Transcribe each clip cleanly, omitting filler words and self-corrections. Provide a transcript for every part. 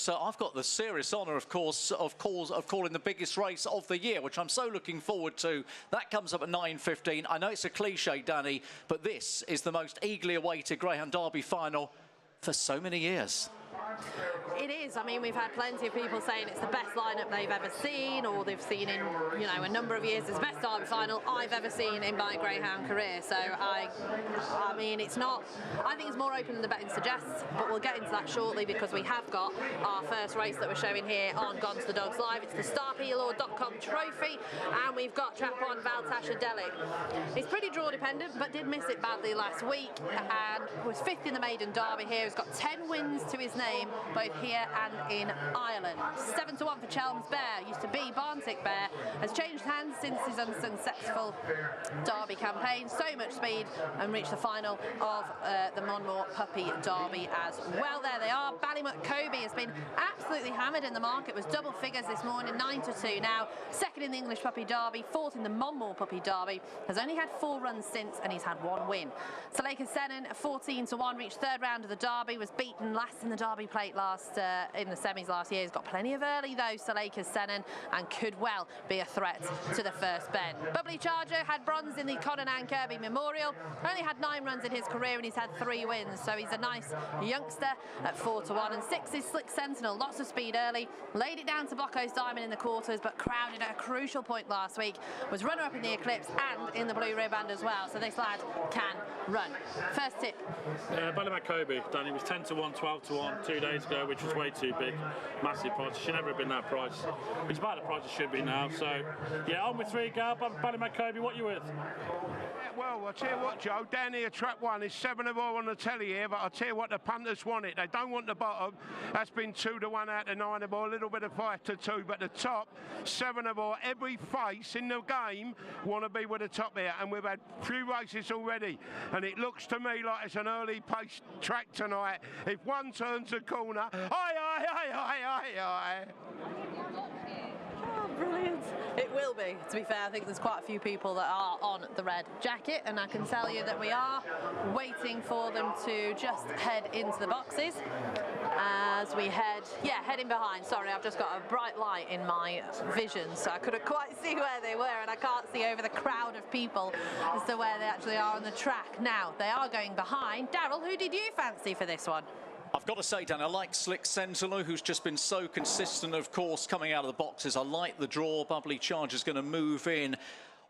because I've got the serious honour, of course, of calling the biggest race of the year, which I'm so looking forward to. That comes up at 9:15. I know it's a cliche, Danny, but this is the most eagerly awaited Greyhound Derby final for so many years. It is. I mean, we've had plenty of people saying it's the best lineup they've ever seen, or they've seen in, you know, a number of years. It's the best Derby final I've ever seen in my Greyhound career. So I mean, it's not. I think it's more open than the betting suggests, but we'll get into that shortly because we have got our first race that we're showing here on Gone to the Dogs Live. It's the starpelaw.com trophy, and we've got Trap 1 Valtasha Delic. It's pretty draw dependent, but did miss it badly last week, and was 5th in the maiden Derby here. He's got 10 wins to his name, both here and in Ireland. 7-1 for Chelm's Bear, used to be Barntick Bear, has changed hands since his unsuccessful Derby campaign. So much speed, and reached the final of the Monmore Puppy Derby as well. There they are. Ballymutt Kobe has been absolutely hammered in the market, was double figures this morning, 9-2 now. 2nd in the English Puppy Derby, 4th in the Monmore Puppy Derby, has only had 4 runs since, and he's had 1 win. Saleka Sennen, 14-1, reached 3rd round of the Derby, was beaten last in the Derby Plate in the semis last year. He's got plenty of early though, Saleka Sennen, and could well be a threat to the first bend. Bubbly Charger had bronze in the Conan and Kirby Memorial, only had 9 runs in his career and he's had 3 wins, so he's a nice youngster at 4-1. And 6 is Slick Sentinel, lots of speed early, laid it down to Bocco's Diamond in the quarters, but crowded at a crucial point last week, was runner-up in the Eclipse and in the Blue Riband as well, so this lad can run. First tip. Ballymutt Kobe, Danny, was 10-1, 12-1 2 days ago, which was way too big. Massive price. It should never have been that price. It's about the price it should be now. So, yeah, on with 3, Gal. Ballymutt Kobe, what you with? Well, I'll tell you what, Joe, down here, Trap 1 is 7-4 on the telly here, but I'll tell you what, the punters want it. They don't want the bottom. That's been 2-1 out of 9-4, a little bit of 5-2, but the top, 7-4, every face in the game want to be with the top here, and we've had few races already, and it looks to me like it's an early pace track tonight. If one turns the corner, aye. Oh, brilliant. It will be. To be fair, I think there's quite a few people that are on the red jacket, and I can tell you that we are waiting for them to just head into the boxes as we heading behind. Sorry, I've just got a bright light in my vision, so I couldn't quite see where they were, and I can't see over the crowd of people as to where they actually are on the track. Now, they are going behind. Daryl, who did you fancy for this one? I've got to say, Dan, I like Slick Sentinel, who's just been so consistent, of course, coming out of the boxes. I like the draw. Bubbly Charger's going to move in.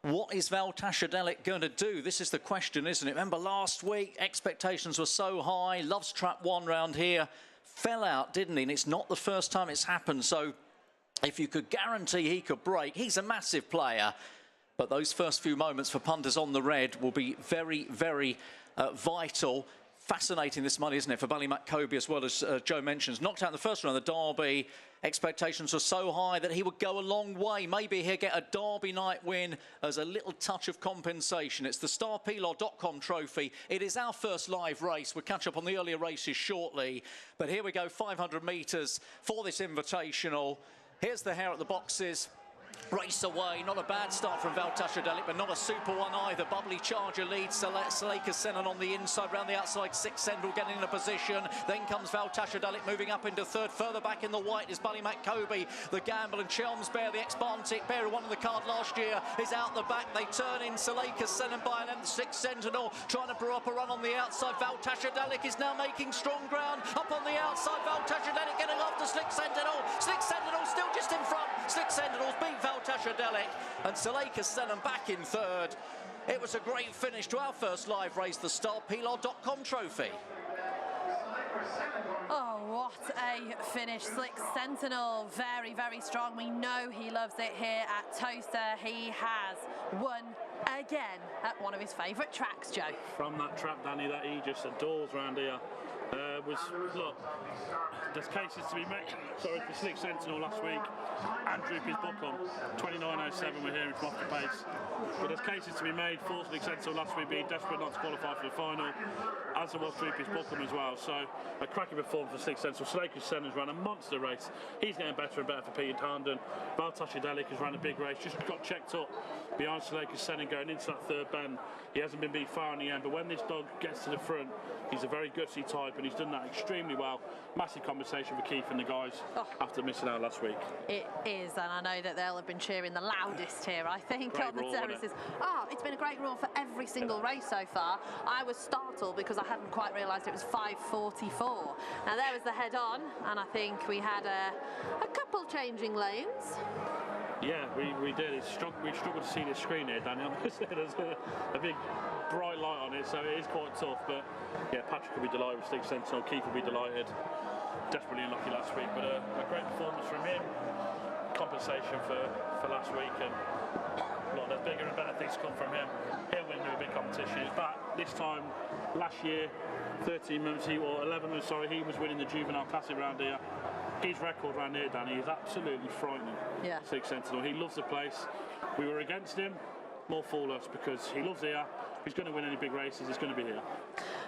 What is Valtasha Delic going to do? This is the question, isn't it? Remember last week, expectations were so high. Loves Trap 1 round here. Fell out, didn't he? And it's not the first time it's happened. So if you could guarantee he could break, he's a massive player. But those first few moments for punters on the red will be very, very vital. Fascinating, this money, isn't it, for Ballymutt Kobe, as well as Joe mentions. Knocked out in the first round of the Derby. Expectations were so high that he would go a long way. Maybe he'll get a Derby night win as a little touch of compensation. It's the starpelaw.com trophy. It is our first live race. We'll catch up on the earlier races shortly. But here we go, 500 metres for this invitational. Here's the hare at the boxes. Race away, not a bad start from Valtasha Delic, but not a super one either. Bubbly Charger leads, Saleka Sennen on the inside, round the outside, 6 Central getting in a position. Then comes Valtasha Delic moving up into 3rd. Further back in the white is Ballymutt Kobe, the Gamble, and Chelm's Bear, the ex-Barntick Bear, who won the card last year, is out the back. They turn in Saleka Sennen by an end, 6 Sentinel, trying to brew up a run on the outside. Valtasha Delic is now making strong ground. Up on the outside, Valtasha Delic getting after Slick Sentinel. Slick Sentinel still just in front. Slick Sentinel's beat Valtasha Delic, and Saleka Sennen back in 3rd. It was a great finish to our first live race, the starpelaw.com trophy. Oh, what a finish. Slick Sentinel, very, very strong. We know he loves it here at Toaster. He has won again at one of his favourite tracks, Joe. From that track, Danny, that he just adores round here. Look, there's cases to be made. Sorry, for Slick Sentinel last week and Droopy's Buckle, 29.07 we're hearing from off the pace. But there's cases to be made for Slick Sentinel last week being desperate not to qualify for the final, as there was Droopy's Buckle as well. So a cracking performance for Slick Sentinel. Saleka Sennen's ran a monster race. He's getting better and better for Peter Harnden. Valtasha Delic has ran a big race, just got checked up behind Saleka Sennen going into that 3rd bend. He hasn't been beat far in the end, but when this dog gets to the front, he's a very gutsy type. develop, and he's done that extremely well. Massive compensation for Keith and the guys after missing out last week. It is, and I know that they'll have been cheering the loudest here, I think, Great on the roar, terraces. It's been a great roar for every single race so far. I was startled because I hadn't quite realised it was 5:44. Now there was the head-on, and I think we had a couple changing lanes. Yeah, we did. We struggled to see this screen here, Daniel. There's a big bright light on it, so it is quite tough. But yeah, Patrick will be delighted with Slick Sentinel. Keith will be delighted. Desperately unlucky last week, but a great performance from him. Compensation for last week, and look, there's bigger and better things to come from him. He'll win a big competition. He's back this time last year, 13 months, or 11 months, sorry, he was winning the Juvenile Classic round here. His record round here, Danny, is absolutely frightening. Yeah. Slick Sentinel, he loves the place. We were against him, more fool us, because he loves here. If he's going to win any big races, it's going to be here.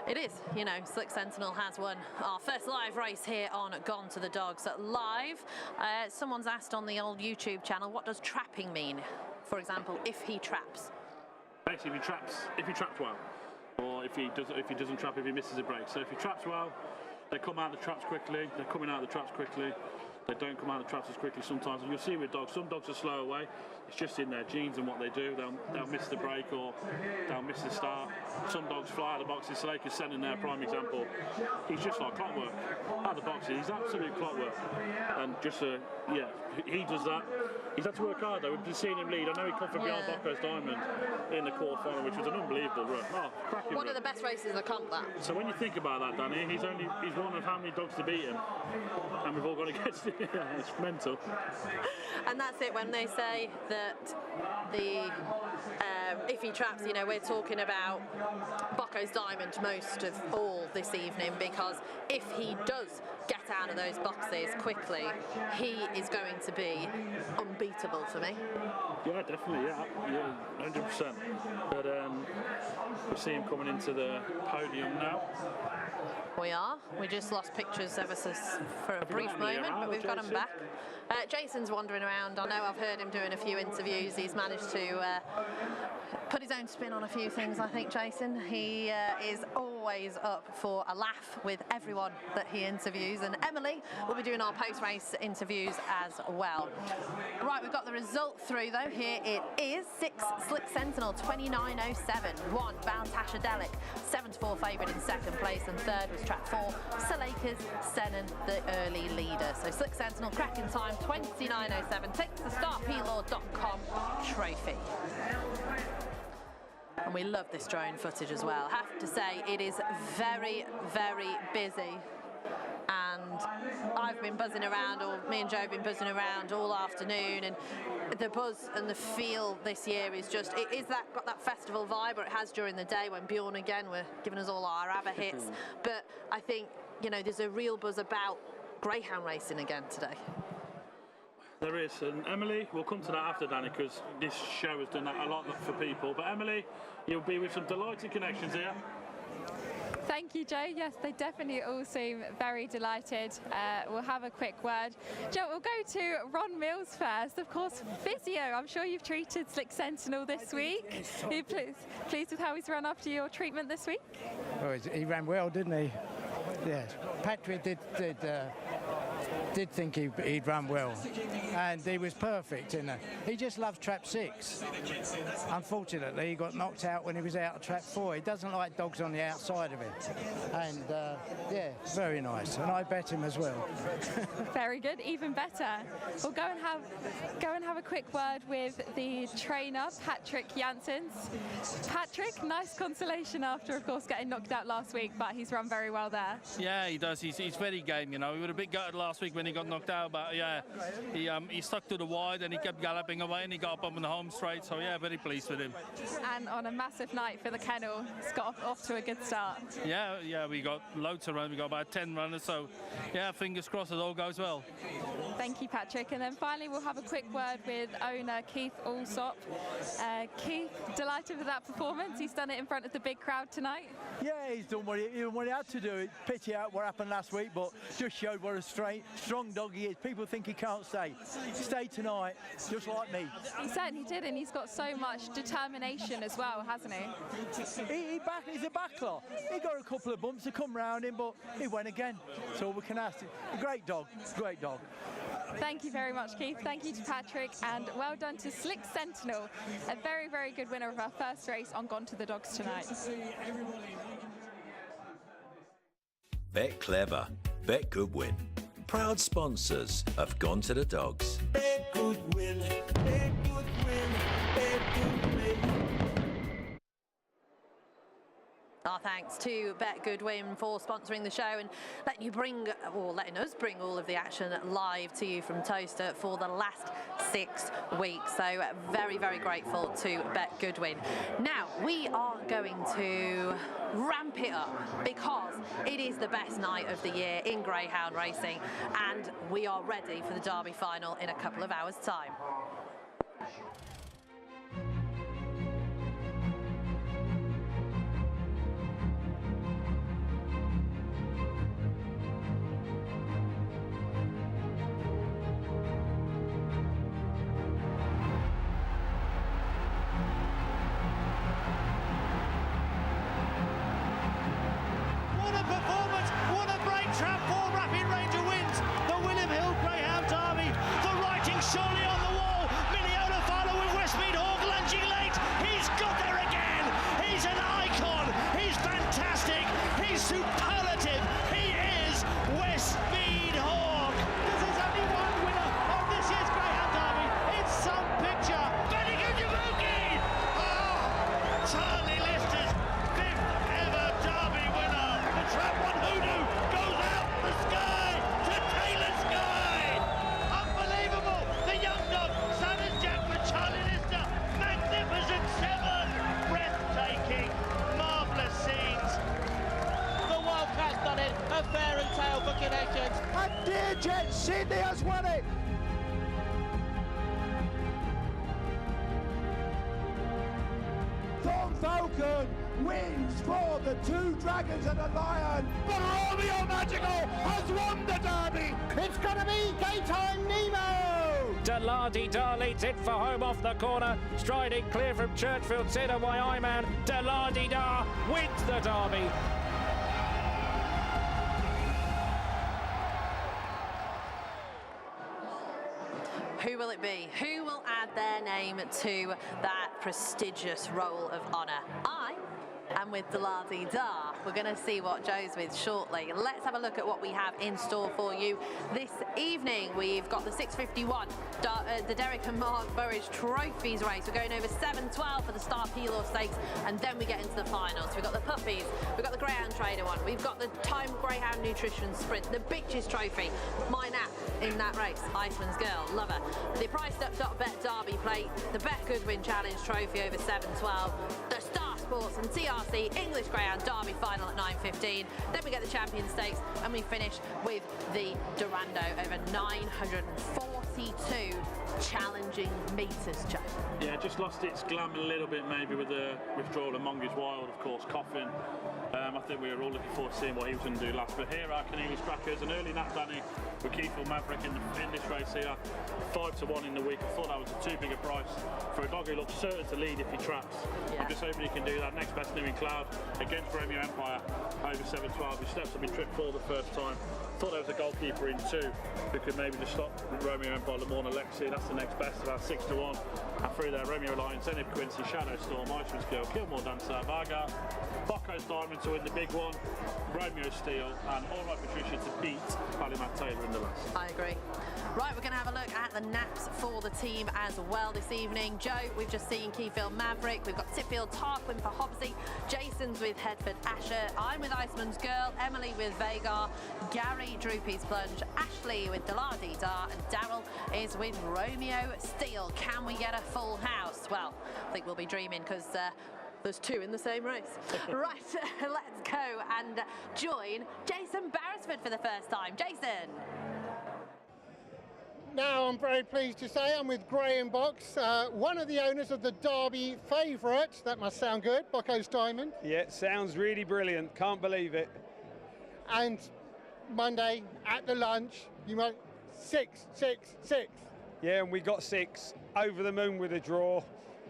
It is, you know, Slick Sentinel has won our first live race here on Gone to the Dogs live. Someone's asked on the old YouTube channel, what does trapping mean? For example, if he traps. Basically, if he traps well, or if he doesn't trap, if he misses a break. So if he traps well, they come out of the traps quickly. They're coming out of the traps quickly. They don't come out of the traps as quickly sometimes. And you'll see with dogs, some dogs are slow away. It's just in their genes and what they do. They'll miss the break or they'll miss the start. Some dogs fly out of the boxes. Slaker's sending their prime example. He's just like clockwork. Out of the boxes, he's absolute clockwork. And just, he does that. He's had to work hard though. We've been seeing him lead. I know he come from behind Bocco's Diamond in the quarter-final, which was an unbelievable run. Cracking One run. of the best races in the comp, that. So when you think about that, Danny, he's one of how many dogs to beat him, and we've all gone against him. It's mental. And that's it, when they say that the if he traps, you know, we're talking about Bocco's Diamond most of all this evening, because if he does get out of those boxes quickly, he is going to be unbeatable for me. Yeah, definitely, yeah, 100%. But we see him coming into the podium now. We just lost pictures of us for a brief moment, but we've got him back. Jason's wandering around. I know I've heard him doing a few interviews. He's managed to put his own spin on a few things, I think, Jason. He is always up for a laugh with everyone that he interviews. And Emily will be doing our post-race interviews as well. Right, we've got the result through, though. Here it is. 6 Slick Sentinel, 29.07. 1 Baltashadelic, 7-4 favourite in second place. And third was track 4, Salakers Sennen, the early leader. So Slick Sentinel, cracking time, 29.07. Takes the startpelaw.com trophy. And we love this drone footage as well. Have to say, it is very, very busy. And I've been buzzing around, or me and Joe have been buzzing around all afternoon, and the buzz and the feel this year is just, it is got that festival vibe, or it has during the day when Bjorn again were giving us all our ABBA hits. But I think, you know, there's a real buzz about Greyhound racing again today. There is, and Emily, we'll come to that after, Danny, because this show has done that a lot for people. But Emily, you'll be with some delighted connections here. Thank you, Joe. Yes, they definitely all seem very delighted. We'll have a quick word. Joe, we'll go to Ron Mills first. Of course, physio. I'm sure you've treated Slick Sentinel this week. Are you pleased with how he's run after your treatment this week? Oh, he ran well, didn't he? Yes. Patrick did think he'd run well, and he was perfect in it. He just loves trap 6. Unfortunately, he got knocked out when he was out of trap 4. He doesn't like dogs on the outside of it, and yeah, very nice. And I bet him as well. Very good, even better. We'll go and have a quick word with the trainer, Patrick Janssens. Patrick, nice consolation after, of course, getting knocked out last week, but he's run very well there. Yeah, he does. He's very game, you know. He was a bit gutted last week when he got knocked out, but yeah, he stuck to the wide and he kept galloping away and he got up on the home straight, so yeah, very pleased with him. And on a massive night for the kennel, it's got off to a good start. Yeah, we got loads to run. We got about 10 runners, so yeah, fingers crossed it all goes well. Thank you, Patrick. And then finally, we'll have a quick word with owner Keith Allsop. Keith, delighted with that performance. He's done it in front of the big crowd tonight. Yeah, he's done what he had to do. It pity out what happened last week, but just showed what a strong dog he is. People think he can't stay. Stay tonight, just like me. He certainly did, and he's got so much determination as well, hasn't he? He's a backler. He got a couple of bumps to come round him, but he went again. So we can ask him. A great dog, great dog. Thank you very much, Keith. Thank you to Patrick, and well done to Slick Sentinel, a very, very good winner of our first race on Gone to the Dogs tonight. Bet Clever, Bet Goodwin, proud sponsors of Gone to the Dogs. Bet Goodwin, Bet Goodwin, Bet Goodwin. Our thanks to Bet Goodwin for sponsoring the show and letting us bring all of the action live to you from Toaster for the last 6 weeks. So very, very grateful to Bet Goodwin. Now we are going to ramp it up because it is the best night of the year in Greyhound racing, and we are ready for the Derby final in a couple of hours' time. Sydney has won it! Tom Falcon wins for the Two Dragons and a Lion, but Romeo Magical has won the Derby! It's gonna be Daytime Nemo! De-la-di-da leads it for home off the corner, striding clear from Churchfield Centre by Iman. De-la-di-da wins the Derby. Who will it be? Who will add their name to that prestigious roll of honour? And with De-la-di-da, we're going to see what Joe's with shortly. Let's have a look at what we have in store for you this evening. We've got the 651, the Derek and Mark Burridge Trophies race. We're going over 7:12 for the Star Pelaw Stakes, and then we get into the finals. We've got the Puppies, we've got the Greyhound Trader one, we've got the Time Greyhound Nutrition Sprint, the Bitches Trophy, my nap in that race, Iceman's Girl, love her. The Priced Up Bet Derby Plate, the Bet Goodwin Challenge Trophy over 7:12, the Star Sports and TRC English Greyhound Derby final at 9:15. Then we get the Champion Stakes, and we finish with the Durando over 942 challenging metres, Joe. Yeah, just lost its glam a little bit maybe with the withdrawal of Mongoose Wild, of course, coughing. I think we were all looking forward to seeing what he was going to do last. But here are Cornelius Crackers, an early nap, Danny, with Keithville Maverick in this race here. 5-1 in the week. I thought that was too big a price for a dog who looks certain to lead if he traps. Yeah. I'm just hoping he can do that. Next best New in Cloud against Romeo Empire over 7:12. His steps have been tripped for the first time. Thought there was a goalkeeper in 2 who could maybe just stop Romeo Empire, Lamorne Alexi. That's the next best, about 6-1. And through there, Romeo Alliance, Zenib Quincy, Shadow Storm, Iceman's Girl, Kilmore Dancer, Varga, Bocco's Diamond to win the big one, Romeo Steel, and All Right Patricia to beat Ballymat Taylor in the last. I agree. Right, we're going to have a look at the naps for the team as well this evening. Joe, we've just seen Keithville Maverick. We've got Tipfield Tarquin for Hobbsy. Jason's with Headford Asher. I'm with Iceman's Girl. Emily with Vagar. Gary Droopy's Plunge. Ashley with De-la-di-da. And Daryl is with Romeo Steel. Can we get a full house? Well, I think we'll be dreaming because there's 2 in the same race. Right, let's go and join Jason Beresford for the first time. Jason. now I'm very pleased to say I'm with Graham Box, one of the owners of the Derby favourite. That must sound good, Bocco's Diamond. Yeah, it sounds really brilliant. Can't believe it. And Monday at the lunch, you went 6, 6, 6. Yeah, and we got 6. Over the moon with a draw,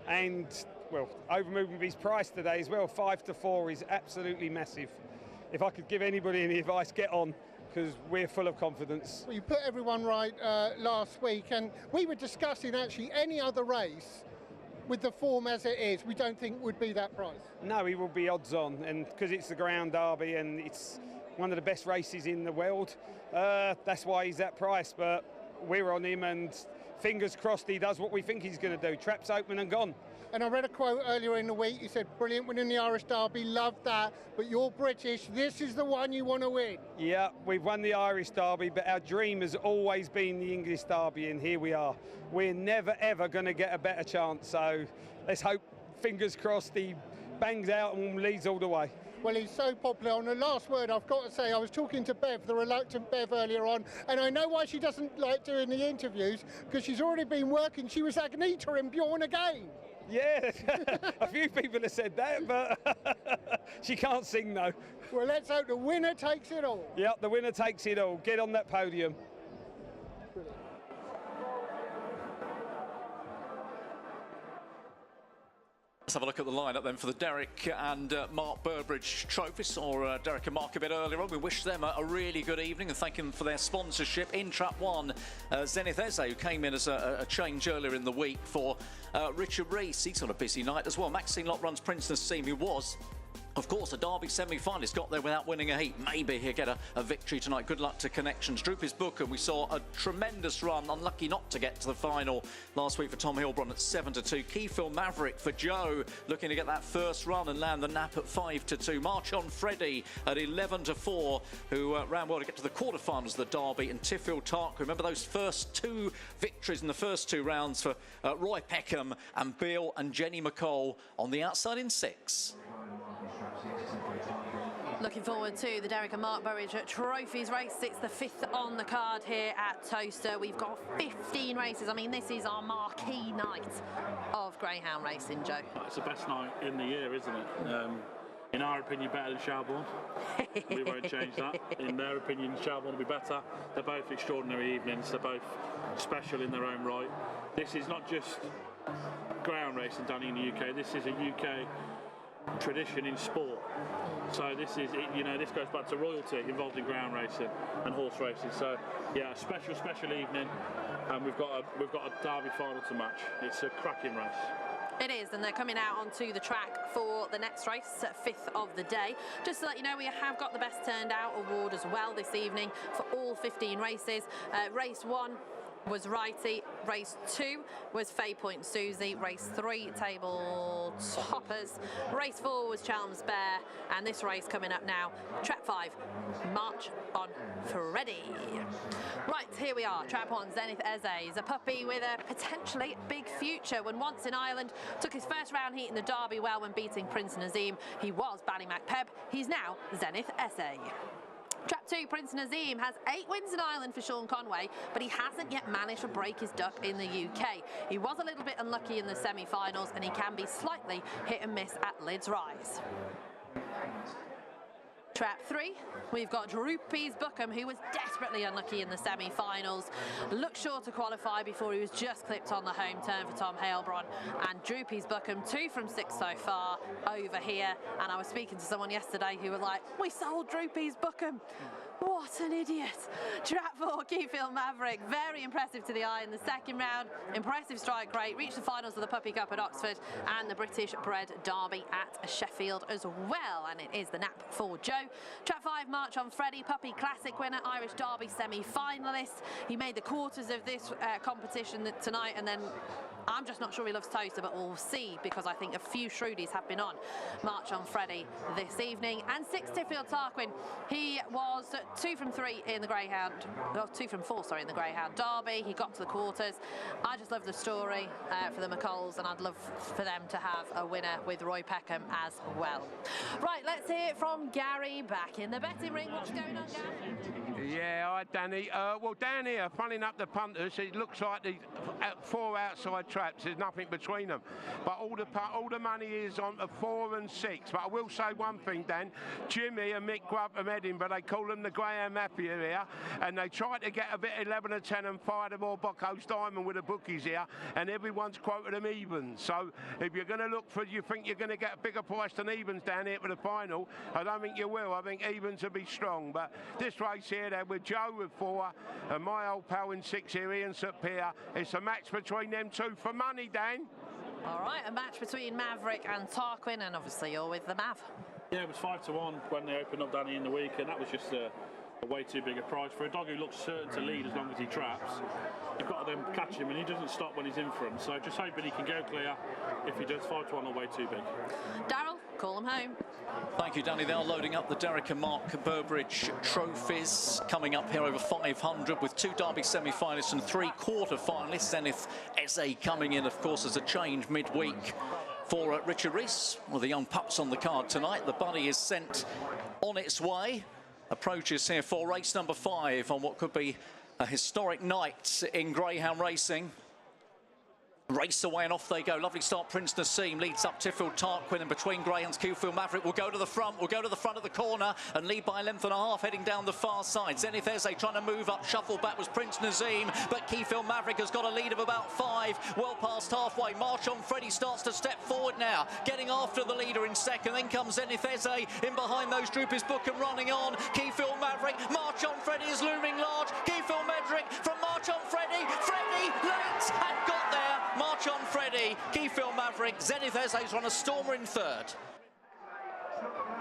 and well, over the moon with his price today as well. 5 to 4 is absolutely massive. If I could give anybody any advice, get on, because we're full of confidence. Well, you put everyone right last week, and we were discussing actually any other race with the form as it is, we don't think would be that price. No, he will be odds on, and because it's the Ground Derby and it's one of the best races in the world, that's why he's that price. But we're on him, and fingers crossed he does what we think he's going to do. Traps open and gone. And I read a quote earlier in the week. You said, brilliant winning the Irish Derby, love that, but you're British, this is the one you want to win. Yeah, we've won the Irish Derby, but our dream has always been the English Derby, and here we are. We're never, ever going to get a better chance, so let's hope, fingers crossed, he bangs out and leads all the way. Well, he's so popular. On the last word, I've got to say, I was talking to Bev, the reluctant Bev, earlier on, and I know why she doesn't like doing the interviews, because she's already been working. She was Agneta in Bjorn again. Yeah, a few people have said that, but she can't sing though. Well, let's hope the winner takes it all. Yep, the winner takes it all. Get on that podium. Let's have a look at the lineup then for the Derek and Mark Burbridge trophies, or Derek and Mark a bit earlier on. We wish them a really good evening and thank them for their sponsorship. In Trap 1, Zenith Eze, who came in as a change earlier in the week for Richard Rees. He's on a busy night as well. Maxine Lott runs Prince Nassim, who was, of course, a Derby semi-finalist, got there without winning a heat. Maybe he'll get a victory tonight. Good luck to Connections. Droopy's Bookham, we saw a tremendous run. Unlucky not to get to the final last week for Tom Hilbron at 7-2. Keyfield Maverick for Joe, looking to get that first run and land the nap at 5-2. March on Freddie at 11-4, who ran well to get to the quarterfinals of the Derby. And Tiffield Tark, remember those first 2 victories in the first 2 rounds for Roy Peckham and Bill and Jenny McCall on the outside in 6. Looking forward to the Derek and Mark Burridge Trophies race. It's the 5th on the card here at Toaster. We've got 15 races. I mean, this is our marquee night of Greyhound racing, Joe. It's the best night in the year, isn't it? In our opinion, better than Shelbourne. We won't change that. In their opinion, Shelbourne will be better. They're both extraordinary evenings. They're both special in their own right. This is not just Greyhound racing down in the UK. This is a UK tradition in sport. So this is, you know, this goes back to royalty involved in ground racing and horse racing. So yeah, a special evening, and we've got a Derby final to match. It's a cracking race. It is, and they're coming out onto the track for the next race, 5th of the day. Just to let you know, we have got the Best Turned Out award as well this evening for all 15 races. Race 1 was Righty, race 2 was Fay Point Susie, race 3 Table Toppers, race 4 was Chelm's Bear, and this race coming up now, Trap 5, March on Freddie. Right, here we are, Trap 1, Zenith Eze is a puppy with a potentially big future. When once in Ireland, took his first round heat in the Derby well when beating Prince Nazim. He was Ballymacpeb, he's now Zenith Eze. Trap 2, Prince Nazim, has 8 wins in Ireland for Sean Conway, but he hasn't yet managed to break his duck in the UK. He was a little bit unlucky in the semi-finals, and he can be slightly hit and miss at Lids Rise. Trap 3, we've got Droopy's Bookham, who was desperately unlucky in the semi-finals. Looked sure to qualify before he was just clipped on the home turn for Tom Halebron. And Droopy's Bookham, 2 from 6 so far over here. And I was speaking to someone yesterday who was like, we sold Droopy's Bookham. What an idiot. Trap 4, Keyfield Maverick, very impressive to the eye in the second round. Impressive strike rate, reached the finals of the Puppy Cup at Oxford and the British Bred Derby at Sheffield as well. And it is the nap for Joe. Trap 5, March on Freddie, Puppy Classic winner, Irish Derby semi-finalist. He made the quarters of this competition tonight and then I'm just not sure he loves Toaster, but we'll see, because I think a few Shrewdies have been on March on Freddie this evening. And 6 Tiffield Tarquin, he was 2 from 3 in the Greyhound, well, 2 from 4, sorry, in the Greyhound Derby. He got to the quarters. I just love the story for the McColls, and I'd love for them to have a winner with Roy Peckham as well. Right, let's hear it from Gary back in the betting ring. What's going on, Gary? Yeah, hi Danny. Well, down here, funning up the punters, it looks like the 4 outside traps. There's nothing between them, but all the money is on the 4 and 6. But I will say one thing, Dan. Jimmy and Mick Grubb from Edinburgh, they call them the Greyhound Mafia here, and they try to get a bit 11 and 10 and fire them all Bocco's Diamond with the bookies here, and everyone's quoted them evens. So if you're going to look for, you think you're going to get a bigger price than evens down here for the final, I don't think you will. I think evens will be strong. But this race here, then, with Joe with 4 and my old pal in 6 here, Ian St Pierre, it's a match between them two for money, Dan. All right, a match between Maverick and Tarquin, and obviously you're with the Mav. Yeah, it was 5-1 when they opened up Danny in the week, and that was just a way too big a price for a dog who looks certain to lead as long as he traps. You've got to then catch him, and he doesn't stop when he's in front. So just hoping he can go clear. If he does, 5-1 or way too big. Darryl, call him home. Thank you, Danny. They are loading up the Derek and Mark Burbridge trophies, coming up here over 500 with 2 Derby semi-finalists and 3 quarter-finalists. Zenith Eze coming in, of course, as a change midweek for Richard Rees. Well, the young pups on the card tonight. The bunny is sent on its way. Approaches here for race number 5 on what could be a historic night in greyhound racing. Race away and off they go. Lovely start. Prince Nassim leads up Tiffield Tarquin, and between greyhounds, Keelfield Maverick will go to the front. Will go to the front of the corner and lead by a length and a half, heading down the far side. Zenith Eze trying to move up. Shuffle back was Prince Nazim, but Keelfield Maverick has got a lead of about 5. Well past halfway. March on Freddie starts to step forward now, getting after the leader in second. Then comes Zenith Eze in behind those Droopers Book and running on. Keelfield Maverick. March on Freddie is looming large. Keelfield Maverick from March on Freddie. Freddie late and got there. March on Freddie, Keelfield Maverick, Zenith Eze's run a stormer in 3rd.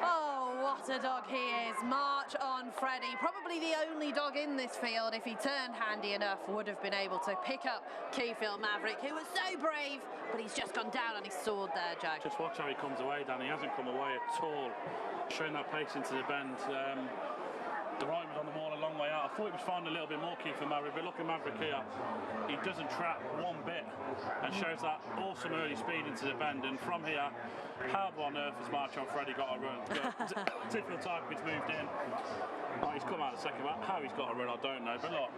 Oh, what a dog he is. March on Freddie. Probably the only dog in this field, if he turned handy enough, would have been able to pick up Keelfield Maverick, who was so brave, but he's just gone down on his sword there, Joe. Just watch how he comes away, Dan. He hasn't come away at all. Showing that pace into the bend. The right was on the wall a long way out. I thought he was finding a little bit more key for Maverick, but look at Maverick here. He doesn't trap one bit and shows that awesome early speed into the bend. And from here, how on earth has March on Freddie got a run? Tiffield Tarquin's moved in. Oh, he's come out the second lap. How he's got a run, I don't know. But look,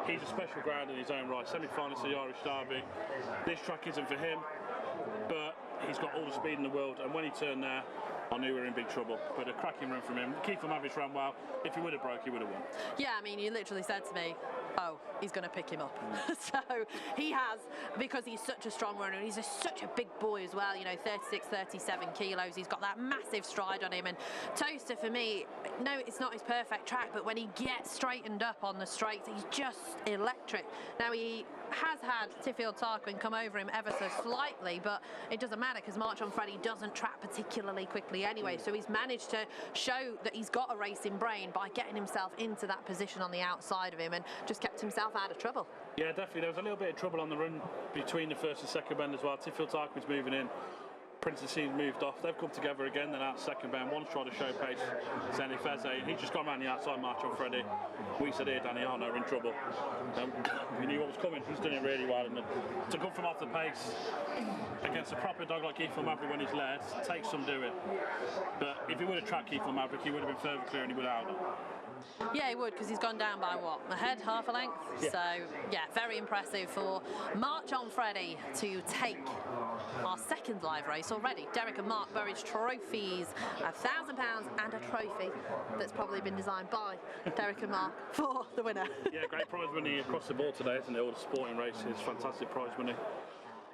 he's a special ground in his own right. Semi-finalist of the Irish Derby. This track isn't for him, but he's got all the speed in the world. And when he turned there, I knew we were in big trouble, but a cracking run from him. Keelfield Maverick ran well. If he would have broke, he would have won. Yeah, I mean, you literally said to me, oh, he's going to pick him up. So he has, because he's such a strong runner. He's such a big boy as well, you know, 36, 37 kilos. He's got that massive stride on him. And Toaster, for me, no, it's not his perfect track, but when he gets straightened up on the straights, he's just electric. Now, he has had Tiffield Tarquin come over him ever so slightly, but it doesn't matter because March on Freddie doesn't trap particularly quickly anyway, so he's managed to show that he's got a racing brain by getting himself into that position on the outside of him and just kept himself out of trouble. Yeah, definitely. There was a little bit of trouble on the run between the first and second bend as well. Tiffield Tarquin's moving in. Prince of Scene moved off. They've come together again. Then out second bend. One's tried to show pace. Zenith Eze. He's just gone around the outside March on Freddie. We said here, Danny, oh no, we're in trouble. We knew what was coming. He's done it really well. And to come from off the pace against a proper dog like Keelfield Maverick when he's led takes some doing. But if he would have tracked Keelfield Maverick, he would have been further clear and he would have out. Yeah, he would, because he's gone down by what? A head, half a length? Yeah. So, yeah, very impressive for March on Freddie to take our second live race already. Derek and Mark Burridge trophies, £1,000 and a trophy that's probably been designed by Derek and Mark for the winner. Yeah, great prize money across the board today, isn't it? All the sporting races, fantastic prize money.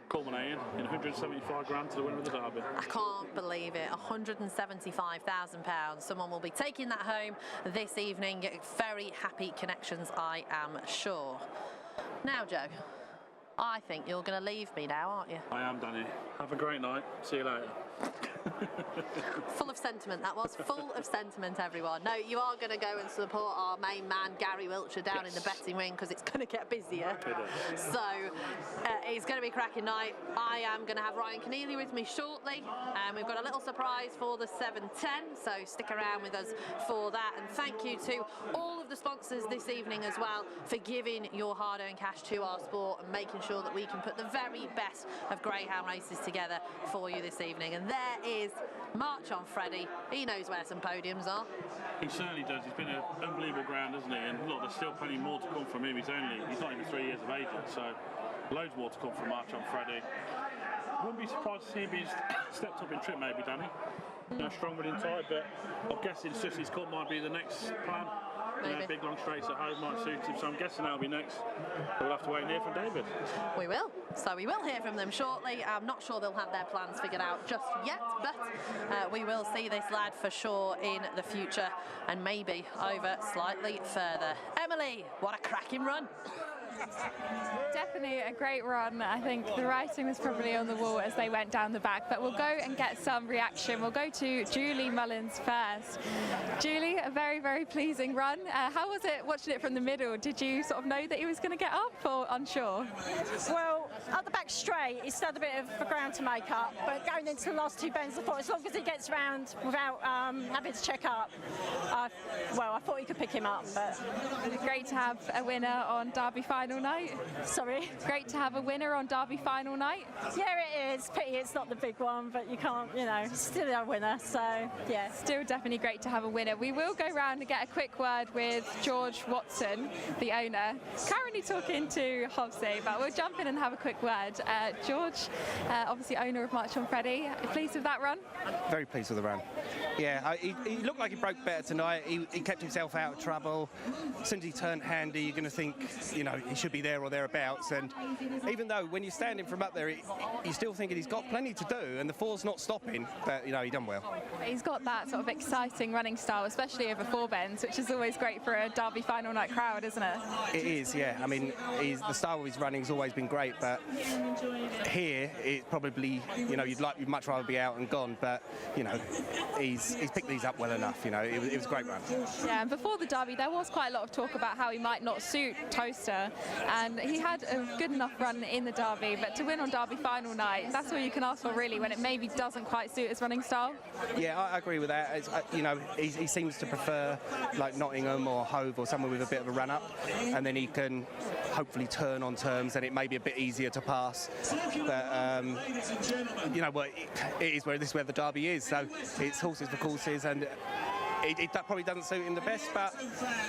Culminating in 175 grand to the winner of the Derby. I can't believe it, £175,000. Someone will be taking that home this evening. Very happy connections, I am sure. Now, Joe, I think you're going to leave me now, aren't you? I am, Danny. Have a great night. See you later. Full of sentiment, that was. Full of sentiment, everyone. No, you are going to go and support our main man, Gary Wiltshire, down in the betting ring, because it's going to get busier. So it's going to be a cracking night. I am going to have Ryan Keneally with me shortly. We've got a little surprise for the 7:10, so stick around with us for that. And thank you to all of the sponsors this evening as well for giving your hard-earned cash to our sport and making sure that we can put the very best of Greyhound races together for you this evening. And there is March on Freddie. He knows where some podiums are. He certainly does. He's been an unbelievable ground, hasn't he? And look, there's still plenty more to come from him. He's not even 3 years of age yet, so loads more to come from March on Freddie. Wouldn't be surprised to see him being stepped up in trip, maybe, Danny. You know, strong running tight, but I'm guessing Sussie's Cup might be the next plan. You know, big long straights at home might suit him, so I'm guessing that'll be next. We'll have to wait and hear from David. We will. So we will hear from them shortly. I'm not sure they'll have their plans figured out just yet, but we will see this lad for sure in the future and maybe over slightly further. Emily, what a cracking run. Definitely a great run. I think the writing was probably on the wall as they went down the back, but we'll go and get some reaction. We'll go to Julie Mullins first. Julie, a very, very pleasing run. How was it watching it from the middle? Did you sort of know that he was going to get up or unsure? Well, at the back straight, he still had a bit of ground to make up, but going into the last two bends, I thought as long as he gets round without having to check up, I thought he could pick him up. But great to have a winner on Derby final night. Sorry? Great to have a winner on Derby final night. Yeah, it is. Pity it's not the big one, but you can't, you know, still a winner, so yeah. Still definitely great to have a winner. We will go round and get a quick word with George Watson, the owner. Currently talking to Hobbsy, but we'll jump in and have a quick word. George, obviously owner of March on Freddie, pleased with that run? Very pleased with the run. Yeah, he looked like he broke better tonight. He kept himself out of trouble. As soon as he turned handy, you're going to think, you know, he should be there or thereabouts. And even though when you're standing from up there, you're still thinking he's got plenty to do, and the four's not stopping. But you know, he done well. He's got that sort of exciting running style, especially over four bends, which is always great for a Derby final night crowd, isn't it? It is, yeah. I mean, the style of his running has always been great, but here it probably, you know, you'd much rather be out and gone. But you know, he's picked these up well enough. You know, it was a great run. Yeah, and before the Derby, there was quite a lot of talk about how he might not suit Toaster, and he had a good enough run in the Derby, but to win on Derby final night, that's all you can ask for really, when it maybe doesn't quite suit his running style. Yeah, I agree with that. You know, he seems to prefer like Nottingham or Hove or somewhere with a bit of a run up, and then he can hopefully turn on terms, and it may be a bit easier to pass. But you know, well, it is this is where the Derby is, so it's horses for courses, and that probably doesn't suit him the best, but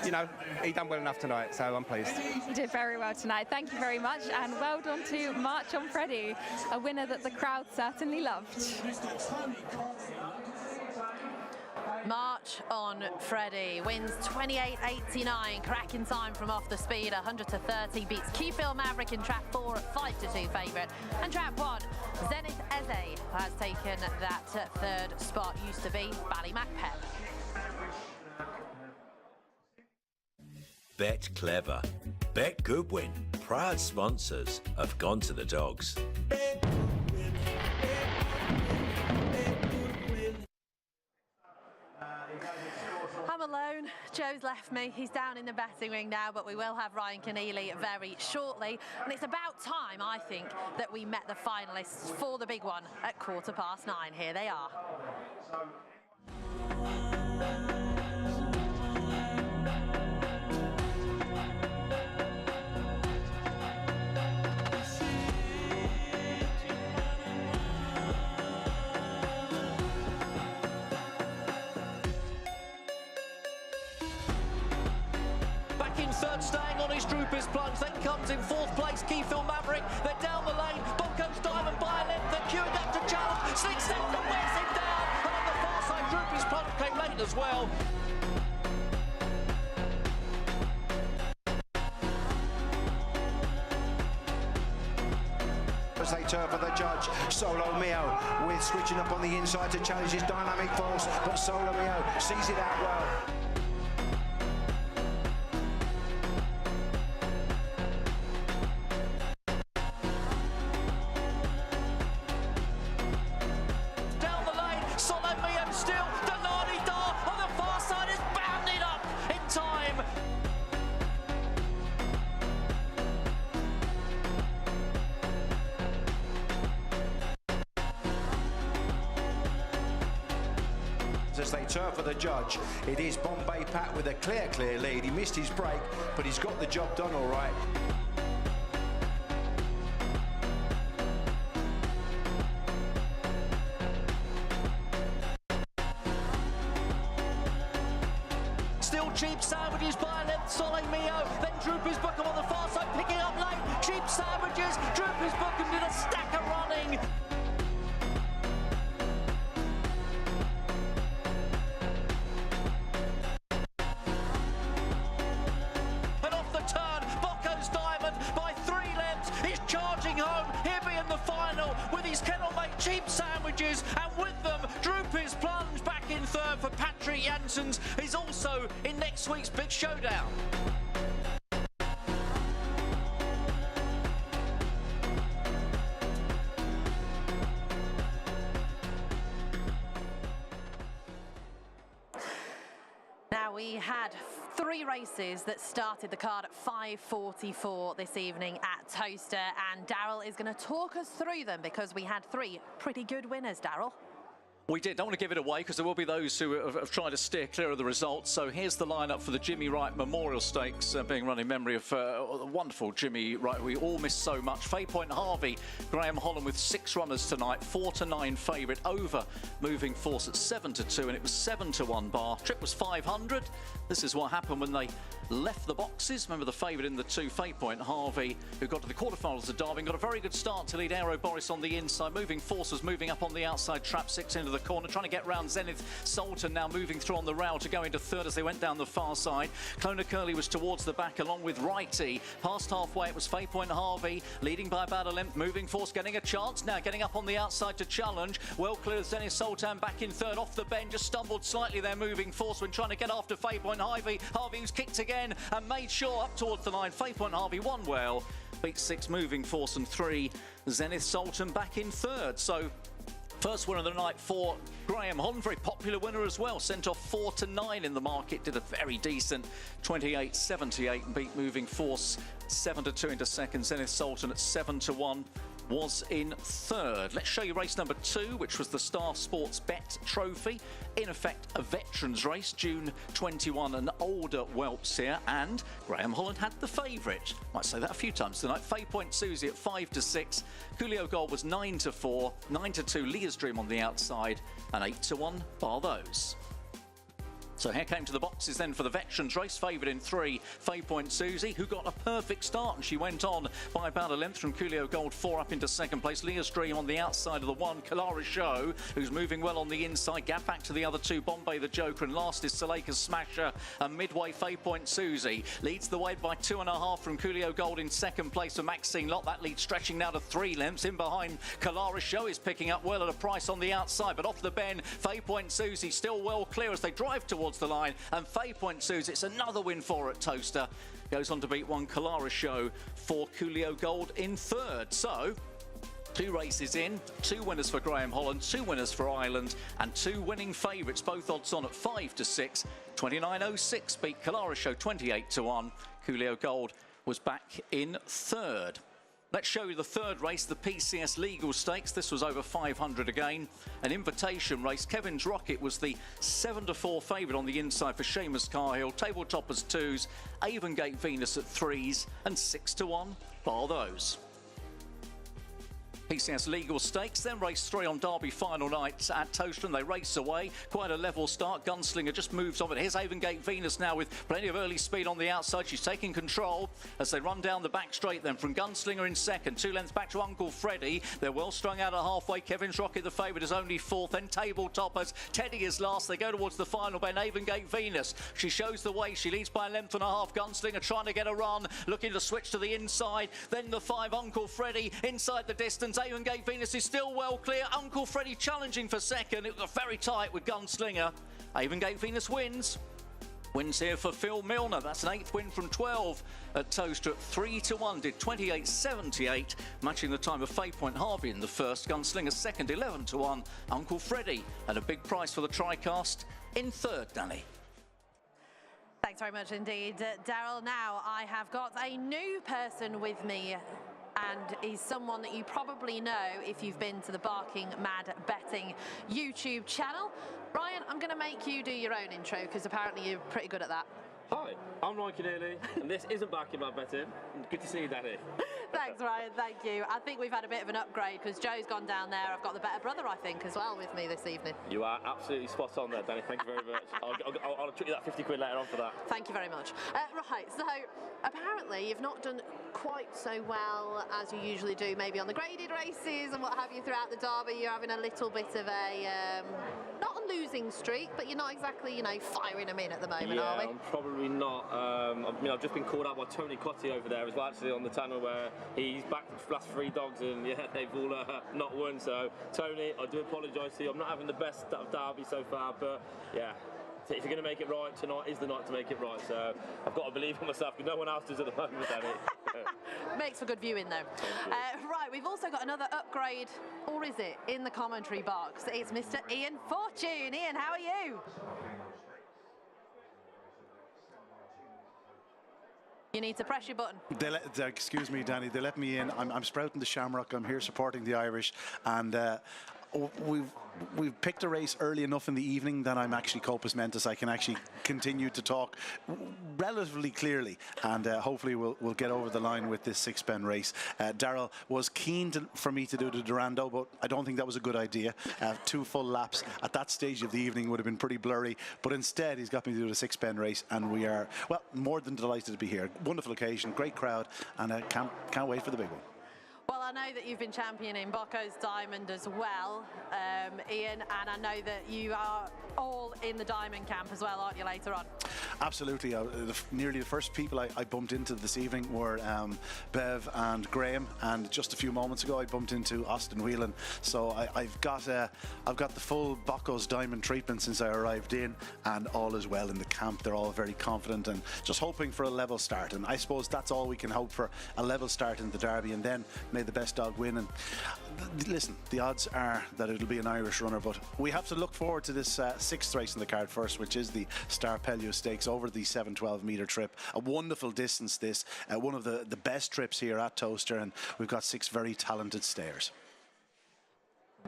you know, he done well enough tonight, so I'm pleased. He did very well tonight. Thank you very much, and well done to March on Freddie, a winner that the crowd certainly loved. March on Freddie wins 28.89, cracking time from off the speed, 100 to 30, beats Keyfield Maverick in trap 4 at 5-2 favourite, and trap 1, Zenith Eze has taken that third spot, used to be Ballymac Pep. Bet clever. Bet Goodwin. Proud sponsors of Gone to the Dogs. I'm alone. Joe's left me. He's down in the betting ring now, but we will have Ryan Keneally very shortly. And it's about time, I think, that we met the finalists for the big one at 9:15. Here they are. Third, staying on his Droopers plunge, then comes in fourth place Keyfield Maverick. They're down the lane, Bonco's Diamond by a length, they're queuing up to challenge. Slick Sentinel wears him down, and on the far side Droopers plunge came late as well. As they turn for the judge, Solo Mio with switching up on the inside to challenge his dynamic force, but Solo Mio sees it out well. as they turn for the judge. It is Bombay Pat with a clear lead. He missed his break, but he's got the job done all right. Still Cheap Sandwiches by a length, Solomeo, then Droopy's Bookham on the far side, picking up late. Cheap Sandwiches, Droopy's Bookham did a stack of running. And off the turn, Bocco's Diamond by 3 lengths. He's charging home. He'll be in the final with his kennel mate Cheap Sandwiches, and with them, Droopy's Plunge back in third for Patrick Janssens. He's also in next week's big showdown. Now, we had 3 races that started the card at 5:44 this evening at Toaster, and Daryl is going to talk us through them because we had 3 pretty good winners, Daryl. We did. Don't want to give it away because there will be those who have tried to steer clear of the results. So here's the lineup for the Jimmy Wright Memorial Stakes, being run in memory of the wonderful Jimmy Wright. We all miss so much. Fay Point Harvey, Graham Holland with 6 runners tonight. 4-9 favourite over Moving Force at 7-2, and it was 7-1 bar. Trip was 500. This is what happened when they left the boxes. Remember the favourite in the 2, Fay Point Harvey, who got to the quarterfinals of Derby, got a very good start to lead Aero Boris on the inside. Moving Force was moving up on the outside, trap 6 into the corner, trying to get round Zenith Sultan, now moving through on the rail to go into third as they went down the far side. Clona Curley was towards the back along with Righty. Past halfway it was Fay Point Harvey leading by about a length. Moving Force getting a chance now, getting up on the outside to challenge. Well clear of Zenith Sultan back in third, off the bend, just stumbled slightly there Moving Force when trying to get after Fay Point Harvey. Harvey was kicked again and made sure up towards the line. Fay Point Harvey won well, beat 6 Moving Force and 3 Zenith Sultan back in third. So first winner of the night for Graham Holland, very popular winner as well. Sent off 4-9 in the market, did a very decent 28.78 and beat Moving Force 7-2 into second. Zenith Sultan at 7-1 was in third. Let's show you race number 2, which was the Star Sports Bet Trophy. In effect, a veterans race, June 21, and older whelps here, and Graham Holland had the favourite. Might say that a few times tonight. Fay Point Susie at 5-6. Coolio Gold was 9-4. 9-2 Leah's Dream on the outside, and 8-1 bar those. So here came to the boxes then for the veterans race. Favoured in 3, Fay Point Susie, who got a perfect start, and she went on by about a length from Coolio Gold 4 up into second place. Leah's Dream on the outside of the 1, Kalara Show, who's moving well on the inside. Gap back to the other 2, Bombay the Joker, and last is Suleika's Smasher. And midway, Fay Point Susie leads the way by 2.5 from Coolio Gold in second place for Maxine Lott. That lead stretching now to 3 lengths. In behind, Kalara Show is picking up well at a price on the outside, but off the bend, Fay Point Susie still well clear as they drive towards the line, and Fay Point Susie, it's another win for at Toaster. Goes on to beat 1, Kalara Show for Coolio Gold in third. So 2 races in, 2 winners for Graham Holland, 2 winners for Ireland, and 2 winning favourites, both odds on at 5-6. 29.06 beat Kalara Show 28-1. Coolio Gold was back in third. Let's show you the third race, the PCS Legal Stakes. This was over 500 again. An invitation race. Kevin's Rocket was the 7-4 favourite on the inside for Seamus Carhill. Table toppers 2s, Avengate Venus at 3s, and 6-1 bar those. PCS Legal Stakes, then race 3 on Derby final night at Toaster, and they race away. Quite a level start. Gunslinger just moves on, but here's Avengate Venus now with plenty of early speed on the outside. She's taking control as they run down the back straight then from Gunslinger in second. 2 lengths back to Uncle Freddie. They're well strung out at halfway. Kevin's Rocket, the favourite, is only 4th. Then Table Toppers. Teddy is last. They go towards the final bend. Avengate Venus. She shows the way. She leads by a length and a half. Gunslinger trying to get a run. Looking to switch to the inside. Then the 5, Uncle Freddie, inside the distance. Avengate Venus is still well clear. Uncle Freddie challenging for second. It was very tight with Gunslinger. Avengate Venus wins. Wins here for Phil Milner. That's an 8th win from 12 at Toaster at 3-1. Did 28.78, matching the time of Fay Point Harvey in the first. Gunslinger second, 11-1. Uncle Freddie, and a big price for the TriCast in third, Danny. Thanks very much indeed, Daryl. Now I have got a new person with me and he's someone that you probably know if you've been to the Barking Mad Betting YouTube channel. Ryan, I'm going to make you do your own intro because apparently you're pretty good at that. Hi, I'm Ryan Keneally, and this isn't Barking Mad Betting. Good to see you, Danny. Thanks, Ryan. Thank you. I think we've had a bit of an upgrade because Joe's gone down there. I've got the better brother, I think, as well with me this evening. You are absolutely spot on there, Danny. Thank you very much. I'll treat you that 50 quid later on for that. Thank you very much. Right, so apparently you've not done quite so well as you usually do, maybe on the graded races and what have you throughout the Derby. You're having a little bit of a, not a losing streak, but you're not exactly, you know, firing them in at the moment, are we? I'm probably not. I've just been called out by Tony Cotty over there as well, actually, on the channel where he's backed the last 3 dogs and yeah, they've all not won. So, Tony, I do apologise to you. I'm not having the best of Derby so far, but yeah. If you're going to make it right, tonight is the night to make it right. So I've got to believe in myself because no one else does at the moment, Danny. Makes for good viewing, though. Right, we've also got another upgrade, or is it, in the commentary box. It's Mr. Ian Fortune. Ian, how are you? You need to press your button. Excuse me, Danny. They let me in. I'm sprouting the Shamrock. I'm here supporting the Irish, and we've picked a race early enough in the evening that I'm actually corpus mentis. I can actually continue to talk relatively clearly, and hopefully we'll get over the line with this 6-pen race. Darrell was keen for me to do the Durando, but I don't think that was a good idea. 2 full laps at that stage of the evening would have been pretty blurry, but instead he's got me to do the 6-pen race, and we are, well, more than delighted to be here. Wonderful occasion, great crowd, and I can't wait for the big one. Well, I know that you've been championing Bocco's Diamond as well, Ian, and I know that you are all in the Diamond camp as well, aren't you, later on? Absolutely. Nearly the first people I bumped into this evening were Bev and Graham, and just a few moments ago I bumped into Austin Whelan. So I've got the full Bocco's Diamond treatment since I arrived in, and all is well in the camp. They're all very confident and just hoping for a level start, and I suppose that's all we can hope for, a level start in the Derby, and then may the best dog win. And listen, the odds are that it'll be an Irish runner, but we have to look forward to this 6th race in the card first, which is the Star Pelaw Stakes over the 712 metre trip. A wonderful distance, this one of the best trips here at Toaster, and we've got 6 very talented stayers.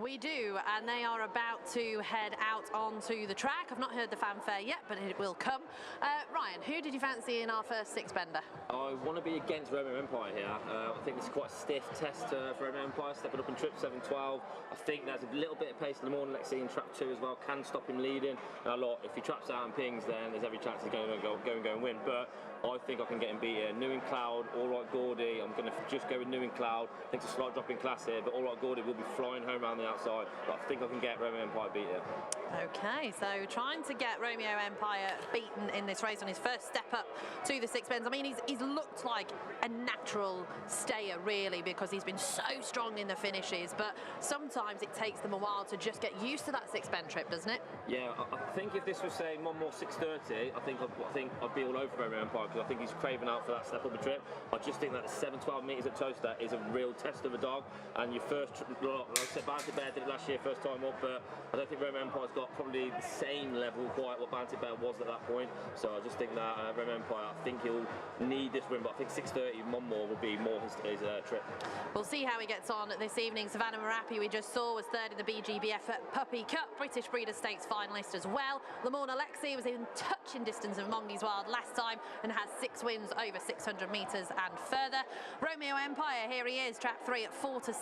We do, and they are about to head out onto the track. I've not heard the fanfare yet, but it will come. Ryan, who did you fancy in our first 6-bender? I want to be against Romeo Empire here. I think this is quite a stiff test for Romeo Empire, stepping up in trip 712. I think there's a little bit of pace in the morning. Let's see in trap 2 as well, can stop him leading. Now, look, if he traps out and pings, then there's every chance he's going to go and win. But I think I can get him beat here. New in Cloud, All Right Gordy. I'm going to just go with New in Cloud. I think it's a slight drop in class here, but All Right Gordy will be flying home around the outside. But I think I can get Romeo Empire beat here. Okay, so trying to get Romeo Empire beaten in this race on his first step up to the 6-pens. I mean, he's looked like a natural stayer, really, because he's been so strong in the finishes. But sometimes it takes them a while to just get used to that 6-pen trip, doesn't it? Yeah, I think if this was saying one more 6:30, I think I'd be all over Romeo Empire, because I think he's craving out for that step up the trip. I just think that the 712 metres at Toaster is a real test of a dog, and your first, like I said, Bounty Bear did it last year, first time up, but I don't think Romeo Empire's got probably the same level quite what Bounty Bear was at that point. So I just think that Romeo Empire, I think he'll need this win, but I think 6:30, one more will be more his trip. We'll see how he gets on this evening. Savannah Marapi, we just saw, was 3rd in the BGBF Puppy Cup, British Breeder Stakes finalist as well. Lamorne Alexi was in touching distance of Monge's Wild last time and has 6 wins over 600 metres and further. Romeo Empire, here he is, trap 3 at 4-7,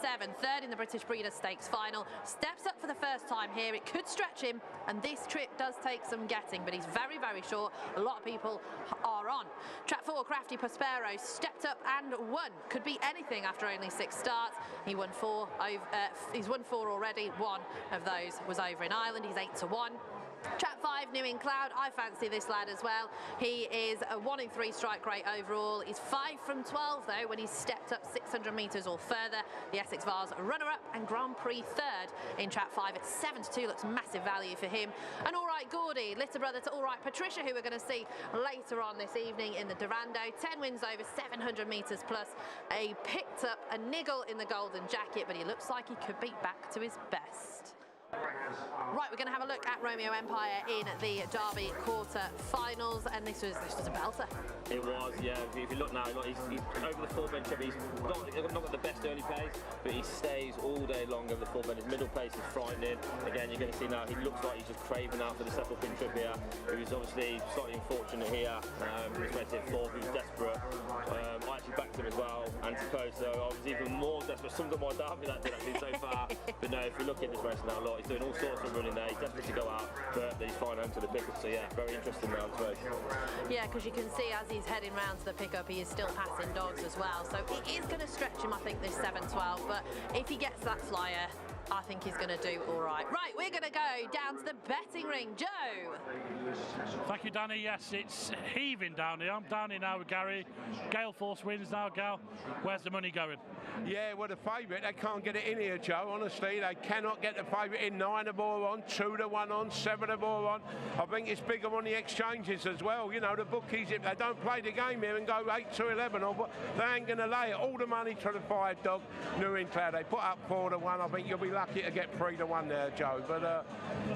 3rd in the British Breeder Stakes final. Steps up for the first time here. It could stretch him, and this trip does take some getting, but he's very, very short. A lot of people are on. Trap 4, Crafty Prospero, stepped up and won. Could be anything after only 6 starts. He won 4 over. He's won 4 already. 1 of those was over in Ireland. He's 8-1. Trap 5, New in Cloud. I fancy this lad as well. He is a 1 in 3 strike rate overall. He's 5 from 12 though when he's stepped up 600 metres or further. The Essex Vars runner-up and Grand Prix 3rd in Trap 5 at 7-2. Looks massive value for him. And All Right Gordy, little brother to All Right Patricia, who we're going to see later on this evening in the Durando. 10 wins over 700 metres plus. He picked up a niggle in the golden jacket, but he looks like he could be back to his best. Right, we're going to have a look at Romeo Empire in the Derby quarter-finals, and this was a belter. It was, yeah. If you look now, he's over the full bench. He's not got the best early pace, but he stays all day long over the full bench. His middle pace is frightening. Again, you're going to see now he looks like he's just craving out for the step-up in trip here. He was obviously slightly unfortunate here. He was meant to hit fourth. He was desperate. I actually backed him as well, anti-post, so I was even more desperate. Some got more Derby that did actually so far. But no, if you look at this race now, he's doing all sorts of running there. He's desperate to go out, but then he's flying home to the pickup. So yeah, very interesting now this race. Yeah, because you can see as he's heading round to the pickup, he is still passing dogs as well. So it is going to stretch him, I think, this 7-12. But if he gets that flyer, I think he's going to do all right. Right, we're going to go down to the betting ring. Joe. Thank you, Danny. Yes, it's heaving down here. I'm down here now with Gary. Gale Force wins now, Gal. Where's the money going? Yeah, well, the favourite, they can't get it in here, Joe. Honestly, they cannot get the favourite in. 9-1 on, 2-1 on, 7-1 on. I think it's bigger on the exchanges as well. You know, the bookies, if they don't play the game here and go 8-11, or they ain't going to lay it. All the money to the 5 dog, New Incloud. They put up 4-1. I think you'll be lucky to get 3-1 there, Joe. But,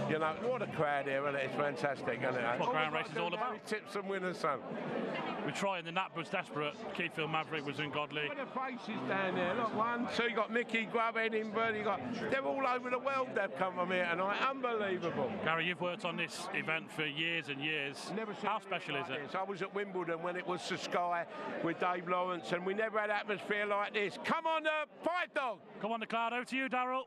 you know, what a crowd here, and it's fantastic, isn't it? What ground race is all about. Tips and winners, son. We're trying. The Nap was desperate. Keithfield Maverick was ungodly. Look at the faces down there. Look, 1, 2. You got Mickey, Grub, Edinburgh. They're all over the world. They've come from here tonight. Unbelievable. Gary, you've worked on this event for years and years. How special is it? I was at Wimbledon when it was the Sky with Dave Lawrence, and we never had atmosphere like this. Come on, fight dog. Come on, the card. Over to you, Darryl.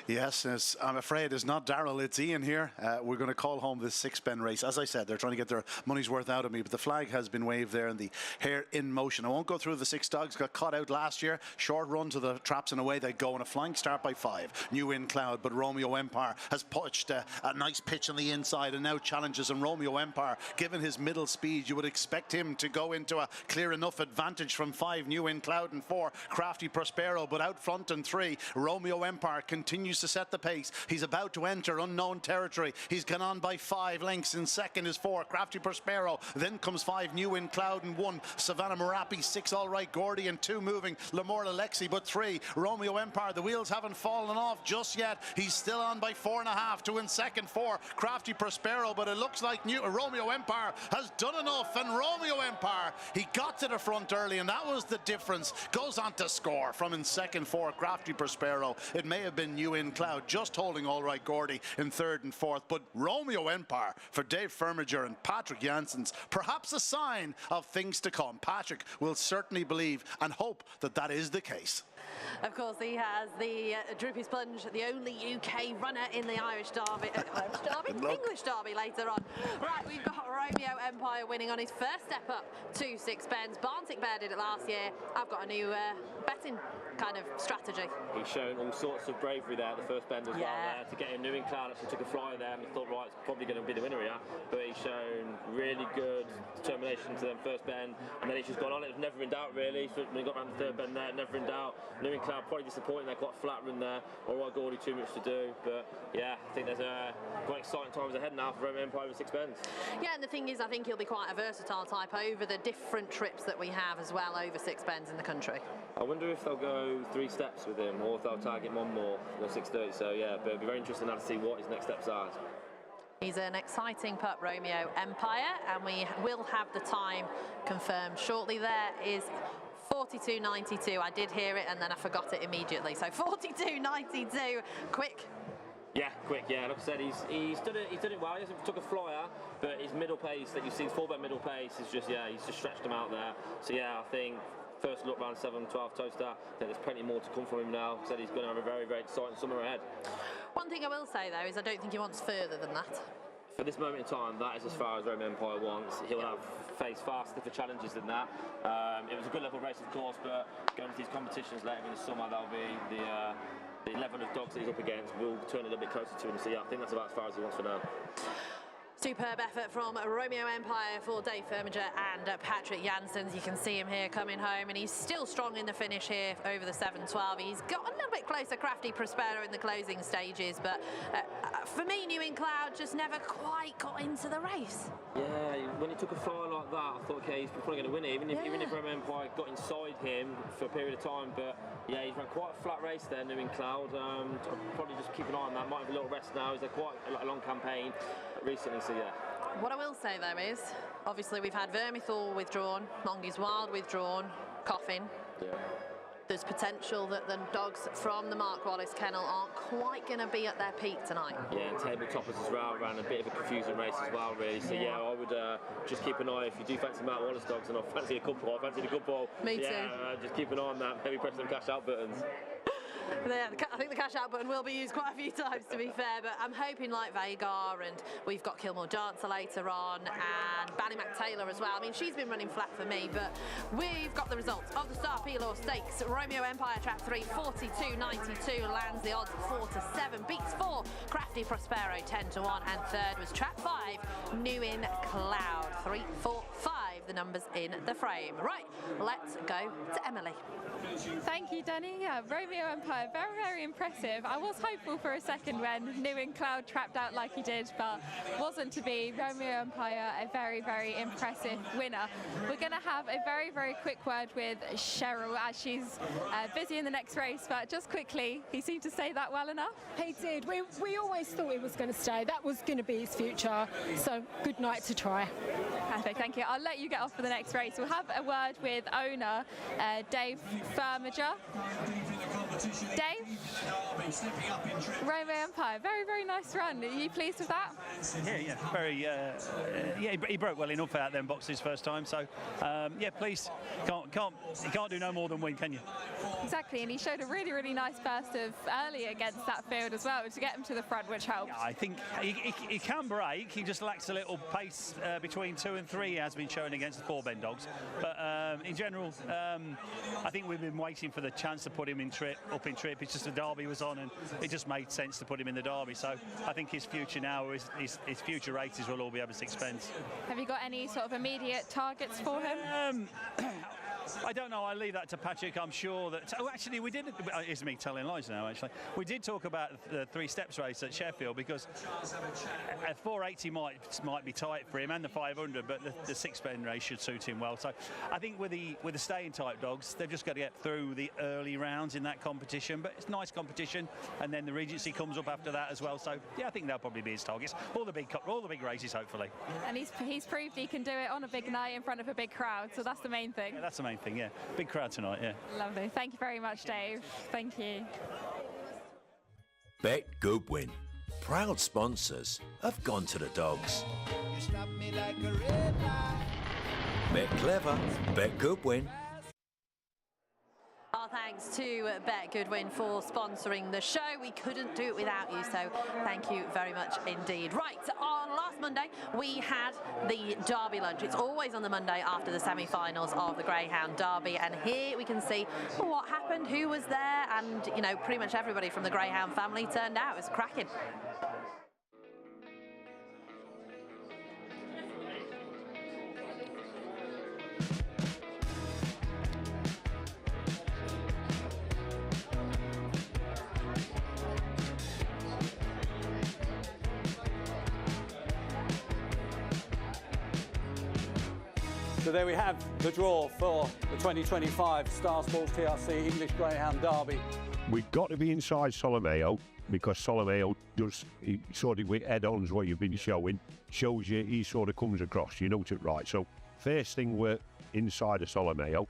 Yes, I'm afraid it's not Darryl, it's Ian here. We're going to call home this 6-pen race. As I said, they're trying to get their money's worth out of me, but the flag has been waved there and the hair in motion. I won't go through the 6 dogs. Got caught out last year. Short run to the traps and away they go on a flying start by 5. New Incloud, but Romeo Empire has pushed a nice pitch on the inside and now challenges. And Romeo Empire, given his middle speed, you would expect him to go into a clear enough advantage from 5. New Incloud and 4. Crafty Prospero, but out front and 3. Romeo Empire continues to set the pace. He's about to enter unknown territory. He's gone on by 5 lengths. In second is 4. Crafty Prospero. Then comes 5. New Incloud and 1. Savannah Marapi. 6. All Right Gordy and 2 moving. Lamore Alexi, but 3. Romeo Empire. The wheels haven't fallen off just yet. He's still on by 4.5. 2 in second. 4. Crafty Prospero, but it looks like Romeo Empire has done enough. And Romeo Empire, he got to the front early, and that was the difference. Goes on to score from in second. 4. Crafty Prospero. It may have been New Incloud just holding All Right Gordy in 3rd and 4th, but Romeo Empire for Dave Firmiger and Patrick Janssens, perhaps a sign of things to come. Patrick will certainly believe and hope that that is the case. Of course, he has the Droopy Sponge, the only UK runner in the Irish Derby, English Derby later on. Right, we've got Romeo Empire winning on his first step up to 6 pens. Barntick Bear did it last year. I've got a new betting kind of strategy. He's shown all sorts of bravery there at the first bend as well there to get him. New Incloud actually took a flyer there and thought, right, it's probably going to be the winner here. But he's shown really good determination to them first bend, and then he's just gone on. It was never in doubt, really. So when he got around the 3rd bend there, never in doubt. New Incloud probably disappointing. They're quite flat run there. All Right Gordy, too much to do. But yeah, I think there's quite exciting times ahead now for Romeo Empire with 6 bends. Yeah, and the thing is, I think he'll be quite a versatile type over the different trips that we have as well over 6 bends in the country. I wonder if they'll go 3 steps with him, or if they'll target one more, 6:30. So yeah, but it'll be very interesting now to see what his next steps are. He's an exciting pup, Romeo Empire, and we will have the time confirmed shortly. There is 42.92. I did hear it and then I forgot it immediately. So 42.92, quick. Yeah, quick. Yeah, like I said, he's done it well. He hasn't took a flyer, but his middle pace that you've seen, 4-bend middle pace, is just he's just stretched him out there. So yeah, I think first look round 7-12 Toaster. I think there's plenty more to come from him now. Said he's going to have a very, very exciting summer ahead. One thing I will say though is I don't think he wants further than that. For this moment in time, that is as far as Romeo Empire wants. He'll have faced far stiffer challenges than that. It was a good level race, of course, but going to these competitions later in the summer, that'll be the 11 of dogs that he's up against will turn a little bit closer to him. So yeah, I think that's about as far as he wants for now. Superb effort from Romeo Empire for Dave Firmiger and Patrick Janssens. You can see him here coming home, and he's still strong in the finish here over the 7-12. He's got a little bit closer, Crafty Prospero in the closing stages, but for me, New In Cloud just never quite got into the race. Yeah, when he took a fire like that, I thought, okay, he's probably going to win it, even if Roman Empire got inside him for a period of time. But yeah, he's run quite a flat race there, New In Cloud. I'll probably just keep an eye on that. Might have a little rest now. He's had quite a long campaign recently, so yeah. What I will say though is, obviously we've had Vermithor withdrawn, Monge's Wild withdrawn, Coffin. Yeah. There's potential that the dogs from the Mark Wallace kennel aren't quite going to be at their peak tonight. Yeah, and tabletoppers as well ran a bit of a confusing race as well, really. So yeah, I would just keep an eye if you do fancy Mark Wallace dogs, and I fancy a couple. I fancied a couple. Me too. Yeah, just keep an eye on that. Maybe press some cash out buttons. Yeah, I think the cash out button will be used quite a few times, to be fair, but I'm hoping like Vagar, and we've got Kilmore Dancer later on, and Ballymac Taylor as well. I mean, she's been running flat for me, but we've got the results of the Star Pelaw Stakes. Romeo Empire Trap 3, 42.92, lands the odds 4-7, beats 4, Crafty Prospero 10-1, and third was Trap 5, New In Cloud, 3, 4, 5, the numbers in the frame. Right, let's go to Emily. Thank you, Danny. Yeah, Romeo Empire, very, very impressive. I was hopeful for a second when New In Cloud trapped out like he did, but wasn't to be. Romeo Empire, a very, very impressive winner. We're going to have a very, very quick word with Cheryl as she's busy in the next race, but just quickly, he seemed to say that well enough. He did. We always thought he was going to stay. That was going to be his future, so good night to try. Perfect, thank you. I'll let you get off for the next race. We'll have a word with owner Dave Firmager. Dave, Romeo Empire, very, very nice run. Are you pleased with that? Yeah, very. He broke well enough out them boxes first time, so yeah, pleased. You can't do no more than win, can you? Exactly, and he showed a really, really nice burst of early against that field as well to get him to the front, which helped. Yeah, I think he can break. He just lacks a little pace between 2 and 3, as been shown against the 4-bend dogs. But in general, I think we've been waiting for the chance to put him in trip. It's just the Derby was on, and it just made sense to put him in the Derby. So I think his future now, his future races will all be over 6 pence. Have you got any sort of immediate targets for him? I don't know. I'll leave that to Patrick. I'm sure that. Oh, actually, we did. It's me telling lies now. Actually, we did talk about the 3 steps race at Sheffield because a 480 might be tight for him, and the 500, but the 6-bend race should suit him well. So I think with the staying type dogs, they've just got to get through the early rounds in that competition. But it's nice competition, and then the Regency comes up after that as well. So yeah, I think that'll probably be his targets. All the big races, hopefully. And he's proved he can do it on a big night in front of a big crowd. So that's the main thing. Yeah, that's the main thing. Yeah, big crowd tonight. Yeah. Lovely. Thank you very much, Dave. Thank you. Bet Goodwin, proud sponsors of Gone to the Dogs. You stopped me like a red light. Bet Clever, Bet Goodwin. Our thanks to Bet Goodwin for sponsoring the show. We couldn't do it without you, so thank you very much indeed. Right, on last Monday, we had the Derby lunch. It's always on the Monday after the semi-finals of the Greyhound Derby, and here we can see what happened, who was there, and, you know, pretty much everybody from the Greyhound family turned out. It was cracking. So there we have the draw for the 2025 Star Sports TRC English Greyhound Derby. We've got to be inside Solomeo because Solomeo does sort of with head-ons what you've been showing, shows you he sort of comes across, you know it right. So first thing we're inside of Solomeo,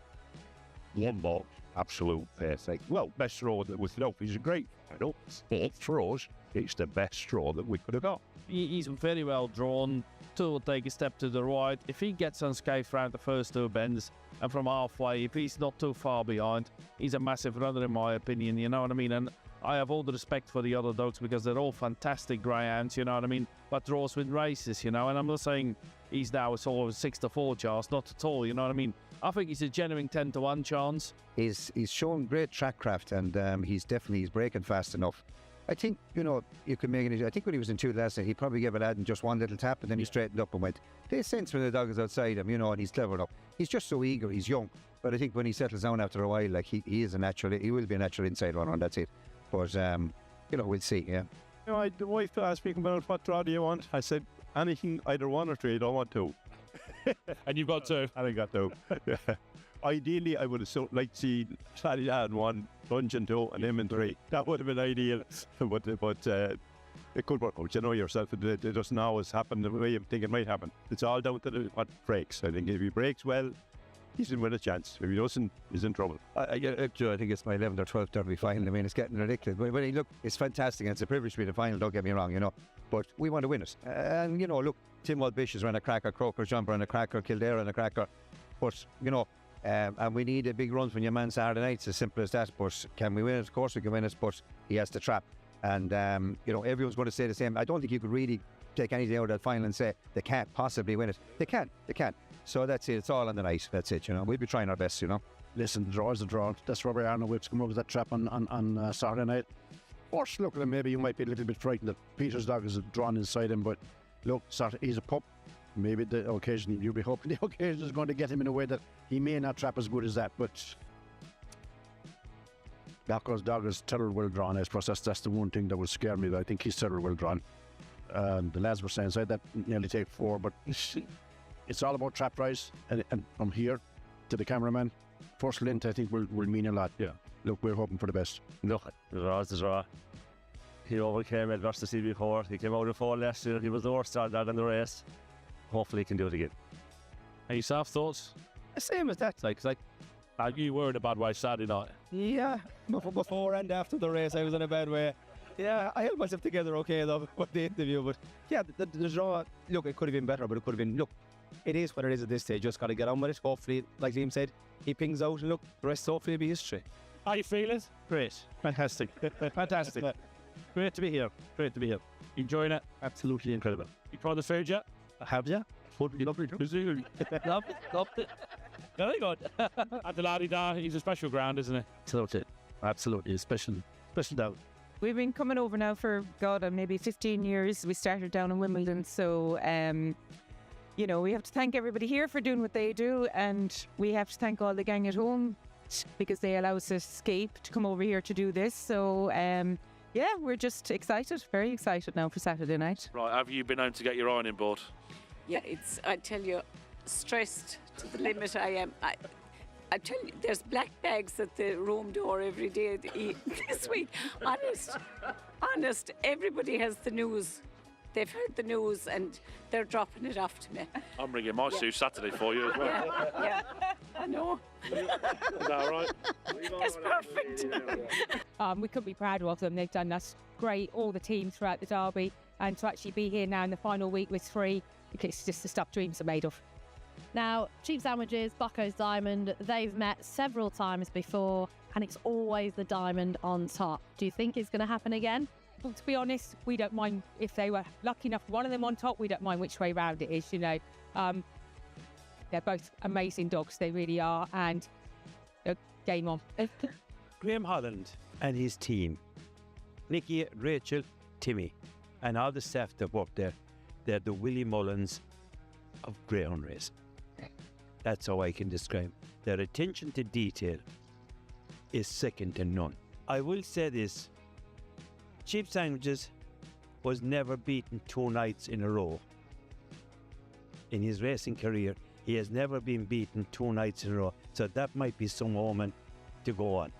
1 box, absolute perfect. Well, best straw that we've thrown is a great final, but for us, it's the best straw that we could have got. He's very well drawn. 2 will take a step to the right. If he gets unscathed around the first 2 bends and from halfway, if he's not too far behind, he's a massive runner in my opinion, you know what I mean? And I have all the respect for the other dogs because they're all fantastic greyhounds, you know what I mean? But draws win races, you know, and I'm not saying he's now a sort of 6-4 chance, not at all, you know what I mean? I think he's a genuine 10-1 chance. He's shown great track craft, and he's braking fast enough. I think, you know, you could make it. I think when he was in 2 last night, he probably gave it Adam just one little tap, and then he straightened up and went. There's sense when the dog is outside him, you know, and he's clever enough. he's just so eager. He's young, but I think when he settles down after a while, like he is a natural. He will be a natural inside runner, and that's it. But you know, we'll see. Yeah. You know, the wife asked me about what draw do you want. I said anything, either 1 or 3. I don't want 2. And you've got 2. And I got 2. Ideally, I would have liked to see Sally and 1, Lunch and 2, and him in 3. That would have been ideal. but it could work out. You know yourself, it doesn't always happen the way you think it might happen. It's all down to what breaks. I think if he breaks well, he's in with a chance. If he doesn't, he's in trouble. I think it's my 11th or 12th derby final. I mean, it's getting ridiculous. But look, it's fantastic, and it's a privilege to be in the final, don't get me wrong, you know. But we want to win it. And, you know, look, Tim Waldbish's ran a cracker, Croker's jumper ran a cracker, Kildare ran a cracker. But, you know, and we need a big run from your man Saturday night. It's as simple as that. But can we win it? Of course we can win it, but he has to trap. And, you know, everyone's going to say the same. I don't think you could really take anything out of that final and say they can't possibly win it. They can. So that's it. It's all on the night. That's it, you know. We'll be trying our best, you know. Listen, the draw is the draw. That's where we are now. We've come up with that trap on Saturday night. Of course, look at him. Maybe you might be a little bit frightened that Peter's dog is drawn inside him, but look, he's a pup. Maybe the occasion, you'll be hoping the occasion is going to get him in a way that he may not trap as good as that, but Balco's dog is terribly well drawn. I suppose that's the one thing that would scare me. I think he's terribly well drawn. The lads were saying, so that nearly take 4, but it's all about trap price, and from here to the cameraman, first lint I think will mean a lot. Yeah. Look, we're hoping for the best. Look, the draw. He overcame adversity before. He came out of 4 last year. He was the worst dog in the race. Hopefully he can do it again. Any soft thoughts? Same as that. Are you were in a bad way Saturday night? Yeah, before and after the race I was in a bad way. Yeah, I held myself together okay though with the interview, but yeah, the draw, look, it could have been better, but it could have been, look, it is what it is at this stage. Just got to get on with it. Hopefully, like Liam said, he pings out and look, the rest hopefully will be history. How you feeling? Great. Fantastic. Fantastic. Great to be here. Enjoying it? Absolutely incredible. You tried the food yet? I have, yeah. Food, lovely. Loved it. Very good. At the Laddie Dar, he's a special ground, isn't he? Absolutely. Special down. We've been coming over now for, maybe 15 years. We started down in Wimbledon, so, you know, we have to thank everybody here for doing what they do, and we have to thank all the gang at home because they allow us to escape to come over here to do this. So, yeah, we're just excited, very excited now for Saturday night. Right, have you been home to get your ironing board? Yeah, I tell you, stressed to the limit I am. I tell you, there's black bags at the room door every day this week. Honest, everybody has the news. They've heard the news and they're dropping it off to me. I'm bringing my suit Saturday for you as well. Yeah, I know. Is that all right? That's perfect. We couldn't be prouder of them. They've done that great, all the teams throughout the derby, and to actually be here now in the final week with 3, it's just the stuff dreams are made of. Now, Cheap Sandwiches, Bucco's Diamond, they've met several times before, and it's always the diamond on top. Do you think it's going to happen again? Well, to be honest, we don't mind if they were lucky enough, one of them on top, we don't mind which way round it is, you know. They're both amazing dogs, they really are, and game on. Graham Holland and his team, Nicky, Rachel, Timmy, and all the staff that work there, they're the Willie Mullins of Greyhound racing. That's how I can describe. Their attention to detail is second to none. I will say this, Cheap Sandwiches was never beaten 2 nights in a row. In his racing career, he has never been beaten 2 nights in a row. So that might be some omen to go on.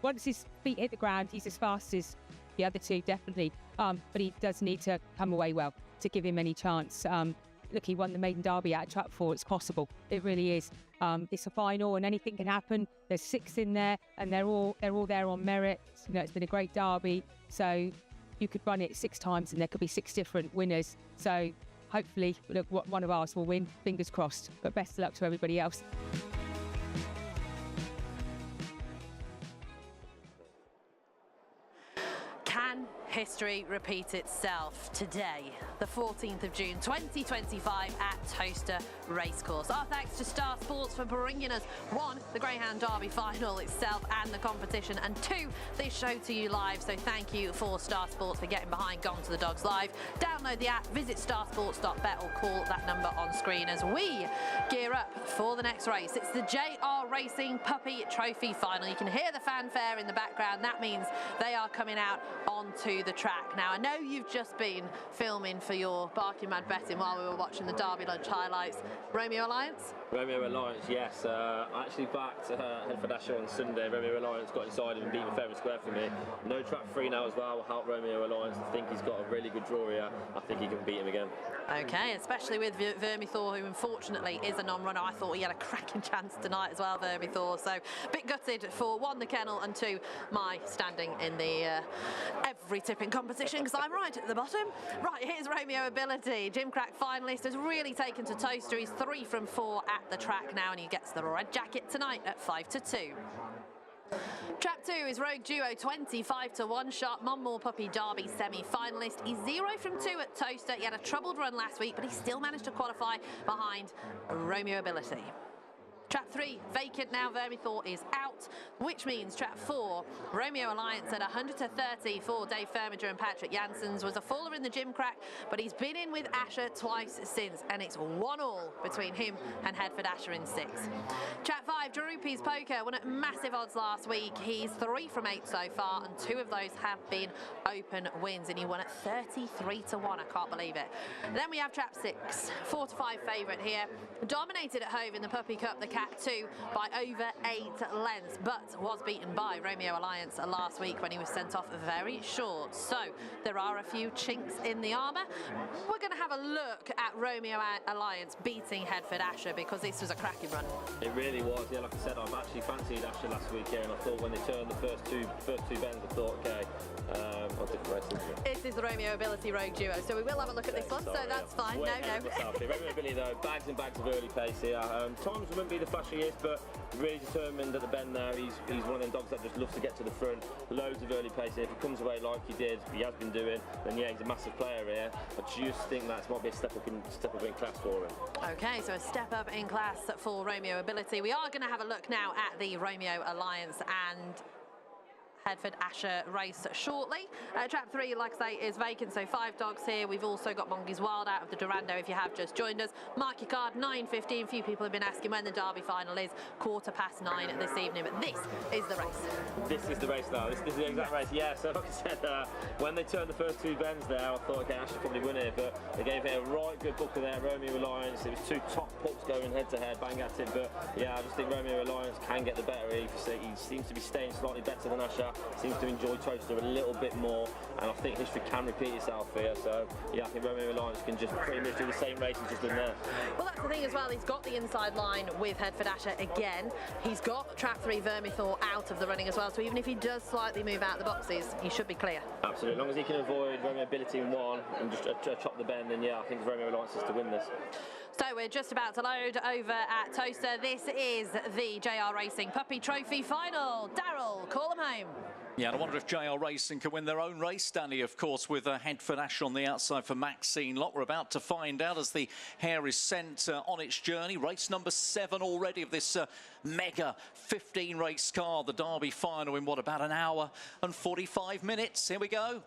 Once his feet hit the ground, he's as fast as the other 2, definitely. But he does need to come away well to give him any chance. Look, he won the maiden derby out of Trap 4. It's possible. It really is. It's a final, and anything can happen. There's 6 in there, and they're all there on merit. You know, it's been a great derby. So you could run it 6 times, and there could be 6 different winners. So hopefully, look, one of ours will win. Fingers crossed. But best of luck to everybody else. Can history repeat itself today, the 14th of June 2025 at Toaster Racecourse? Our thanks to Star Sports for bringing us 1, the Greyhound Derby final itself and the competition, and 2, this show to you live. So thank you for Star Sports for getting behind Gone to the Dogs Live. Download the app, visit starsports.bet or call that number on screen as we gear up for the next race. It's the JR Racing Puppy Trophy final. You can hear the fanfare in the background. That means they are coming out onto the track. Now, I know you've just been filming for your Barking Mad betting while we were watching the Derby lunch highlights. Romeo Alliance? Romeo Alliance, yes. I actually backed Headford Asher on Sunday. Romeo Alliance got inside and beat him fair and square for me. No trap 3 now as well will help Romeo Alliance. I think he's got a really good draw here. I think he can beat him again. Okay, especially with Vermithor, who unfortunately is a non-runner. I thought he had a cracking chance tonight as well, Vermithor. So, a bit gutted for 1, the kennel, and 2, my standing in the every tipping competition, because I'm right at the bottom. Right, here's Romeo Ability. Jim Crack finalist, has really taken to Toaster. He's 3 from 4 at the track now, and he gets the red jacket tonight at 5-2. Trap 2 is Rogue Duo, 25 to 1 shot. Monmore Puppy Derby semi-finalist. He's 0 from 2 at Toaster. He had a troubled run last week, but he still managed to qualify behind Romeo Ability. Trap 3, vacant now, Vermithor is out, which means Trap 4, Romeo Alliance at 100-30 for Dave Firmager and Patrick Janssens, was a faller in the Jim Crack, but he's been in with Asher twice since, and it's 1-1 between him and Headford Asher in 6. Trap 5, Drury's Poker, won at massive odds last week. He's 3 from 8 so far, and 2 of those have been open wins, and he won at 33 to 1. I can't believe it. Then we have Trap 6, 4-5 favourite here, dominated at Hove in the Puppy Cup, the Cat 2 by over 8 lengths, but was beaten by Romeo Alliance last week when he was sent off very short. So there are a few chinks in the armour. We're going to have a look at Romeo Alliance beating Headford Asher, because this was a cracking run. It really was. Yeah, like I said, I've actually fancied Asher last week here, and I thought when they turned the first two bends, I thought, okay, I'll different race. This is the Romeo Ability Rogue Duo, so we will have a look at this one. So that's fine. No. Romeo Ability though, bags and bags of early pace here. Times wouldn't be the flashiest, but really determined at the bend now. He's one of them dogs that just loves to get to the front. Loads of early pace here. If he comes away like he did, he has been doing, then yeah, he's a massive player here. I just think that might be a step up in class for him. Okay, so a step up in class for Romeo Ability. We are going to have a look now at the Romeo Alliance and Headford Asher race shortly. Trap 3, like I say, is vacant, so 5 dogs here. We've also got Mongies Wild out of the Durando if you have just joined us. Mark your card, 9:15. A few people have been asking when the Derby final is. 9:15 this evening, but this is the race. This is the race now. This is the exact race. Yeah, so like I said, when they turned the first 2 bends there, I thought, okay, Asher probably win it, but they gave it a right good booker there, Romeo Alliance. It was 2 top pups going head to head, bang at it, but yeah, I just think Romeo Alliance can get the better. He seems to be staying slightly better than Asher. Seems to enjoy Toaster a little bit more, and I think history can repeat itself here. So yeah, I think Romeo Alliance can just pretty much do the same race he's just done there. Well, that's the thing as well. He's got the inside line with Headford Asher again. He's got Trap 3 Vermithor out of the running as well. So even if he does slightly move out the boxes, he should be clear. Absolutely, as long as he can avoid Romeo Ability in 1 and just chop the bend, then yeah, I think Romeo Alliance is to win this. So we're just about to load over at Toaster. This is the JR Racing Puppy Trophy final. Daryl, call them home. Yeah, and I wonder if JR Racing can win their own race, Danny, of course, with Headford Asher on the outside for Maxine Lott. We're about to find out as the hare is sent on its journey. Race number 7 already of this mega 15-race car, the Derby final in, what, about an hour and 45 minutes. Here we go.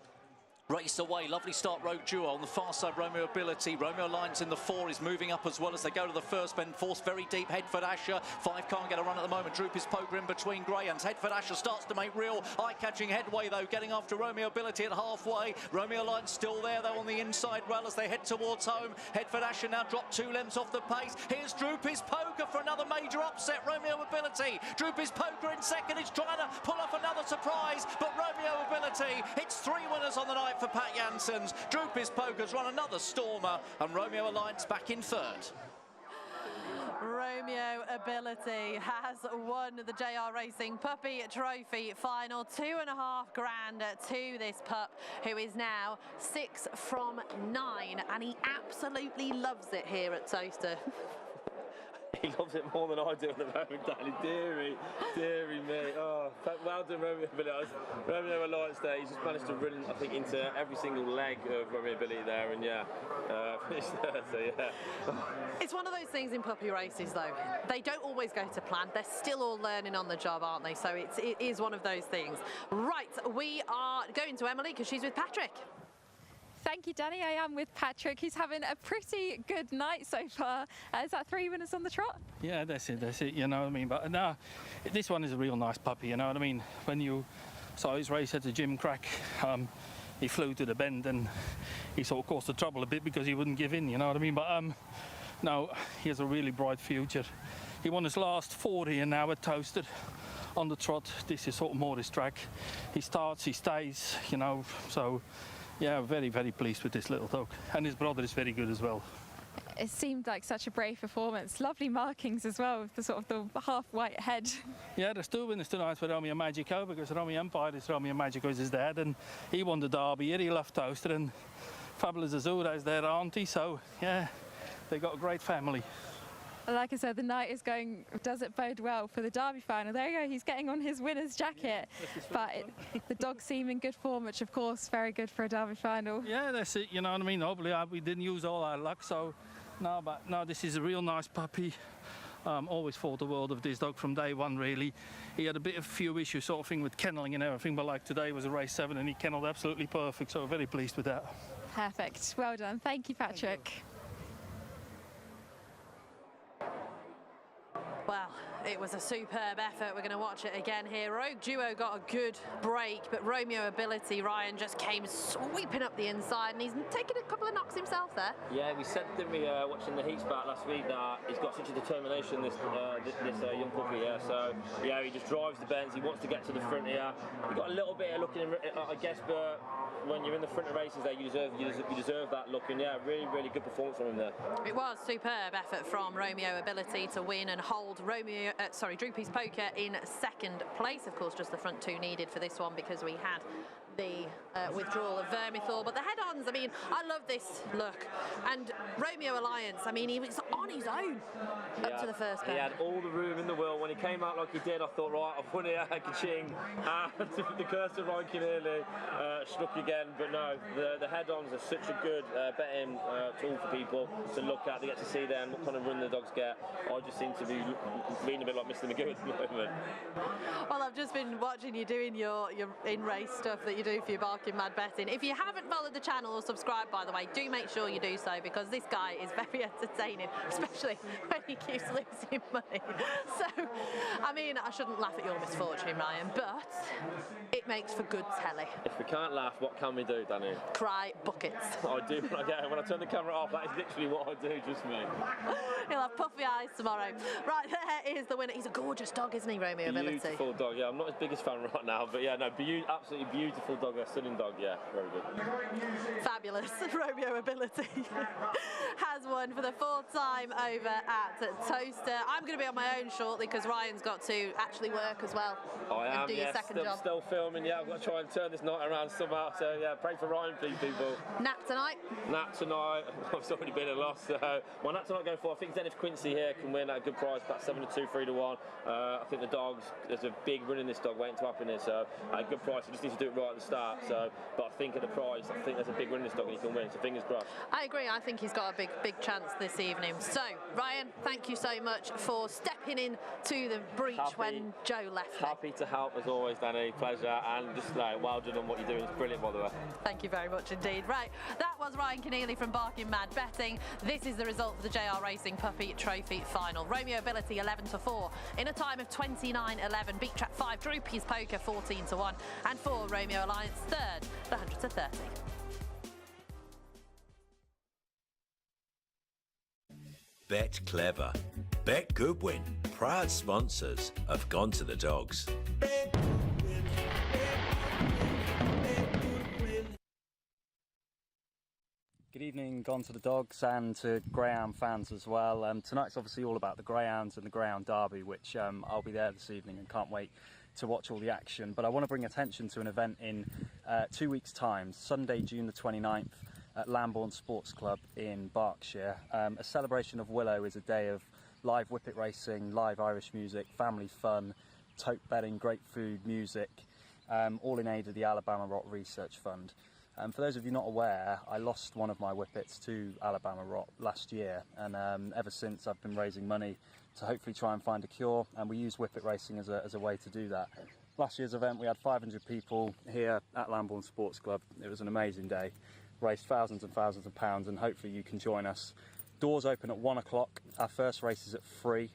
Race away, lovely start, Rogue Duo on the far side, Romeo Ability. Romeo Alliance in the 4 is moving up as well as they go to the first bend. Force very deep, Headford Asher. 5 can't get a run at the moment. Droopy's Poker in between Greyhounds. Headford Asher starts to make real eye-catching headway though, getting after Romeo Ability at halfway. Romeo Alliance still there though on the inside rail as they head towards home. Headford Asher now dropped 2 lengths off the pace. Here's Droopy's Poker for another major upset. Romeo Ability. Droopy's Poker in second. He's trying to pull off another surprise, but Romeo Ability. It's 3 winners on the night for Pat Janssens. Droopy's Poker's run another stormer, and Romeo Alliance back in 3rd. Romeo Ability has won the JR Racing Puppy Trophy final. $2.5 grand to this pup, who is now 6 from 9, and he absolutely loves it here at Toaster. He loves it more than I do at the moment, Danny. Deary me. Oh, well done, Romeo Ability. Romeo Alliance there. He's just managed to run, I think, into every single leg of Romeo Ability there, and finished there. So It's one of those things in puppy races, though. They don't always go to plan. They're still all learning on the job, aren't they? So it is one of those things. Right, we are going to Emily because she's with Patrick. Thank you, Danny. I am with Patrick. He's having a pretty good night so far. Is that 3 winners on the trot? Yeah, that's it, you know what I mean? But no, this one is a real nice puppy, you know what I mean? When you saw his race at the gym crack, he flew to the bend and he sort of caused the trouble a bit because he wouldn't give in, you know what I mean? But no, he has a really bright future. He won his last 40 and now we're toasted on the trot. This is sort of more his track. He starts, he stays, you know, so yeah, very, very pleased with this little dog. And his brother is very good as well. It seemed like such a brave performance. Lovely markings as well, with the sort of the half-white head. Yeah, there's 2 winners tonight for Romeo Magico because Romeo Empire is Romeo Magico is his dad, and he won the Derby here. He loved Toaster, and Fabulous Azura is their auntie. So yeah, they got a great family. Like I said, the night is going, does it bode well for the Derby final? There you go, he's getting on his winner's jacket. But the dogs seem in good form, which of course, very good for a Derby final. Yeah, that's it, you know what I mean? Hopefully we didn't use all our luck, so no, but no, this is a real nice puppy. Always thought the world of this dog from day one, really. He had a bit of few issues, sort of thing, with kenneling and everything, but like today was a race 7 and he kennelled absolutely perfect, so very pleased with that. Perfect, well done. Thank you, Patrick. Well, it was a superb effort. We're going to watch it again here. Rogue Duo got a good break, but Romeo Ability, Ryan, just came sweeping up the inside, and he's taken a couple of knocks himself there. Yeah, we said, didn't we, watching the heats back last week, that he's got such a determination, this young puppy here. So, yeah, he just drives the bends. He wants to get to the front here. He got a little bit of looking, I guess, but when you're in the front of races there, you deserve that look. And yeah, really, really good performance from him there. It was superb effort from Romeo Ability to win and hold Droopy's Poker in second place. Of course, just the front 2 needed for this one because we had the withdrawal of Vermithor. But the head-ons, I mean, I love this look. And Romeo Alliance, I mean, he was on his own up to the first bend. He had all the room in the world. When he came out like he did, I thought, right, I've won it, ka-ching. And the curse of Ryan Keneally struck again. But no, the head-ons are such a good betting tool for people to look at. They get to see then what kind of run the dogs get. I just seem to be being a bit like Mr. Magoo at the moment. Well, I've just been watching you doing your in-race stuff that you do for your Barking Mad betting. If you haven't followed the channel or subscribed, by the way, do make sure you do so, because this guy is very entertaining, especially when he keeps losing money. So, I mean, I shouldn't laugh at your misfortune, Ryan, but it makes for good telly. If we can't laugh, what can we do, Danny? Cry buckets. I do when I turn the camera off. That is literally what I do, just me. He'll have puffy eyes tomorrow. Right, there is the winner. He's a gorgeous dog, isn't he, Romeo Ability? Beautiful dog, yeah. I'm not his biggest fan right now, but yeah, no, absolutely beautiful dog, a stunning dog, yeah, very good. Fabulous. Romeo Ability has won for the 4th time over at Toaster. I'm going to be on my own shortly because Ryan's got to actually work as well. I am, do your second job. Still filming, yeah. I've got to try and turn this night around somehow, so yeah, pray for Ryan, please, people. Nap tonight? Nap tonight. It's already been a loss, so my nap tonight going for, I think Zenith Quincy here can win at a good price, about 7-2, 3-1. I think the dogs, there's a big run in this dog waiting to happen here, so at a good price. You just need to do it right at the start. So, but I think at the price, I think there's a big run in this dog and he can win. So fingers crossed. I agree. I think he's got a big chance this evening. So, Ryan, thank you so much for stepping in to the breach when Joe left. Happy to help as always, Danny. Pleasure, and just well done on what you're doing. It's brilliant, by the way. Thank you very much indeed. Right, that was Ryan Keneally from Barking Mad Betting. This is the result for the JR Racing Puppy Trophy Final. Romeo Ability 11-4 in a time of 29.11. Beat Track 5 Droopy's Poker 14-1, and 4 Romeo Alliance third, the 100-30. Bet Clever, Bet Goodwin, proud sponsors of Gone to the Dogs. Good evening, Gone to the Dogs, and to Greyhound fans as well. Tonight's obviously all about the Greyhounds and the Greyhound Derby, which I'll be there this evening and can't wait to watch all the action. But I want to bring attention to an event in 2 weeks' time, Sunday, June the 29th, at Lambourne Sports Club in Berkshire. A celebration of Willow is a day of live whippet racing, live Irish music, family fun, tote betting, great food, music, all in aid of the Alabama Rot Research Fund. For those of you not aware, I lost one of my whippets to Alabama Rot last year, and ever since I've been raising money to hopefully try and find a cure, and we use whippet racing as a way to do that. Last year's event we had 500 people here at Lambourne Sports Club. It was an amazing day, raised thousands and thousands of pounds, and hopefully you can join us. Doors open at 1 o'clock, our first race is at 3,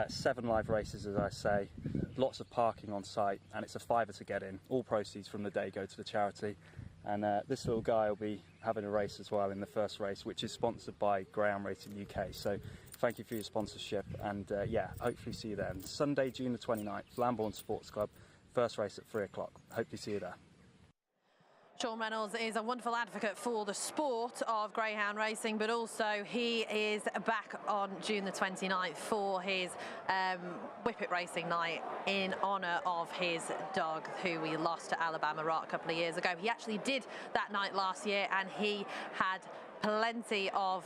7 live races as I say, lots of parking on site, and it's a £5 to get in. All proceeds from the day go to the charity. And this little guy will be having a race as well in the first race, which is sponsored by Greyhound Racing UK. So thank you for your sponsorship, and yeah, hopefully see you then. Sunday, June the 29th, Lambourne Sports Club, first race at 3 o'clock. Hopefully see you there. Sean Reynolds is a wonderful advocate for the sport of greyhound racing, but also he is back on June the 29th for his whippet racing night in honour of his dog, who we lost to Alabama Rot a couple of years ago. He actually did that night last year, and he had plenty of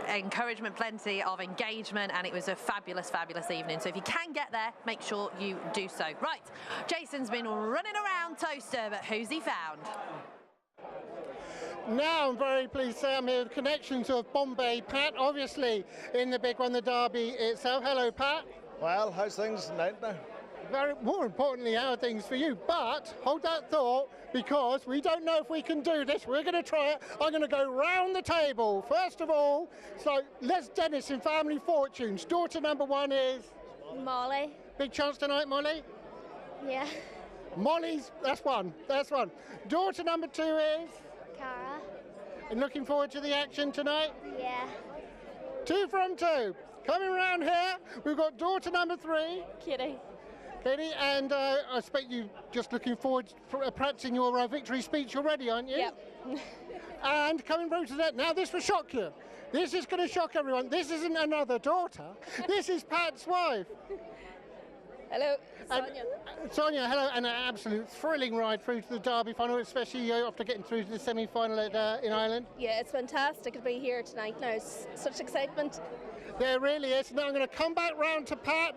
encouragement, plenty of engagement, and it was a fabulous, fabulous evening. So if you can get there, make sure you do so. Right, Jason's been running around Toaster, but who's he found? Now I'm very pleased to say I'm here with connections of Bombay Pat, obviously in the big one, the Derby itself. Hello, Pat. Well, how's things tonight now? Very, more importantly, how are things for you? But hold that thought, because we don't know if we can do this. We're going to try it. I'm going to go round the table. First of all, so Les Dennis in Family Fortunes. Daughter number 1 is? Molly. Big chance tonight, Molly? Yeah. Molly's, that's one. Daughter number 2 is? Cara. And looking forward to the action tonight? Yeah. 2 from 2. Coming round here, we've got daughter number 3. Kitty. Kitty, and I expect you just looking forward to practicing your victory speech already, aren't you? Yep. And coming through to that, now this will shock you. This is going to shock everyone. This isn't another daughter. This is Pat's wife. Hello, Sonia. Sonia, hello, and an absolute thrilling ride through to the Derby final, especially after getting through to the semi-final in Ireland. Yeah, it's fantastic to be here tonight now. It's such excitement. There really is. Now I'm going to come back round to Pat.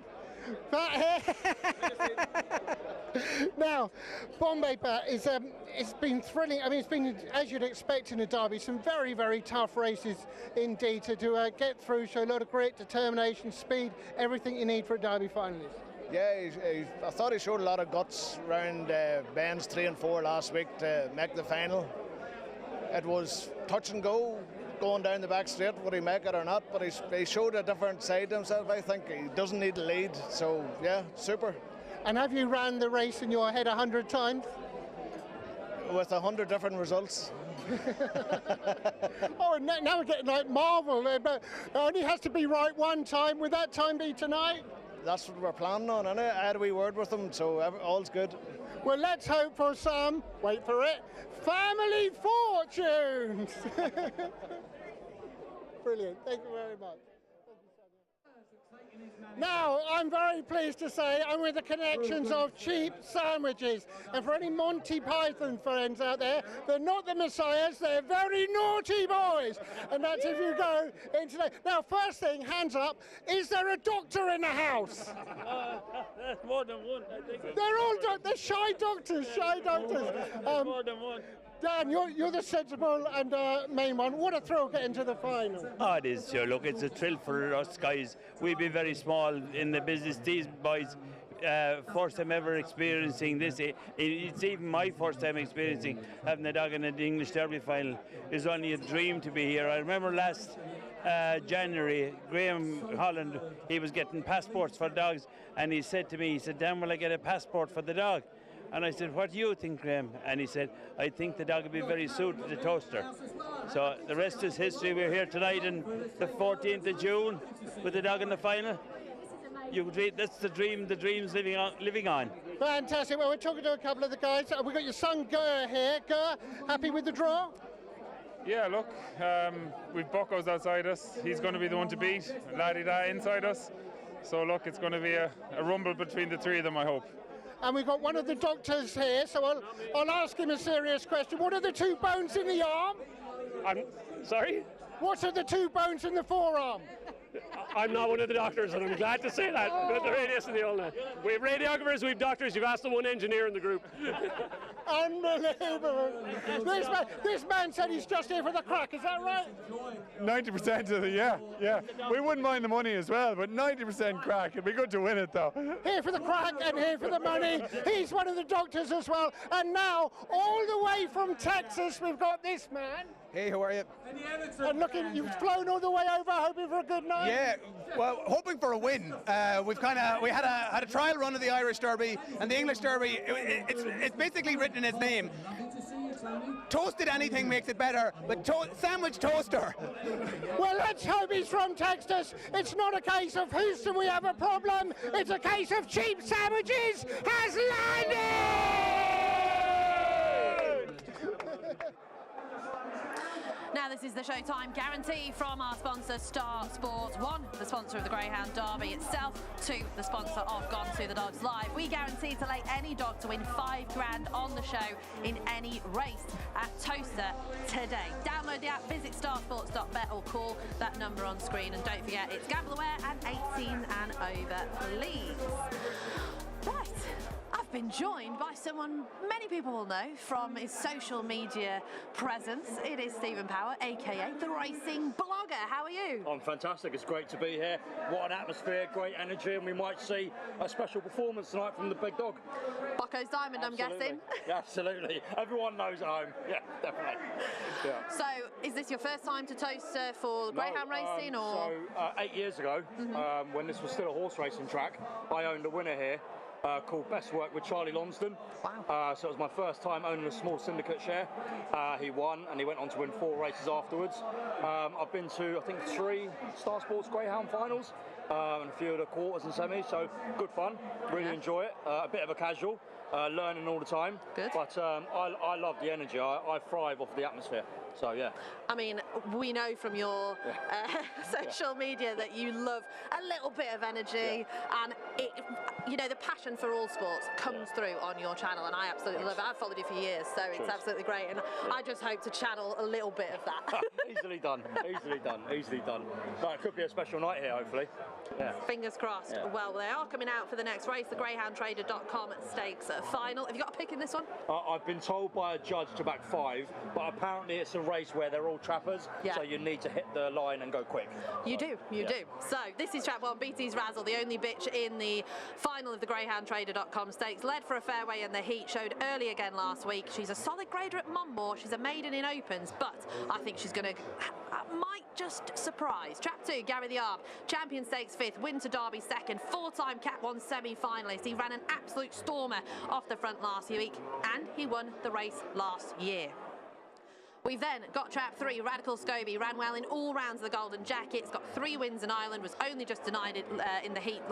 Now, Bombay Pat it's been thrilling. I mean, it's been, as you'd expect in a derby, some very, very tough races indeed to get through. Show a lot of grit, determination, speed, everything you need for a derby finalist. Yeah, I thought he showed a lot of guts around bends 3 and 4 last week to make the final. It was touch and go, going down the back straight, would he make it or not, but he showed a different side to himself. I think he doesn't need the lead, so yeah, super. And have you ran the race in your head 100 times? With 100 different results. Oh, now we're getting like Marvel, but it only has to be right one time. Would that time be tonight? That's what we're planning on, innit? I had a wee word with him, so all's good. Well, let's hope for some, wait for it, Family Fortunes! Brilliant, thank you very much. Now, I'm very pleased to say I'm with the connections of Cheap Sandwiches. And for any Monty Python fans out there, they're not the messiahs, they're very naughty boys. And that's if you go into the... Now, first thing, hands up, is there a doctor in the house? There's more than one, I think. They're all they're shy doctors. More than one. Dan, you're the sensible and main one. What a thrill getting to the final. Oh, it is, sure. Look, it's a thrill for us guys. We've been very small in the business. These boys, first time ever experiencing this. It's even my first time experiencing having a dog in the English Derby final. It's only a dream to be here. I remember last January, Graham Holland, he was getting passports for dogs, and he said to me, he said, Dan, will I get a passport for the dog? And I said, what do you think, Graham? And he said, I think the dog will be very suited to Toaster. So the rest is history. We're here tonight on the 14th of June with the dog in the final. That's the dream, the dream's living on. Fantastic. Well, we're talking to a couple of the guys. We've got your son, Gur, here. Gur, happy with the draw? Yeah, look, we've Buckos outside us. He's going to be the one to beat. Laddie-da inside us. So, look, it's going to be a rumble between the three of them, I hope. And we've got one of the doctors here, so I'll ask him a serious question. What are the 2 bones in the arm? I'm sorry? What are the 2 bones in the forearm? I'm not one of the doctors, and I'm glad to say that. But the radius and the ulna. We have radiographers, we have doctors. You've asked the one engineer in the group. Unbelievable. This man said he's just here for the crack, is that right? 90% of it, yeah. We wouldn't mind the money as well, but 90% crack. It'd be good to win it, though. Here for the crack and here for the money. He's one of the doctors as well. And now, all the way from Texas, we've got this man. Hey, how are you? And looking, you've flown all the way over, hoping for a good night. Yeah, well, hoping for a win. We had a trial run of the Irish Derby and the English Derby. It's basically written in its name. Toasted anything makes it better, but sandwich toaster. Well, let's hope he's from Texas. It's not a case of Houston, we have a problem. It's a case of cheap sandwiches has landed! Now this is the Showtime guarantee from our sponsor Star Sports. 1, the sponsor of the Greyhound Derby itself. 2, the sponsor of Gone to the Dogs Live. We guarantee to lay any dog to win $5 grand on the show in any race at Toaster today. Download the app, visit starsports.bet or call that number on screen. And don't forget, it's gamble aware and 18 and over, please. Right. I've been joined by someone many people will know from his social media presence. It is Stephen Power, aka the Racing Blogger. How are you? I'm fantastic. It's great to be here. What an atmosphere, great energy, and we might see a special performance tonight from the big dog. Bucco's Diamond, Absolutely. I'm guessing. Yeah, absolutely. Everyone knows at home. Yeah, definitely. Yeah. So, is this your first time to Toaster for Greyhound racing, or? So, 8 years ago, when this was still a horse racing track, I owned a winner here. Called Best Work with Charlie Lonsdon. Wow. So it was my first time owning a small syndicate share. He won, and he went on to win 4 races afterwards. I've been to, I think, 3 Star Sports Greyhound finals, and a few of the quarters and semis, so good fun. Really enjoy it. A bit of a casual, learning all the time. Good. But I love the energy. I thrive off the atmosphere. So, yeah. I mean, we know from your social media that you love a little bit of energy, and it, you know, the passion for all sports comes through on your channel, and I absolutely love it. I've followed you for years, so it's absolutely great, and I just hope to channel a little bit of that. Easily done, easily done, easily done. But it could be a special night here, hopefully. Yeah. Fingers crossed. Yeah. Well, they are coming out for the next race, the GreyhoundTrader.com Stakes final. Have you got a pick in this one? I've been told by a judge to back 5, but apparently it's a race where they're all trappers, so you need to hit the line and go quick. You do. So this is Trap 1, BT's Razzle, the only bitch in the final of the GreyhoundTrader.com Stakes. Led for a fairway in the heat, showed early again last week. She's a solid grader at Monmore. She's a maiden in opens, but I think she's going to might just surprise. Trap 2, Gary the Arb, Champion Stakes 5th, Winter Derby 2nd, 4-time Cat 1 semi-finalist. He ran an absolute stormer off the front last week, and he won the race last year. We've then got Trap 3, Radical Scobie, ran well in all rounds of the Golden Jackets, got 3 wins in Ireland, was only just denied it in the heat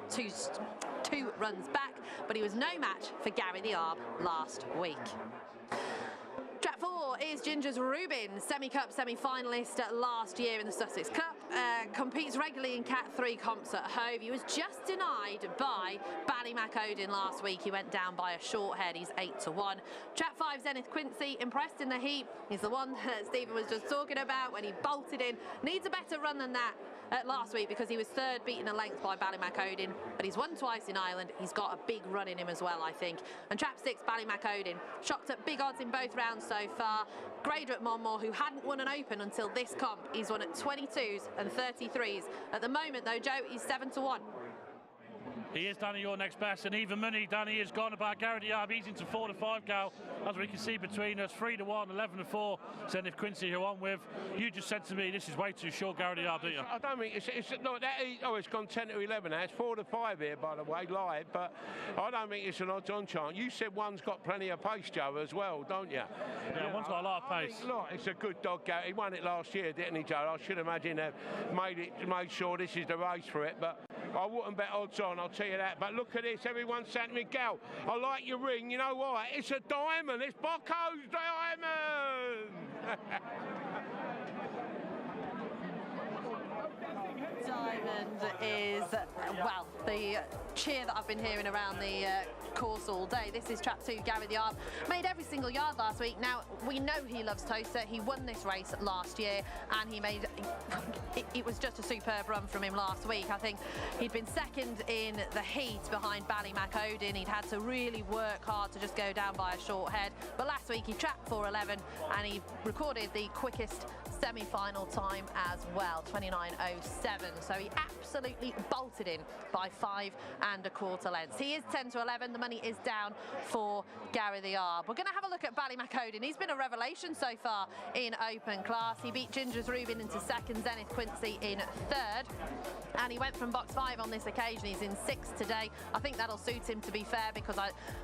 2 runs back, but he was no match for Gary the Arb last week. Trap 4 is Ginger's Rubin, semi-cup semi-finalist last year in the Sussex Cup, competes regularly in Cat 3 comps at Hove. He was just denied by Ballymacodin last week. He went down by a short head. He's 8-1. Trap 5, Zenith Quincy, impressed in the heat. He's the one that Stephen was just talking about when he bolted in. Needs a better run than that last week because he was 3rd, beaten a length by Ballymacodin, but he's won twice in Ireland. He's got a big run in him as well, I think. And Trap 6, Ballymacodin, shocked at big odds in both rounds so far. Grader at Monmore, who hadn't won an Open until this comp. He's won at 22s and 33s. At the moment, though, Joe, he's 7-1. He is, Danny, your next best, and even money, Danny, has gone about Gary the Arb. He's into 4-5, Gal, as we can see between us, 3-1, 11-4. Zenith Quincy, who I'm with. You just said to me, this is way too short, Gary the Arb, didn't you? I don't think it's not that. It's gone 10-11 now. It's 4-5 here, by the way, live. But I don't think it's an odds-on chance. You said one's got plenty of pace, Joe, as well, don't you? Yeah, one's got a lot of pace. Look, it's a good dog, Gary. He won it last year, didn't he, Joe? I should imagine they've made sure this is the race for it. But I wouldn't bet odds on, I'll tell you that. But look at this, everyone's saying to me, Gal, I like your ring. You know why? It's a diamond. It's Bocco's diamond. Diamond is, well, the cheer that I've been hearing around the course all day. This is trap 2, Gary the Arb. Made every single yard last week. Now, we know he loves Toaster. He won this race last year, and he made it was just a superb run from him last week. I think he'd been second in the heat behind Ballymacodin. He'd had to really work hard to just go down by a short head. But last week he trapped 4:11, and he recorded the quickest semi-final time as well, 29:07. So he absolutely bolted in by 5 1/4 lengths. He is 10-11. The money is down for Gary the Arb. We're going to have a look at Ballymacodin. He's been a revelation so far in open class. He beat Ginger's Rubin into second, Zenith Quincy in third, and he went from box 5 on this occasion. He's in 6th today. I think that'll suit him, to be fair, because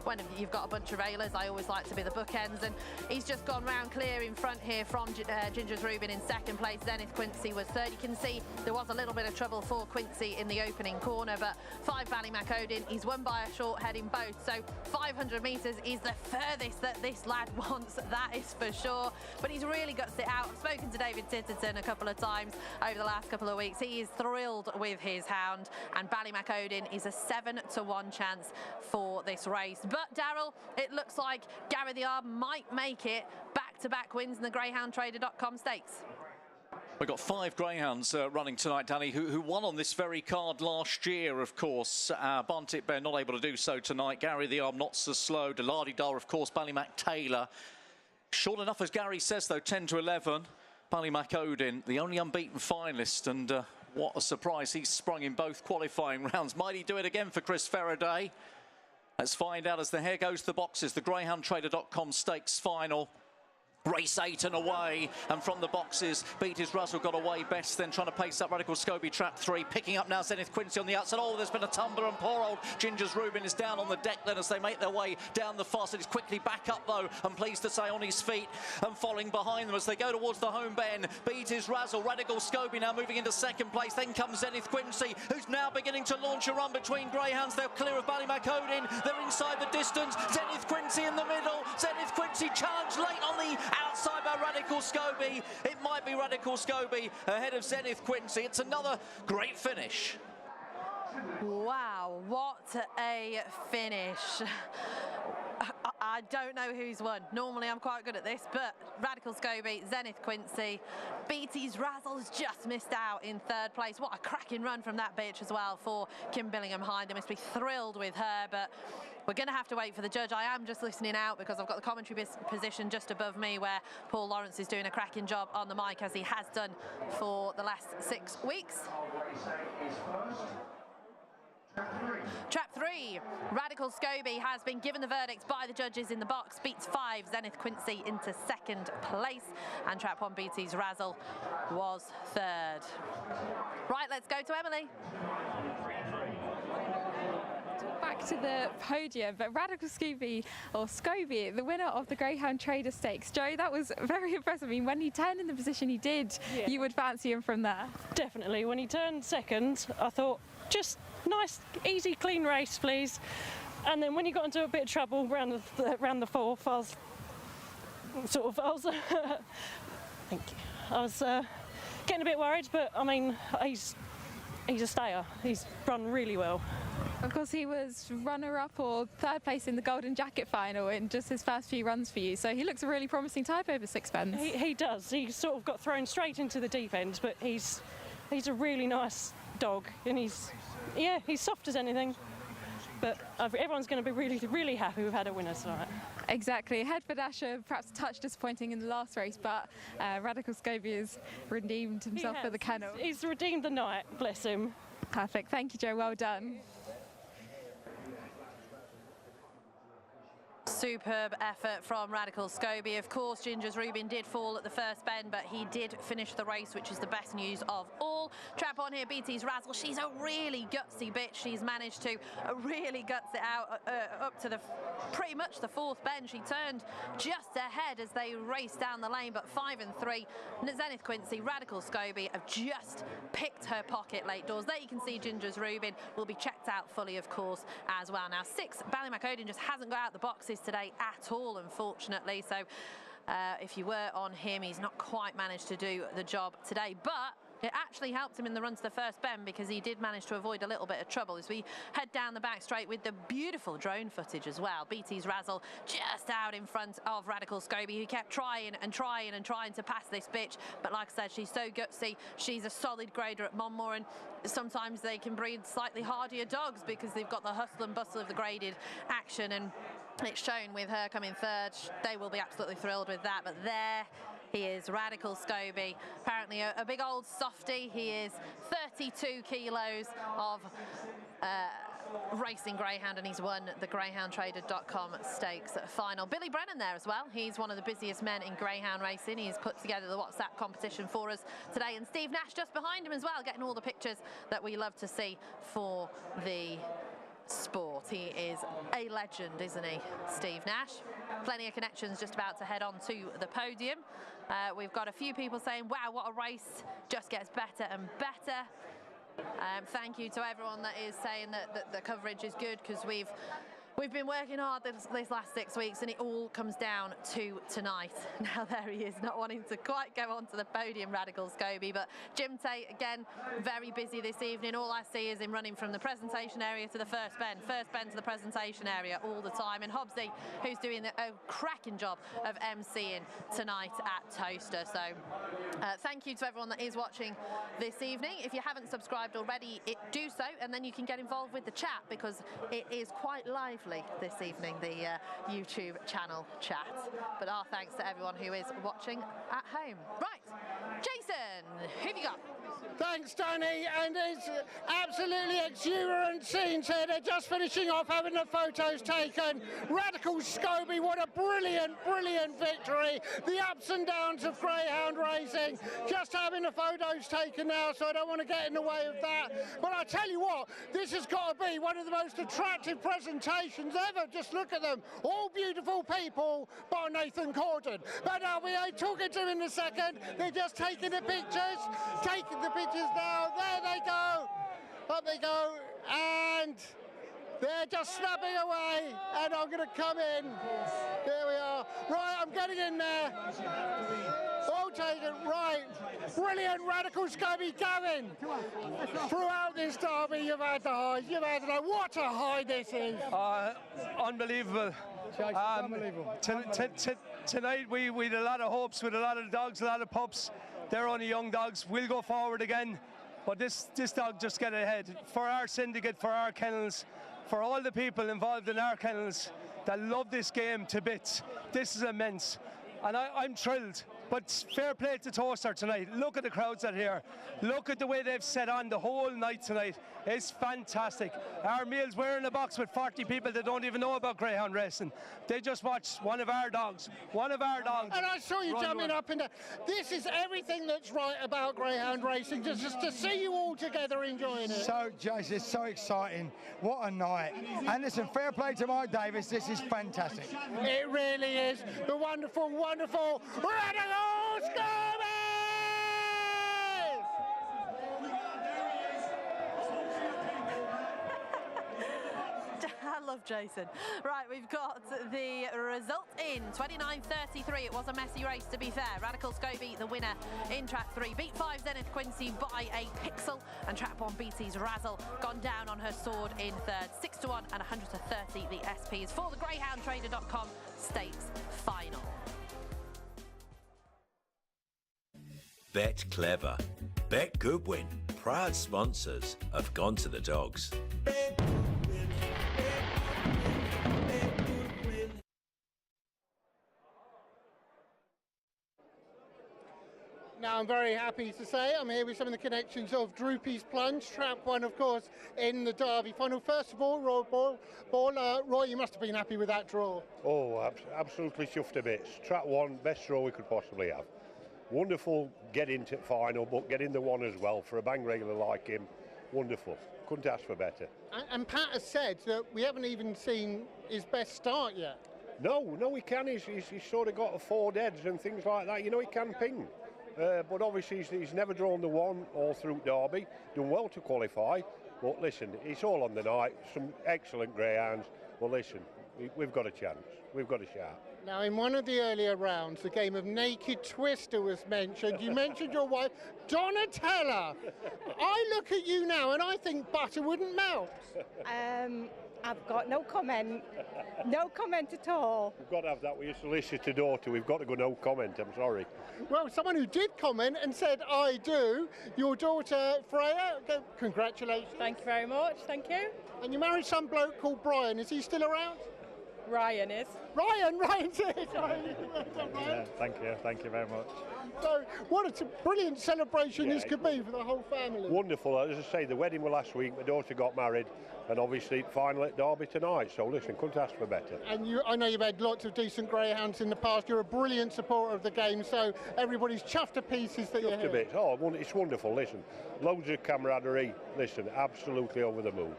when you've got a bunch of railers, I always like to be the bookends, and he's just gone round clear in front here from Ginger's Rubin in second place. Zenith Quincy was third. You can see there was a little bit of trouble for Quincy in the opening corner, but 5 Ballymacodin, he's won by a short head in both, so 500 metres is the furthest that this lad wants, that is for sure. But he's really gutsed it out. I've spoken to David Titterton a couple of times over the last couple of weeks. He is thrilled with his hound, and Ballymacodin is a 7-1 chance for this race. But Daryl, it looks like Gary the Arb might make it back-to-back wins in the GreyhoundTrader.com stakes. We've got 5 greyhounds running tonight, Danny, who won on this very card last year, of course. Barnett Bear not able to do so tonight. Gary the Arb not so slow. Delardidar, of course. Ballymac Taylor. Short enough, as Gary says, though, 10-11. Ballymacodin, the only unbeaten finalist, and what a surprise. He's sprung in both qualifying rounds. Might he do it again for Chris Faraday? Let's find out as the hare goes to the boxes. The GreyhoundTrader.com stakes final. Race 8 and away, and from the boxes, Beat His Russell got away best, then trying to pace up Radical Scobie, trap 3, picking up now Zenith Quincy on the outside. Oh, there's been a tumbler, and poor old Ginger's Rubin is down on the deck then as they make their way down the fast. It is quickly back up though, and pleased to say on his feet, and following behind them as they go towards the home bend. Beat His Razzle, Radical Scobie now moving into second place, then comes Zenith Quincy, who's now beginning to launch a run between greyhounds. They're clear of Ballymacodin, they're inside the distance. Zenith Quincy in the middle, Zenith Quincy challenged late on the outside by Radical Scobie. It might be Radical Scobie ahead of Zenith Quincy. It's another great finish. Wow, what a finish. I don't know who's won. Normally I'm quite good at this, but Radical Scobie, Zenith Quincy, BT's Razzle's just missed out in third place. What a cracking run from that bitch as well for Kim Billingham Hind. They must be thrilled with her, but we're going to have to wait for the judge. I am just listening out because I've got the commentary position just above me where Paul Lawrence is doing a cracking job on the mic, as he has done for the last 6 weeks. Trap 3, Radical Scobie has been given the verdict by the judges in the box, beats 5 Zenith Quincy into second place, and Trap 1 BT's Razzle was third. Right, let's go to Emily. Back to the podium, but Radical Scobie, the winner of the Greyhound Trader Stakes. Joe, that was very impressive. I mean, when he turned in the position he did, yeah, you would fancy him from there. Definitely. When he turned second, I thought, just nice, easy, clean race, please. And then when he got into a bit of trouble around the fourth, I was thank you. I was getting a bit worried, but I mean, he's a stayer. He's run really well. Of course, he was runner-up or third place in the Golden Jacket final in just his first few runs for you. So he looks a really promising type over sixpence. He does. He sort of got thrown straight into the deep end, but he's a really nice dog, and he's soft as anything. But everyone's going to be really, really happy we've had a winner tonight. Exactly. Headford Asher, perhaps a touch disappointing in the last race, but Radical Scobie has redeemed himself for the kennel. He's redeemed the night, bless him. Perfect. Thank you, Joe. Well done. Superb effort from Radical Scobie. Of course, Ginger's Rubin did fall at the first bend, but he did finish the race, which is the best news of all. Trap on here, BT's Razzle. She's a really gutsy bitch. She's managed to really guts it out up to pretty much the fourth bend. She turned just ahead as they raced down the lane, but 5 and 3. Zenith Quincy, Radical Scobie have just picked her pocket late doors. There you can see Ginger's Rubin will be checked out fully, of course, as well. Now 6, Ballymacodin just hasn't got out the boxes today at all, unfortunately, so if you were on him, he's not quite managed to do the job today, but It actually helped him in the run to the first bend because he did manage to avoid a little bit of trouble as we head down the back straight with the beautiful drone footage as well. BT's Razzle just out in front of Radical Scobie, who kept trying to pass this bitch. But like I said, she's so gutsy. She's a solid grader at Monmore, and sometimes they can breed slightly hardier dogs because they've got the hustle and bustle of the graded action, and it's shown with her coming third. They will be absolutely thrilled with that. But there he is, Radical Scobie, apparently a big old softie. He is 32 kilos of racing greyhound, and he's won the greyhoundtrader.com stakes final. Billy Brennan there as well. He's one of the busiest men in greyhound racing. He's put together the WhatsApp competition for us today, and Steve Nash just behind him as well, getting all the pictures that we love to see for the sport. He is a legend, isn't he, Steve Nash? Plenty of connections just about to head on to the podium. We've got a few people saying, wow, what a race, just gets better and better. Thank you to everyone that is saying that the coverage is good, because we've been working hard this last 6 weeks, and it all comes down to tonight. Now there he is, not wanting to quite go onto the podium, Radical Scobie. But Jim Tate, again, very busy this evening. All I see is him running from the presentation area to the first bend to the presentation area all the time. And Hobbsy, who's doing a cracking job of emceeing tonight at Toaster. So thank you to everyone that is watching this evening. If you haven't subscribed already, do so, and then you can get involved with the chat, because it is quite lively this evening, the YouTube channel chat. But our thanks to everyone who is watching at home. Right, Jason, who have you got? Thanks, Danny, and it's absolutely exuberant scenes here. They're just finishing off having the photos taken. Radical Scobie, what a brilliant, brilliant victory. The ups and downs of greyhound racing. Just having the photos taken now, so I don't want to get in the way of that. But I tell you what, this has got to be one of the most attractive presentations ever. Just look at them. All beautiful people, bar Nathan Corden. But we are talking to him in a second. They're just taking the pictures, now. There they go. Up they go. And they're just snapping away. And I'm going to come in. There we are. Right, I'm getting in there. All taken. Right. Brilliant, Radical Scobie. Gavin, throughout this derby, you've had the highs. You've had the highs. What a high this is. Unbelievable. Tonight we had a lot of hopes with a lot of dogs, a lot of pups. They're only young dogs. We'll go forward again, but this dog just got ahead. For our syndicate, for our kennels, for all the people involved in our kennels that love this game to bits, this is immense. And I'm thrilled. But fair play to Toaster tonight. Look at the crowds that are here. Look at the way they've set on the whole night tonight. It's fantastic. Our meals, we're in a box with 40 people that don't even know about greyhound racing. They just watched one of our dogs. One of our dogs. And I saw you jumping up and down. This is everything that's right about greyhound racing, just to see you all together enjoying it. So, Jace, it's so exciting. What a night. And listen, fair play to Mike Davis. This is fantastic. It really is. The wonderful, wonderful Radical Scobie! I love Jason. Right, we've got the result in 29.33. It was a messy race, to be fair. Radical Scobie, the winner in track 3. Beat 5 Zenith Quincy by a pixel, and track 1 BT's Razzle gone down on her sword in third. 6-1 and 130 the SPs for the greyhoundtrader.com stakes final. Bet Clever, Bet Goodwin, proud sponsors of Gone to the Dogs. Now I'm very happy to say I'm here with some of the connections of Droopy's Plunge, trap 1 of course in the Derby final. First of all, Roy, you must have been happy with that draw. Oh, absolutely chuffed to bits. Trap 1, best draw we could possibly have. Wonderful get into final, but get in the 1 as well for a bang regular like him. Wonderful. Couldn't ask for better. And Pat has said that we haven't even seen his best start yet. No, he can. He's sort of got 4 deads and things like that. You know, he can ping. But obviously he's never drawn the 1 all through Derby. Done well to qualify. But listen, it's all on the night. Some excellent greyhounds. Well, listen, we've got a chance. We've got a shot. Now, in one of the earlier rounds, the game of Naked Twister was mentioned. You mentioned your wife, Donatella. I look at you now and I think butter wouldn't melt. I've got no comment. No comment at all. We've got to have that with your solicitor daughter. We've got to go no comment, I'm sorry. Well, someone who did comment and said, I do, your daughter Freya, congratulations. Thank you very much, thank you. And you married some bloke called Brian, is he still around? Ryan is. Ryan's it. Yeah, thank you very much. So, what a brilliant celebration this could be for the whole family. Wonderful. As I say, the wedding was last week, my daughter got married, and obviously final at Derby tonight. So listen, couldn't ask for better. And I know you've had lots of decent greyhounds in the past. You're a brilliant supporter of the game, so everybody's chuffed to pieces that you're here. Just a bit. Oh, it's wonderful. Listen, loads of camaraderie. Listen, absolutely over the moon.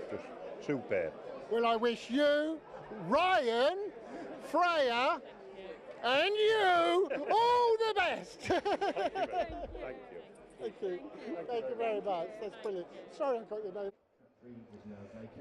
Just superb. Well, I wish you, Ryan, Freya, and you all the best. Thank you. Thank you. Thank you very much. That's brilliant. Sorry I got your name.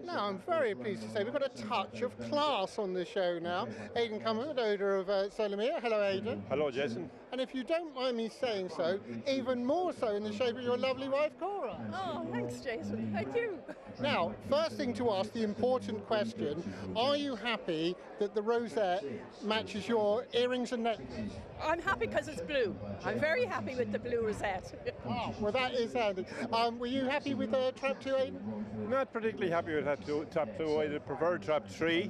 Now, I'm very pleased to say we've got a touch of class on the show now. Aidan Cumberland, owner of Solomia. Hello, Aidan. Hello, Jason. And if you don't mind me saying so, even more so in the shape of your lovely wife, Cora. Oh, thanks, Jason. Thank you. Now, first thing to ask, the important question, are you happy that the rosette matches your earrings and necklace? I'm happy because it's blue. I'm very happy with the blue rosette. Oh, well, that is handy. Were you happy with trap 2, Aidan? Not particularly happy with that trap 2. I preferred trap 3,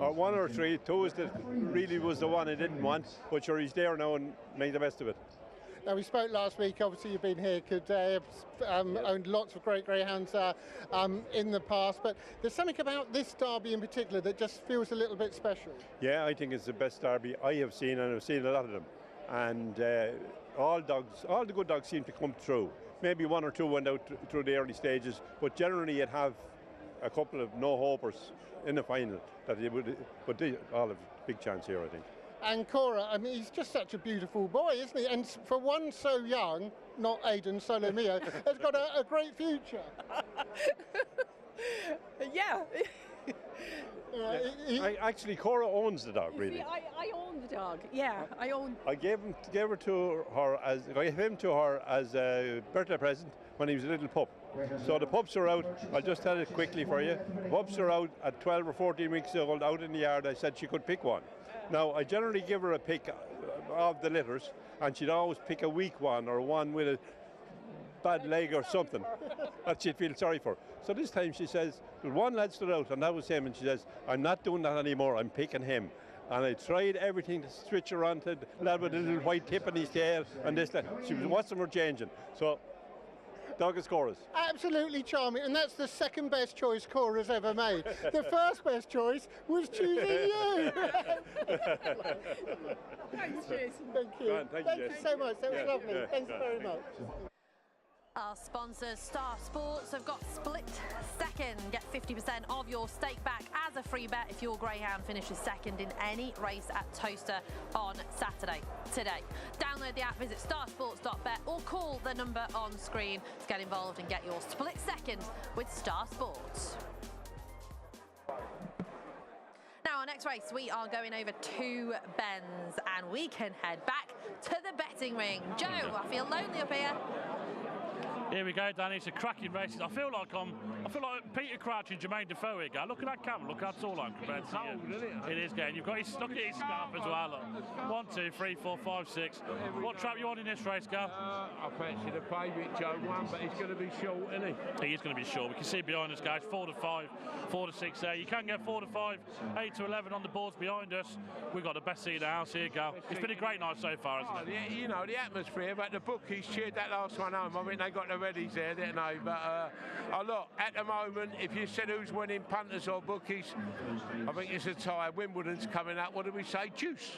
or 1 or 3. 2 is that really was the one I didn't want, but sure, he's there now and make the best of it. Now, we spoke last week, obviously you've been here, owned lots of great greyhounds in the past, but there's something about this derby in particular that just feels a little bit special. Yeah, I think it's the best derby I have seen, and I've seen a lot of them. And all the good dogs seem to come through. Maybe 1 or 2 went out through the early stages, but generally you'd have a couple of no-hopers in the final that they would, but they all have a big chance here, I think. And Cora, I mean, he's just such a beautiful boy, isn't he? And for one so young, not Aidan Solomia, has got a great future. Yeah. Actually, Cora owns the dog, really. I own the dog. Yeah, I own. I gave him to her as a birthday present when he was a little pup. So the pups are out. I'll just tell it quickly for you. The pups are out at 12 or 14 weeks old, out in the yard. I said she could pick one. Now, I generally give her a pick of the litters, and she'd always pick a weak one or one with a bad leg or something that she'd feel sorry for. So this time she says, well, one lad stood out, and that was him, and she says, I'm not doing that anymore, I'm picking him. And I tried everything to switch her on to the lad with a little white tip in his tail, and this, that. She was watching her changing. So, dog is Cora's. Absolutely charming, and that's the second best choice Cora's ever made. The first best choice was choosing you. Thanks, Jason. Thank you. Thank you so much. That was lovely. Thanks very much. Our sponsors, Star Sports, have got split second. Get 50% of your stake back as a free bet if your greyhound finishes second in any race at Toaster on Saturday. Today, download the app, visit starsports.bet or call the number on screen to get involved and get your split second with Star Sports. Now, our next race, we are going over 2 bends and we can head back to the betting ring. Joe, I feel lonely up here. Here we go, Danny. It's a cracking race. I feel like Peter Crouch and Jermaine Defoe here. Look at that camera. Look how tall I'm compared to you. It is getting. You've got look at his scarf as well. Look. 1, 2, 3, 4, 5, 6. What trap you on in this race, Gal? I fancy the favourite, Joe, 1, but he's going to be short, isn't he? He is going to be short. We can see behind us, guys. 4 to 5, 4 to 6 there. You can get 4 to 5, 8 to 11 on the boards behind us. We've got the best seat in the house here, Gal. It's been a great night so far, hasn't it? You know, the atmosphere, but the bookies cheered that last one home. I mean, they got the readies there, didn't they? But look, at the moment, if you said who's winning, punters or bookies, I think it's a tie. Wimbledon's coming up. What do we say? Juice.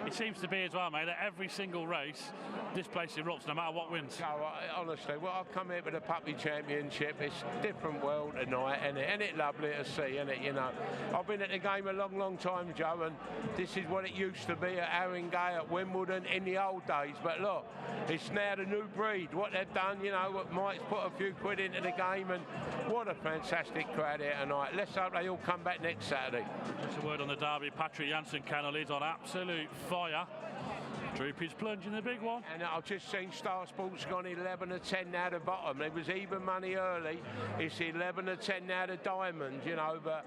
It seems to be as well, mate, that every single race, this place erupts no matter what wins. No, honestly, well, I've come here for the Puppy Championship. It's a different world tonight, isn't it? Isn't it lovely to see, isn't it? You know, I've been at the game a long, long time, Joe, and this is what it used to be at Haringey, at Wimbledon in the old days. But look, it's now the new breed. What they've done, you know, Mike's put a few quid into the game, and what a fantastic crowd here tonight. Let's hope they all come back next Saturday. Just a word on the derby. Patrick Janssen kennel is on absolute fire. Droopy's plunging the big one. And I've just seen Star Sports gone 11 to 10 now to bottom. It was even money early. It's 11 to 10 now to Diamond, you know, but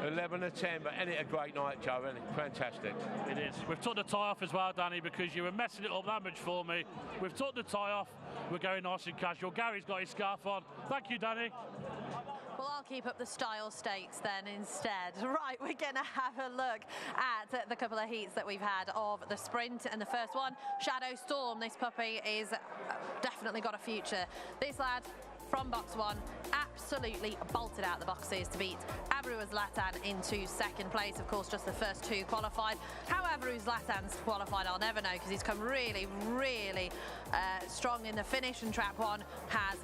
11 to 10. But ain't it a great night, Joe, isn't it? Fantastic. It is. We've took the tie off as well, Danny, because you were messing it up that much for me. We've took the tie off. We're going nice and casual. Gary's got his scarf on. Thank you, Danny. Well, I'll keep up the style stakes then instead. Right, we're going to have a look at the couple of heats that we've had of the sprint. And the first one, Shadow Storm. This puppy is definitely got a future. This lad from box one absolutely bolted out the boxes to beat Averroes Latan into second place. Of course, just the first two qualified. How Averroes Latan's qualified, I'll never know, because he's come really, really strong in the finish, and trap one has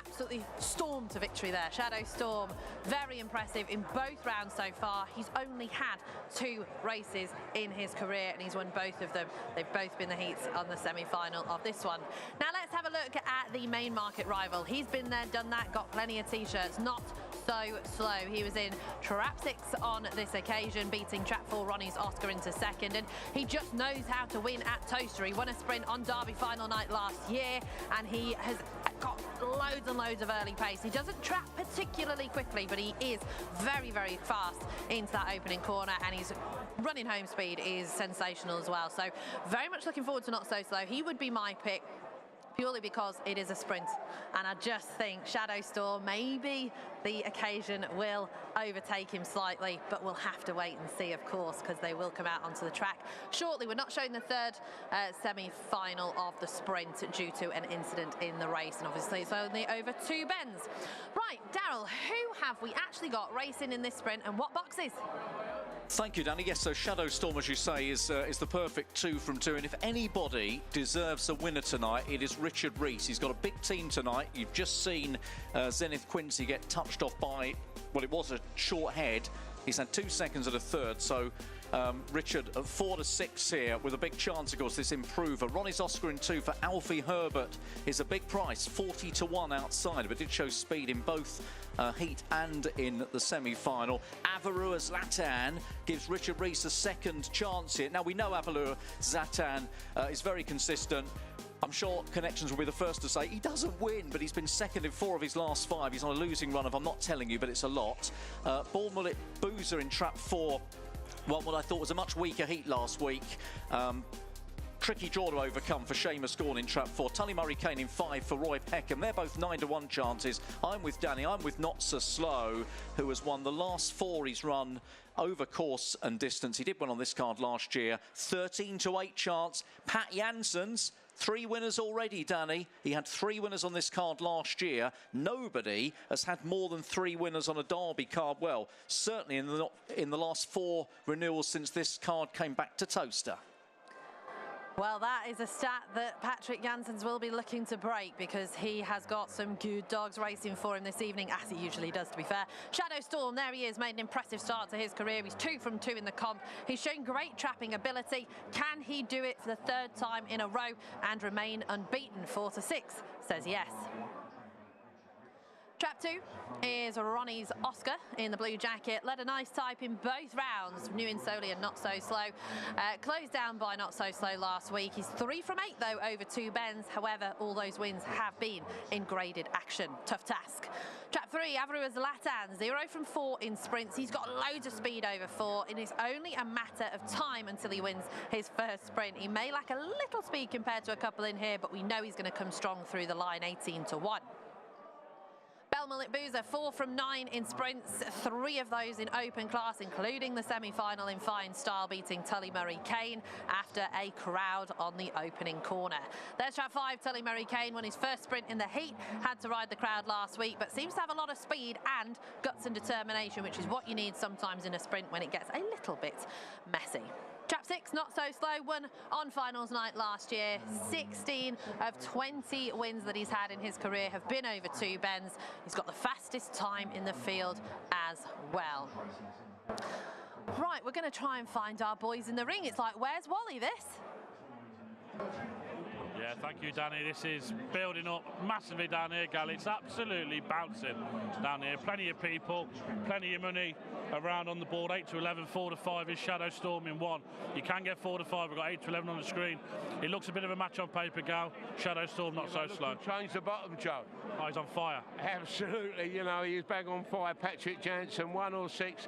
absolutely stormed to victory there. Shadow Storm, very impressive in both rounds so far. He's only had 2 races in his career and he's won both of them. They've both been the heats on the semi-final of this one. Now let's have a look at the main market rival. He's been there, done that, got plenty of t-shirts, not so slow. He was in trap 6 on this occasion, beating trap 4 Ronnie's Oscar into second, and he just knows how to win at Toaster. He won a sprint on Derby final night last year, and he has got loads and loads of early pace. He doesn't trap particularly quickly, but he is very, very fast into that opening corner, and his running home speed is sensational as well. So very much looking forward to Not So Slow. He would be my pick, purely because it is a sprint, and I just think Shadow Storm, maybe the occasion will overtake him slightly, but we'll have to wait and see, of course, because they will come out onto the track shortly. We're not showing the third semi-final of the sprint due to an incident in the race, and obviously it's only over 2 bends. Right, Daryl, who have we actually got racing in this sprint, and what boxes? Thank you, Danny. Yes, so Shadow Storm, as you say, is the perfect 2 from 2. And if anybody deserves a winner tonight, it is Richard Rees. He's got a big team tonight. You've just seen Zenith Quincy get touched off by, well, it was a short head. He's had 2 seconds at a third. So Richard at 4 to 6 here with a big chance, of course, this improver. Ronnie's Oscar in 2 for Alfie Herbert is a big price, 40 to 1 outside, but did show speed in both heat and in the semi-final. Averroes Latan gives Richard Rees a second chance here. Now, we know Averroes Latan is very consistent. I'm sure Connections will be the first to say he doesn't win, but he's been second in 4 of his last 5. He's on a losing run of, I'm not telling you, but it's a lot. Ball Mullet Boozer in trap 4 won what I thought was a much weaker heat last week. Tricky draw to overcome for Seamus Gorn in trap 4. Tully Murray Kane in 5 for Roy Peckham. They're both 9 to 1 chances. I'm with Danny. I'm with Not So Slow, who has won the last 4 he's run over course and distance. He did one on this card last year. 13 to 8 chance. Pat Janssens, 3 winners already, Danny. He had 3 winners on this card last year. Nobody has had more than 3 winners on a Derby card. Well, certainly in the last 4 renewals since this card came back to Toaster. Well, that is a stat that Patrick Janssens will be looking to break, because he has got some good dogs racing for him this evening, as he usually does, to be fair. Shadow Storm, there he is, made an impressive start to his career. He's 2 from 2 in the comp. He's shown great trapping ability. Can he do it for the 3rd time in a row and remain unbeaten? 4 to 6 says yes. Trap 2 is Ronnie's Oscar in the blue jacket. Led a nice type in both rounds, New in Soli and Not So Slow. Closed down by Not So Slow last week. He's 3 from 8 though over 2 bends. However, all those wins have been in graded action. Tough task. Trap 3, Averroes Latan, 0 from 4 in sprints. He's got loads of speed over 4. It is only a matter of time until he wins his first sprint. He may lack a little speed compared to a couple in here, but we know he's going to come strong through the line, 18 to 1. Mullet Boozer, 4 from 9 in sprints, 3 of those in open class, including the semi-final in fine style, beating Tully Murray Kane after a crowd on the opening corner. There's trap 5, Tully Murray Kane won his first sprint in the heat, had to ride the crowd last week, but seems to have a lot of speed and guts and determination, which is what you need sometimes in a sprint when it gets a little bit messy. Trap 6, Not So Slow, won on finals night last year. 16 of 20 wins that he's had in his career have been over 2 bends. He's got the fastest time in the field as well. Right, we're going to try and find our boys in the ring. It's like, where's Wally, this? Yeah, Thank you, Danny. This is building up massively down here, Gal. It's absolutely bouncing down here. Plenty of people, plenty of money around on the board. 8 to 11, 4 to 5 is Shadow Storm in 1. You can get 4 to 5. We've got 8 to 11 on the screen. It looks a bit of a match on paper, Gal. Shadow Storm not so slow. Change the bottom, Joe. Oh, he's on fire. Absolutely. You know, he's bang on fire. Patrick Jansen, 1 or 6.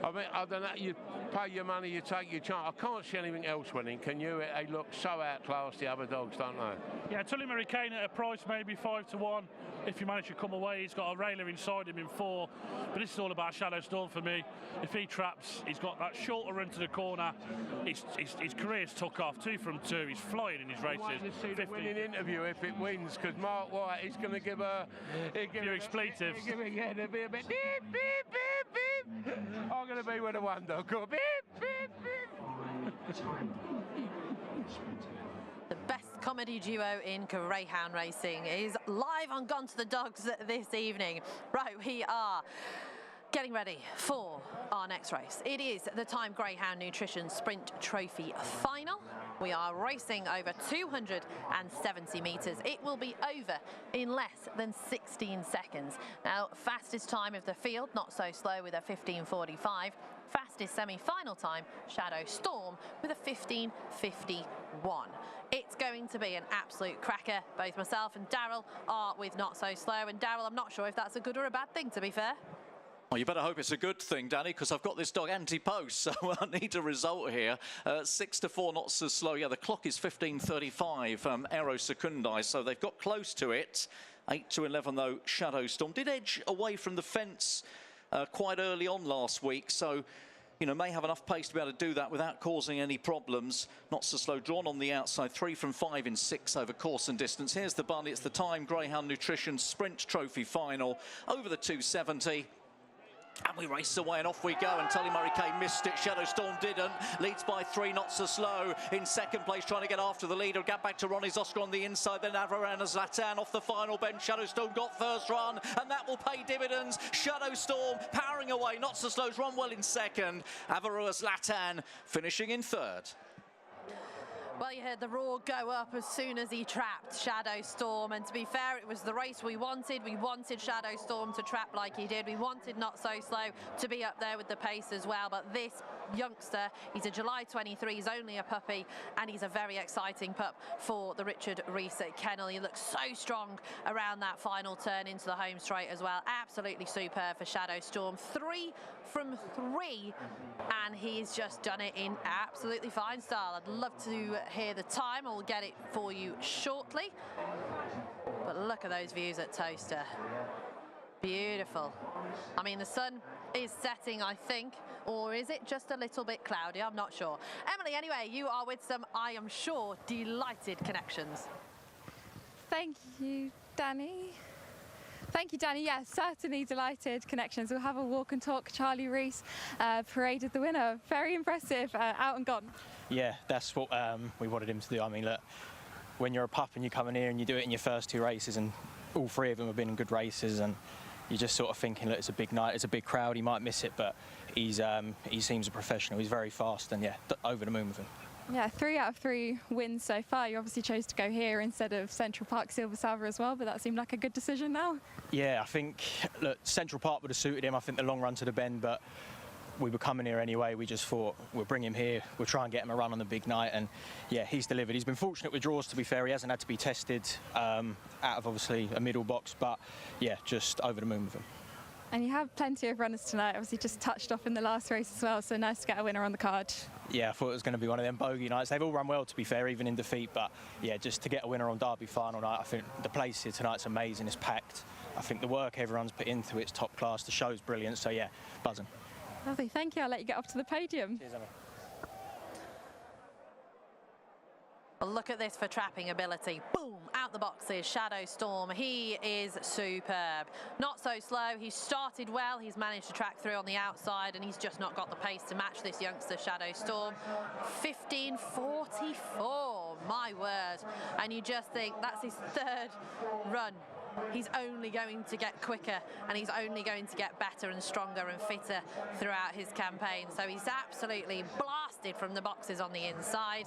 I mean, I don't know. You pay your money, you take your chance. I can't see anything else winning. Can you? They look so outclassed, the other dogs, don't they? Yeah, Tully Kane at a price maybe 5 to 1. If you manage to come away, he's got a railer inside him in 4. But this is all about Shadow Storm for me. If he traps, he's got that shorter run to the corner. His career's took off 2 from 2. He's flying in his races. I'm waiting to see the winning interview if it wins, because Mark White is going to give a few expletives. Yeah, there'll be a bit beep, beep, beep, beep. I'm going to be with a one dog. Go beep, beep, beep. The best comedy duo in Greyhound racing is live on Gone to the Dogs this evening. Right, we are getting ready for our next race. It is the Time Greyhound Nutrition Sprint Trophy Final. We are racing over 270 metres. It will be over in less than 16 seconds. Now, fastest time of the field, not so slow with a 15:45. Fastest semi-final time, Shadow Storm with a 15:51. It's going to be an absolute cracker. Both myself and Daryl are with Not So Slow. And Daryl, I'm not sure if that's a good or a bad thing, to be fair. Well, you better hope it's a good thing, Danny, because I've got this dog anti-post, so I need a result here. 6 to 4, Not So Slow. Yeah, the clock is 15:35, Aero Secundi, so they've got close to it. 8 to 11, though, Shadow Storm did edge away from the fence quite early on last week, so you know, may have enough pace to be able to do that without causing any problems. Not So Slow drawn on the outside, 3 from 5 in 6 over course and distance. Here's the bun. It's the Time Greyhound Nutrition Sprint Trophy Final over the 270. And we race away and off we go, and Tully Kane missed it. Shadow Storm didn't. Leads by 3, Not So Slow in second place, trying to get after the leader. Get back to Ronnie Zosker on the inside, then Avarana Zlatan off the final bench. Shadow Storm got first run, and that will pay dividends. Shadow Storm powering away. Not So Slow's run well in second. Avarana Zlatan finishing in third. Well, you heard the roar go up as soon as he trapped Shadow Storm, and to be fair, it was the race we wanted. We wanted Shadow Storm to trap like he did. We wanted Not So Slow to be up there with the pace as well, but this youngster, he's a July 23, he's only a puppy, and he's a very exciting pup for the Richard Rees kennel. He looks so strong around that final turn into the home straight as well. Absolutely superb for Shadow Storm. 3 from 3, and he's just done it in absolutely fine style. I'd love to hear the time. I'll get it for you shortly. But look at those views at Toaster. Beautiful. I mean, the sun is setting, I think, or is it just a little bit cloudy? I'm not sure. Emily, anyway, you are with some, I am sure, delighted connections. Thank you, Danny. Thank you, Danny. Yes, certainly delighted connections. We'll have a walk and talk. Charlie Rees paraded the winner. Very impressive, out and gone. Yeah, that's what we wanted him to do. I mean, look, when you're a pup and you come in here and you do it in your first 2 races, and all 3 of them have been in good races, and you're just sort of thinking, look, it's a big night, it's a big crowd, he might miss it, but he seems a professional. He's very fast, and yeah, over the moon with him. Yeah, 3 out of 3 wins so far. You obviously chose to go here instead of Central Park Silver Salver as well, but that seemed like a good decision now. Yeah, I think, look, Central Park would have suited him. I think the long run to the bend, but we were coming here anyway. We just thought we'll bring him here, we'll try and get him a run on the big night, and yeah, he's delivered. He's been fortunate with draws, to be fair. He hasn't had to be tested out of obviously a middle box, but yeah, just over the moon with him. And you have plenty of runners tonight, obviously just touched off in the last race as well, so nice to get a winner on the card. Yeah, I thought it was going to be one of them bogey nights. They've all run well, to be fair, even in defeat, but yeah, just to get a winner on Derby final night, I think the place here tonight's amazing, it's packed. I think the work everyone's put into it's top class, the show's brilliant, so yeah, buzzing. Lovely, thank you. I'll let you get up to the podium. Cheers, Emma. Well, look at this for trapping ability. Boom, out the boxes, Shadow Storm. He is superb. Not So Slow. He started well. He's managed to track through on the outside, and he's just not got the pace to match this youngster, Shadow Storm. 15:44, my word. And you just think that's his 3rd run. He's only going to get quicker, and he's only going to get better and stronger and fitter throughout his campaign. So he's absolutely blasting contested from the boxes on the inside.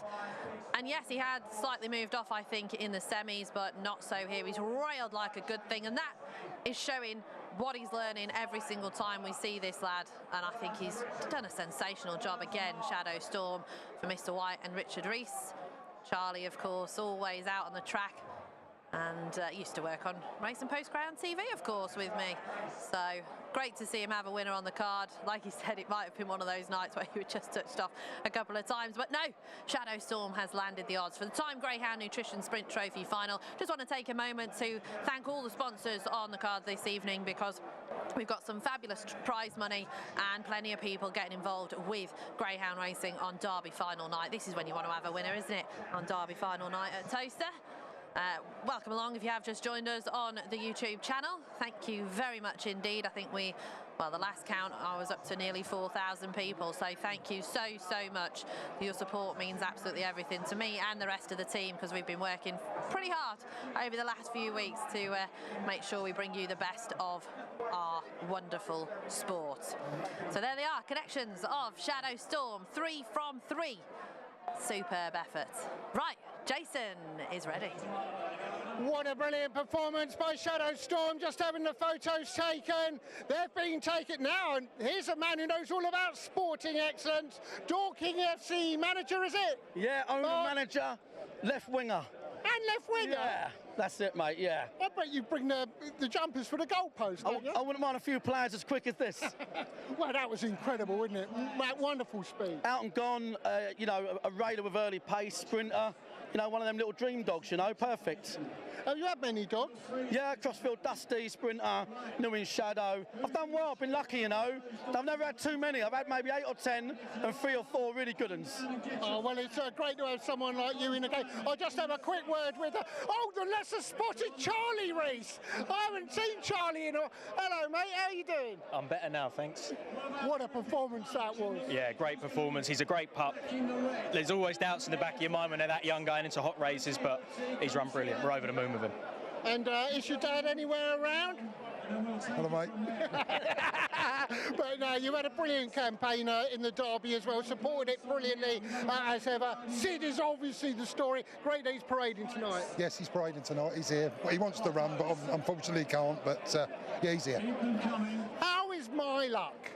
And yes, he had slightly moved off, I think, in the semis, but not so here. He's railed like a good thing, and that is showing what he's learning every single time we see this lad. And I think he's done a sensational job again. Shadow Storm for Mr. White and Richard Rees. Charlie, of course, always out on the track, and used to work on Race and Post Greyhound TV, of course, with me. So great to see him have a winner on the card. Like he said, it might have been one of those nights where he was just touched off a couple of times, but no, Shadow Storm has landed the odds for the Time Greyhound Nutrition Sprint Trophy final. Just want to take a moment to thank all the sponsors on the card this evening, because we've got some fabulous prize money and plenty of people getting involved with Greyhound racing on Derby final night. This is when you want to have a winner, isn't it? On Derby final night at Toaster. Welcome along if you have just joined us on the YouTube channel. Thank you very much indeed. I think well, the last count, I was up to nearly 4,000 people. So thank you so much. Your support means absolutely everything to me and the rest of the team, because we've been working pretty hard over the last few weeks to make sure we bring you the best of our wonderful sport. So there they are, connections of Shadow Storm, 3 from 3. Superb effort. Right, Jason is ready. What a brilliant performance by Shadow Storm, just having the photos taken. They've been taken now, and here's a man who knows all about sporting excellence. Dorking FC manager, is it? Yeah, owner, manager, left winger. And left winger? Yeah, that's it, mate, yeah. I bet you bring the jumpers for the goalpost, don't you? I wouldn't mind a few players as quick as this. Well, that was incredible, wasn't it? Wonderful speed. Out and gone, you know, a raider with early pace, sprinter. You know, one of them little dream dogs, you know, perfect. Have you had many dogs? Yeah, Crossfield Dusty, sprinter, new in Shadow. I've done well, I've been lucky, you know. I've never had too many. I've had maybe 8 or 10 and 3 or 4 really good ones. Oh, well, it's great to have someone like you in the game. I'll just have a quick word with the lesser spotted Charlie Rees. I haven't seen Charlie in a... Hello, mate, how you doing? I'm better now, thanks. What a performance that was. Yeah, great performance. He's a great pup. There's always doubts in the back of your mind when they're that young going into hot races, but he's run brilliant. We're over the moon with him. And is your dad anywhere around? Hello, mate. But no, you had a brilliant campaign in the Derby as well, supported it brilliantly as ever. Sid is obviously the story. Great that he's parading tonight. Yes, he's parading tonight. He's here. He wants to run, but unfortunately he can't. But yeah, he's here. How is my luck?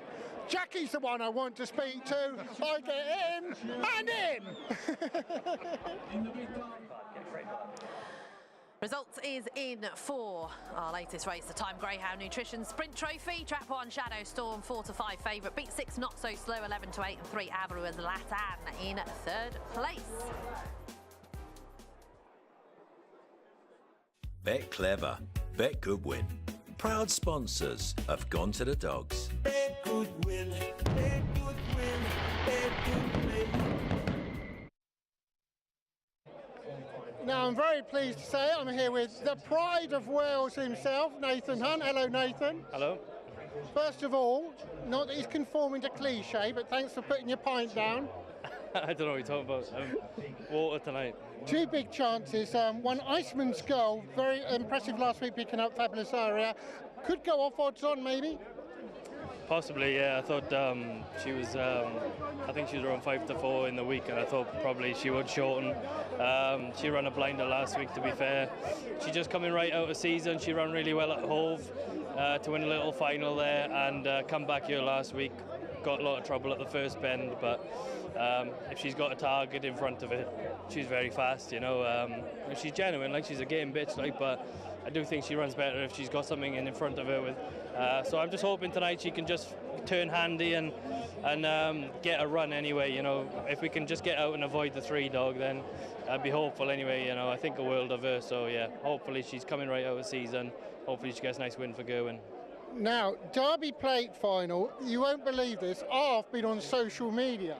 Jackie's the one I want to speak to. I get him and him. Result is in for our latest race, the Time Greyhound Nutrition Sprint Trophy. Trap 1, Shadow Storm, 4 to 5 favourite. Beat 6, Not So Slow, 11 to 8, and 3, Averroes Latan in 3rd place. Bet Clever, Bet Goodwin. Proud sponsors of Gone to the Dogs. Bet Goodwin, Bet Goodwin, Bet Goodwin. Now, I'm very pleased to say I'm here with the pride of Wales himself, Nathan Hunt. Hello, Nathan. Hello. First of all, not that he's conforming to cliche, but thanks for putting your pint down. I don't know what you're talking about. Water tonight. 2 big chances. One, Iceman's Girl, very impressive last week, picking up Fabulous Aria. Could go off odds on, maybe? Possibly, yeah. I thought she was, I think she was around 5 to 4 in the week, and I thought probably she would shorten. She ran a blinder last week, to be fair. She just coming right out of season. She ran really well at Hove to win a little final there, and come back here last week. Got a lot of trouble at the first bend, but if she's got a target in front of it, she's very fast, you know. She's genuine, like she's a game bitch, like, but I do think she runs better if she's got something in front of her with. So I'm just hoping tonight she can just turn handy and get a run anyway, you know. If we can just get out and avoid the 3 dog, then I'd be hopeful anyway, you know. I think a world of her, so yeah, hopefully she's coming right out of season. Hopefully she gets a nice win for Gerwin. Now, Derby Plate final, you won't believe this, I've been on social media.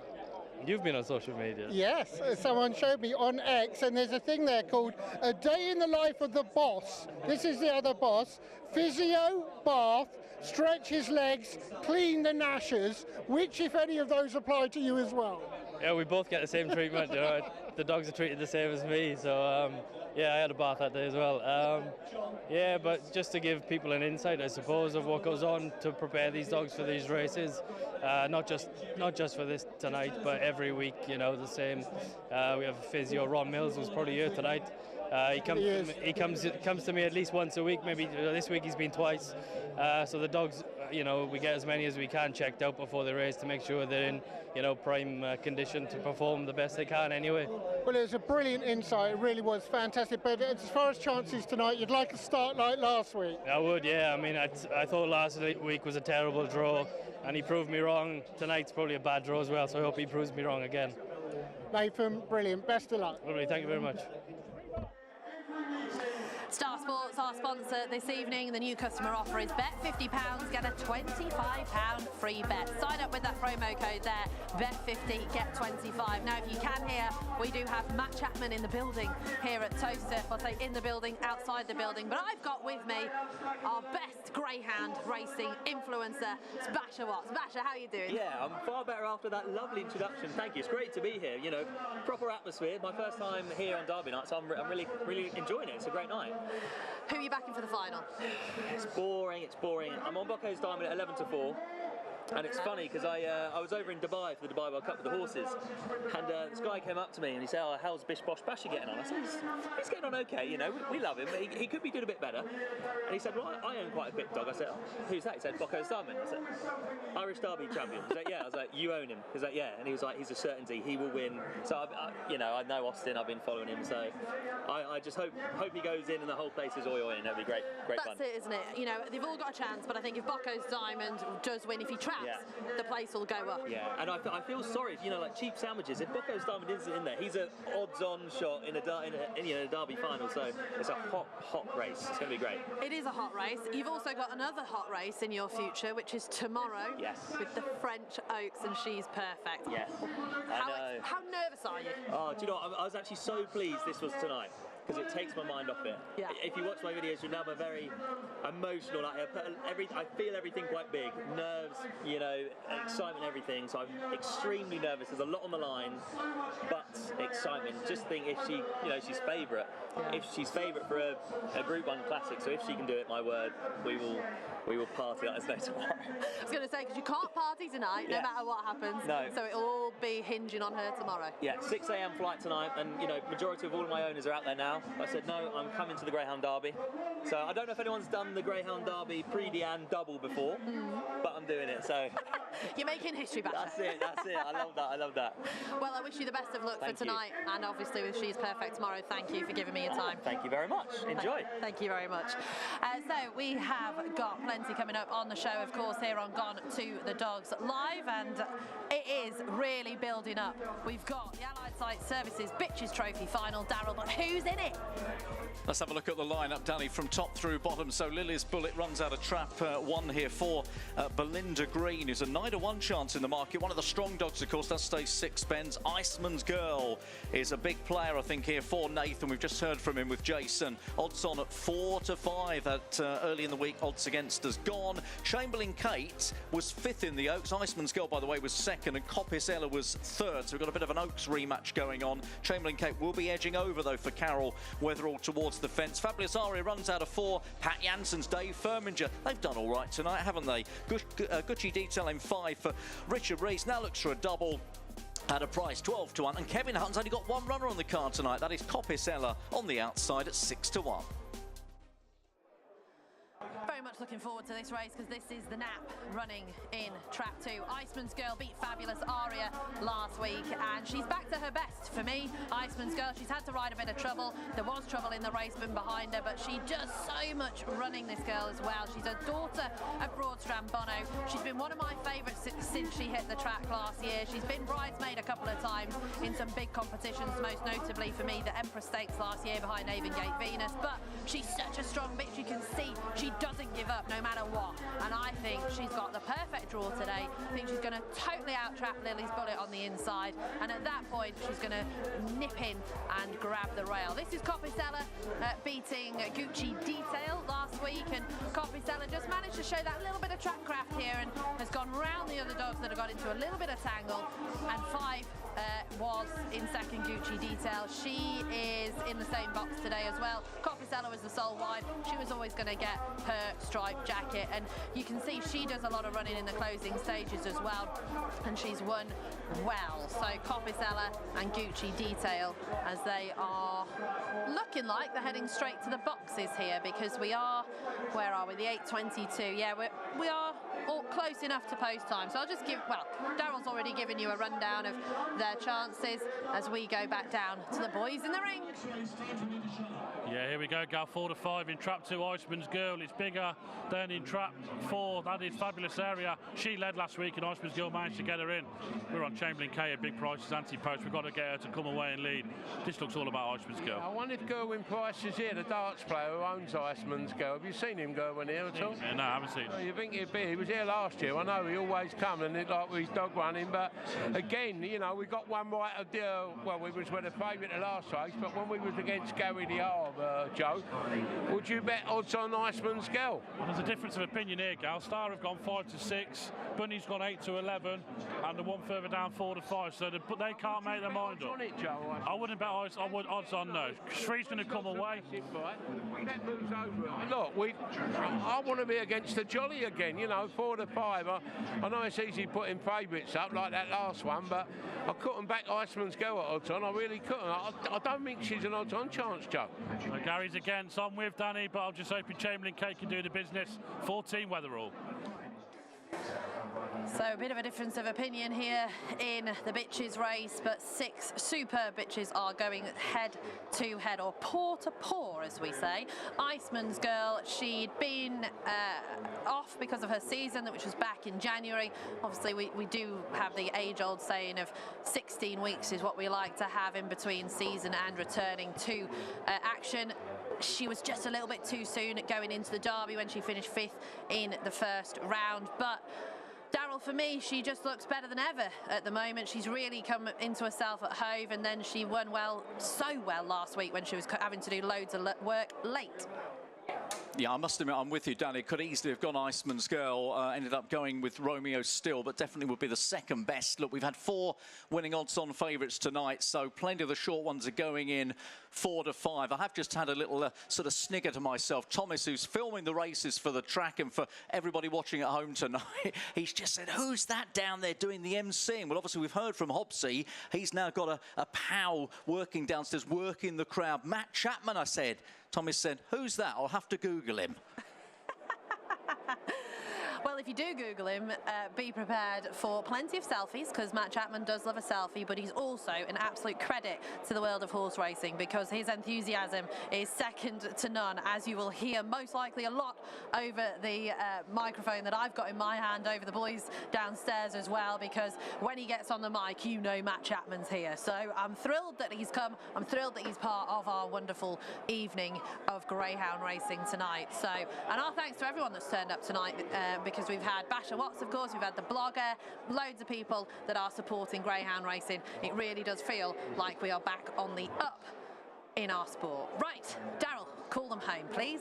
You've been on social media? Yes, someone showed me on X, and there's a thing there called A Day in the Life of the Boss. This is the other boss. Physio, bath, stretch his legs, clean the gnashers. Which, if any of those, apply to you as well? Yeah, we both get the same treatment, you know. the dogs are treated the same as me. So yeah, I had a bath that day as well. Yeah, but just to give people an insight, I suppose, of what goes on to prepare these dogs for these races, not just for this tonight, but every week, you know, the same. We have physio Ron Mills, who's probably here tonight. He comes to me at least once a week. Maybe this week he's been twice. So the dogs, you know, we get as many as we can checked out before the race to make sure they're in, you know, prime condition to perform the best they can anyway. Well, it was a brilliant insight. It really was fantastic. But as far as chances tonight, you'd like a start like last week. I would, yeah. I mean, I thought last week was a terrible draw, and he proved me wrong. Tonight's probably a bad draw as well, so I hope he proves me wrong again. Nathan, brilliant. Best of luck. Lovely, thank you very much. Star Sports, our sponsor this evening. The new customer offer is bet £50, get a £25 free bet. Sign up with that promo code there, bet50, get 25. Now, if you can hear, we do have Matt Chapman in the building here at Toaster. I'll say in the building, outside the building. But I've got with me our best Greyhound racing influencer, Sbasha Watts. Sbasha, how are you doing? Yeah, I'm far better after that lovely introduction. Thank you. It's great to be here. You know, proper atmosphere. My first time here on Derby night, so I'm really enjoying it. It's a great night. Who are you backing for the final? It's boring. I'm on Bucco's Diamond at 11 to 4. And it's funny because I was over in Dubai for the Dubai World Cup with the horses, and this guy came up to me and he said, "Oh, how's Bish Bosh Basher getting on?" I said, "He's getting on okay, you know. We love him, but he could be doing a bit better." And he said, "Well, I own quite a big dog." I said, "Oh, who's that?" He said, "Bucco's Diamond." I said, "Irish Derby champion." He said, "Yeah." I was like, "You own him?" He was like, "Yeah." And he was like, "He's a certainty. He will win." So I know Austin. I've been following him, so I just hope he goes in and the whole place is oi in. That'd be great fun. That's it, isn't it? You know, they've all got a chance, but I think if Bucco's Diamond does win, if he traps, the place will go up. Yeah, and I feel sorry, you know, like cheap sandwiches. If Bucco's Diamond isn't in there, he's an odds-on shot in a Derby final. So it's a hot race. It's going to be great. It is a hot race. You've also got another hot race in your future, which is tomorrow. Yes. With the French Oaks, and she's perfect. Yes. How nervous are you? Oh, do you know what? I was actually so pleased this was tonight, because it takes my mind off it. Yeah. If you watch my videos, you know I'm very emotional. I feel everything quite big. Nerves, you know, excitement, everything. So I'm extremely nervous. There's a lot on the line, but excitement. Just think if she, you know, she's favourite. If she's favourite for a Group 1 Classic, so if she can do it, my word, we will party like there's no tomorrow. I was going to say, because you can't party tonight, no matter what happens. No. So it'll all be hinging on her tomorrow. Yeah, 6 a.m. flight tonight, and you know, majority of all of my owners are out there now. I said, no, I'm coming to the Greyhound Derby. So I don't know if anyone's done the Greyhound Derby Pre-Dean double before, but I'm doing it, so. You're making history, Basher. That's it. I love that. Well, I wish you the best of luck for tonight, and obviously with She's Perfect tomorrow. Thank you for giving me your time. Thank you very much. Enjoy. Thank you very much. So we have got plenty coming up on the show, of course, here on Gone to the Dogs Live, and it is really building up. We've got the Allied Site Services Bitches Trophy final, Daryl, but who's in it? Let's have a look at the lineup, Danny, from top through bottom. So Lily's Bullet runs out of trap one here for Belinda Green, who's a 9-to-1 chance in the market. One of the strong dogs, of course, does stay sixpence. Iceman's Girl is a big player, I think, here for Nathan. We've just heard from him with Jason. Odds on at 4-5 at early in the week. Odds against us gone. Chamberlain Kate was 5th in the Oaks. Iceman's Girl, by the way, was 2nd, and Coppice Ella was 3rd. So we've got a bit of an Oaks rematch going on. Chamberlain Kate will be edging over, though, for Carol Weatherall towards the fence. Fabulous Aria runs out of 4. Pat Jansen's Dave Firminger. They've done all right tonight, haven't they? Gucci Detail in 5 for Richard Rees. Now looks for a double at a price 12-1. And Kevin Hutton's only got one runner on the card tonight. That is Coppice Ella on the outside at 6-1. Very much looking forward to this race, because this is the Nap running in Trap 2. Iceman's Girl beat Fabulous Aria last week, and she's back to her best for me. Iceman's Girl, she's had to ride a bit of trouble. There was trouble in the raceman behind her, but she does so much running, this girl, as well. She's a daughter of Broadstrand Bono. She's been one of my favourites since she hit the track last year. She's been bridesmaid a couple of times in some big competitions, most notably for me the Empress Stakes last year behind Avongate Venus, but she's such a strong bitch. You can see she doesn't give up no matter what, and I think she's got the perfect draw today. I think she's going to totally out-trap Lily's Bullet on the inside, and at that point she's going to nip in and grab the rail. This is Coppice Ella beating Gucci Detail last week, and Coppice Ella just managed to show that little bit of track craft here and has gone round the other dogs that have got into a little bit of tangle, and 5 was in second, Gucci Detail. She is in the same box today as well. Copicella was the sole wide. She was always going to get her striped jacket, and you can see she does a lot of running in the closing stages as well, and she's won well. So Copicella and Gucci Detail, as they are looking like they're heading straight to the boxes here, because we are, where are we, the 8:22. Yeah, we are all close enough to post time. So I'll just give, well, Daryl's already given you a rundown of their chances as we go back down to the boys in the ring. Yeah, here we go, Gal, 4 to 5 in trap 2, Iceman's Girl. It's bigger than in trap 4. That is Fabulous Area. She led last week and Iceman's Girl managed to get her in. We're on Chamberlain K at big prices, anti-post. We've got to get her to come away and lead. This looks all about Iceman's Girl. I wonder if Gerwin Price is here, the darts player who owns Iceman's Girl. Have you seen him, Gerwin, here at all? Yeah, no, I haven't seen him. You think he'd be? He was here last year. I know he always comes and it like with his dog running, but again, you know, we got one right of the, well, we was with the favourite the last race, but when we was against Gary the Arb, Joe, would you bet odds on Iceman's Girl? Well, there's a difference of opinion here, Gal. Star have gone 5 to 6, Bunny's gone 8 to 11, and the one further down 4 to 5. So they can't make their mind up. I wouldn't bet odds on no. Shree's going to come away. Look, I want to be against the jolly again. You know, 4 to 5. I know it's easy putting favourites up like that last one, but I couldn't back Iceman's Girl at odds on. I really couldn't. I don't think she's an odds on chance, Joe. Gary's against. I'm with Danny, but I'm just hoping Chamberlain K can do the business. 14 Weatherall. So a bit of a difference of opinion here in the bitches race, but 6 superb bitches are going head to head, or paw to paw, as we say. Iceman's Girl, she'd been off because of her season, which was back in January. Obviously, we do have the age-old saying of 16 weeks is what we like to have in between season and returning to action. She was just a little bit too soon at going into the Derby when she finished 5th in the first round, but Daryl, for me, she just looks better than ever at the moment. She's really come into herself at Hove, and then she won well, so well last week when she was having to do loads of work late. Yeah, I must admit, I'm with you, Danny. Could easily have gone Iceman's Girl. Ended up going with Romeo Still, but definitely would be the second best. Look, we've had 4 winning odds-on favourites tonight, so plenty of the short ones are going in 4 to 5. I have just had a little sort of snigger to myself. Thomas, who's filming the races for the track and for everybody watching at home tonight, he's just said, who's that down there doing the emceeing? Well, obviously, we've heard from Hobbsy. He's now got a pal working downstairs, working the crowd. Matt Chapman, I said. Thomas said, who's that? I'll have to Google him. Well, if you do Google him, be prepared for plenty of selfies, because Matt Chapman does love a selfie, but he's also an absolute credit to the world of horse racing, because his enthusiasm is second to none, as you will hear most likely a lot over the microphone that I've got in my hand, over the boys downstairs as well, because when he gets on the mic, you know Matt Chapman's here. So I'm thrilled that he's come. I'm thrilled that he's part of our wonderful evening of Greyhound racing tonight. So, and our thanks to everyone that's turned up tonight, because we've had Basher Watts, of course, we've had the blogger, loads of people that are supporting Greyhound racing. It really does feel like we are back on the up in our sport. Right, Daryl, call them home, please.